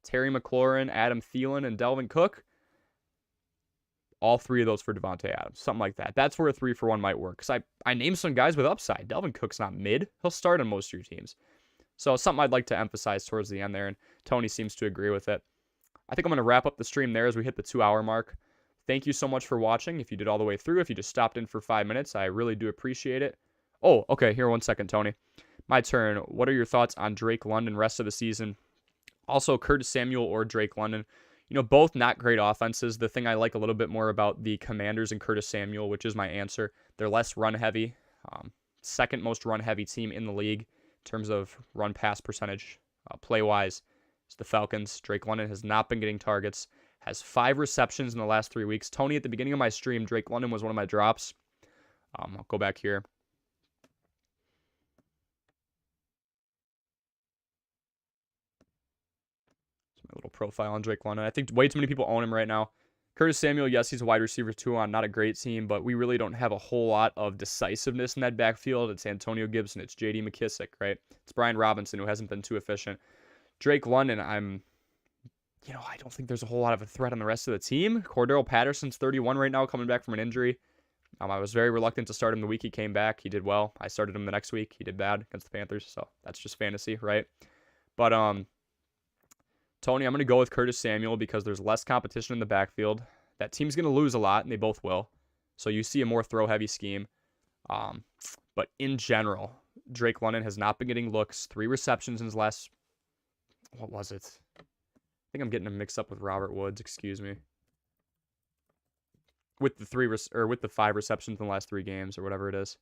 Terry McLaurin, Adam Thielen, and Delvin Cook. All 3 of those for Devontae Adams. Something like that. That's where a 3-for-1 might work. Because I named some guys with upside. Delvin Cook's not mid. He'll start on most of your teams. So something I'd like to emphasize towards the end there, and Tony seems to agree with it. I think I'm going to wrap up the stream there as we hit the 2-hour mark. Thank you so much for watching. If you did all the way through, if you just stopped in for 5 minutes, I really do appreciate it. Oh, okay, here 1 second, Tony. My turn. What are your thoughts on Drake London rest of the season? Also, Curtis Samuel or Drake London. Both not great offenses. The thing I like a little bit more about the Commanders and Curtis Samuel, which is my answer, they're less run-heavy. Second most run-heavy team in the league in terms of run-pass percentage. Play-wise, it's the Falcons. Drake London has not been getting targets. Has 5 receptions in the last 3 weeks. Tony, at the beginning of my stream, Drake London was one of my drops. I'll go back here. It's my little profile on Drake London. I think way too many people own him right now. Curtis Samuel, yes, he's a wide receiver too on not a great team, but we really don't have a whole lot of decisiveness in that backfield. It's Antonio Gibson. It's J.D. McKissick, right? It's Brian Robinson, who hasn't been too efficient. Drake London, I don't think there's a whole lot of a threat on the rest of the team. Cordero Patterson's 31 right now, coming back from an injury. I was very reluctant to start him the week he came back. He did well. I started him the next week. He did bad against the Panthers, so that's just fantasy, right? But, Tony, I'm going to go with Curtis Samuel because there's less competition in the backfield. That team's going to lose a lot, and they both will. So you see a more throw-heavy scheme. But in general, Drake London has not been getting looks. 3 receptions in his last... What was it? I think I'm getting him mixed up with Robert Woods. Excuse me. With the 5 receptions in the last 3 games or whatever it is.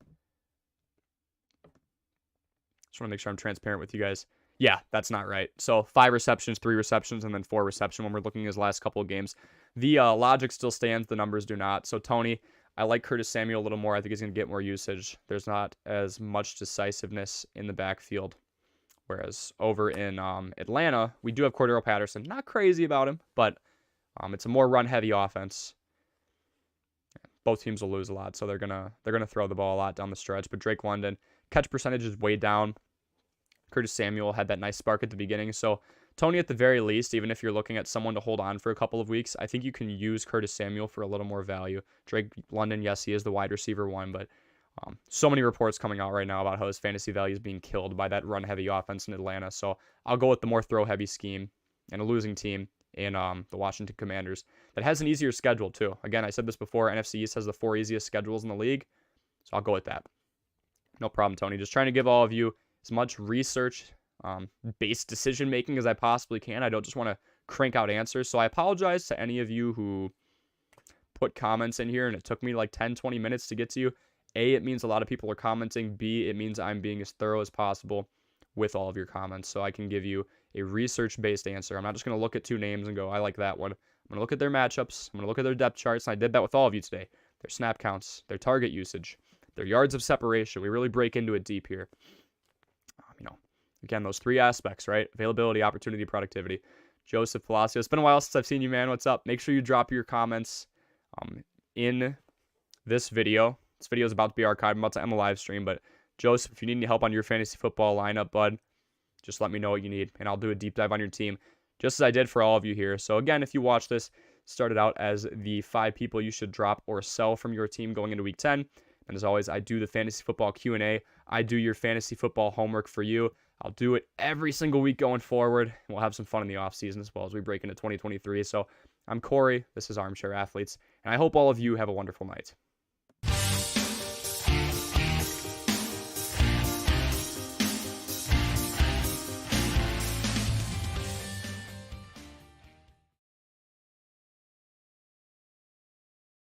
Just want to make sure I'm transparent with you guys. Yeah, that's not right. So 5 receptions, 3 receptions, and then 4 receptions when we're looking at his last couple of games. The logic still stands. The numbers do not. So Tony, I like Curtis Samuel a little more. I think he's going to get more usage. There's not as much decisiveness in the backfield. Whereas over in Atlanta, we do have Cordero Patterson. Not crazy about him, but it's a more run-heavy offense. Both teams will lose a lot, so they're gonna throw the ball a lot down the stretch. But Drake London, catch percentage is way down. Curtis Samuel had that nice spark at the beginning. So Tony, at the very least, even if you're looking at someone to hold on for a couple of weeks, I think you can use Curtis Samuel for a little more value. Drake London, yes, he is the wide receiver 1, but so many reports coming out right now about how his fantasy value is being killed by that run-heavy offense in Atlanta. So I'll go with the more throw-heavy scheme and a losing team in the Washington Commanders that has an easier schedule too. Again, I said this before, NFC East has the 4 easiest schedules in the league, so I'll go with that. No problem, Tony. Just trying to give all of you as much research-based decision-making as I possibly can. I don't just want to crank out answers, so I apologize to any of you who put comments in here and it took me like 10, 20 minutes to get to you. A, it means a lot of people are commenting. B, it means I'm being as thorough as possible with all of your comments so I can give you a research-based answer. I'm not just going to look at 2 names and go, I like that one. I'm going to look at their matchups. I'm going to look at their depth charts, and I did that with all of you today. Their snap counts, their target usage, their yards of separation. We really break into it deep here. Again, those 3 aspects, right? Availability, opportunity, productivity. Joseph Palacio, it's been a while since I've seen you, man. What's up? Make sure you drop your comments in this video. This video is about to be archived. I'm about to end the live stream, but Joseph, if you need any help on your fantasy football lineup, bud, just let me know what you need, and I'll do a deep dive on your team, just as I did for all of you here. So again, if you watch this, started out as the 5 people you should drop or sell from your team going into Week 10. And as always, I do the fantasy football Q&A. I do your fantasy football homework for you. I'll do it every single week going forward. We'll have some fun in the offseason as well as we break into 2023. So I'm Corey. This is Armchair Athletes, and I hope all of you have a wonderful night.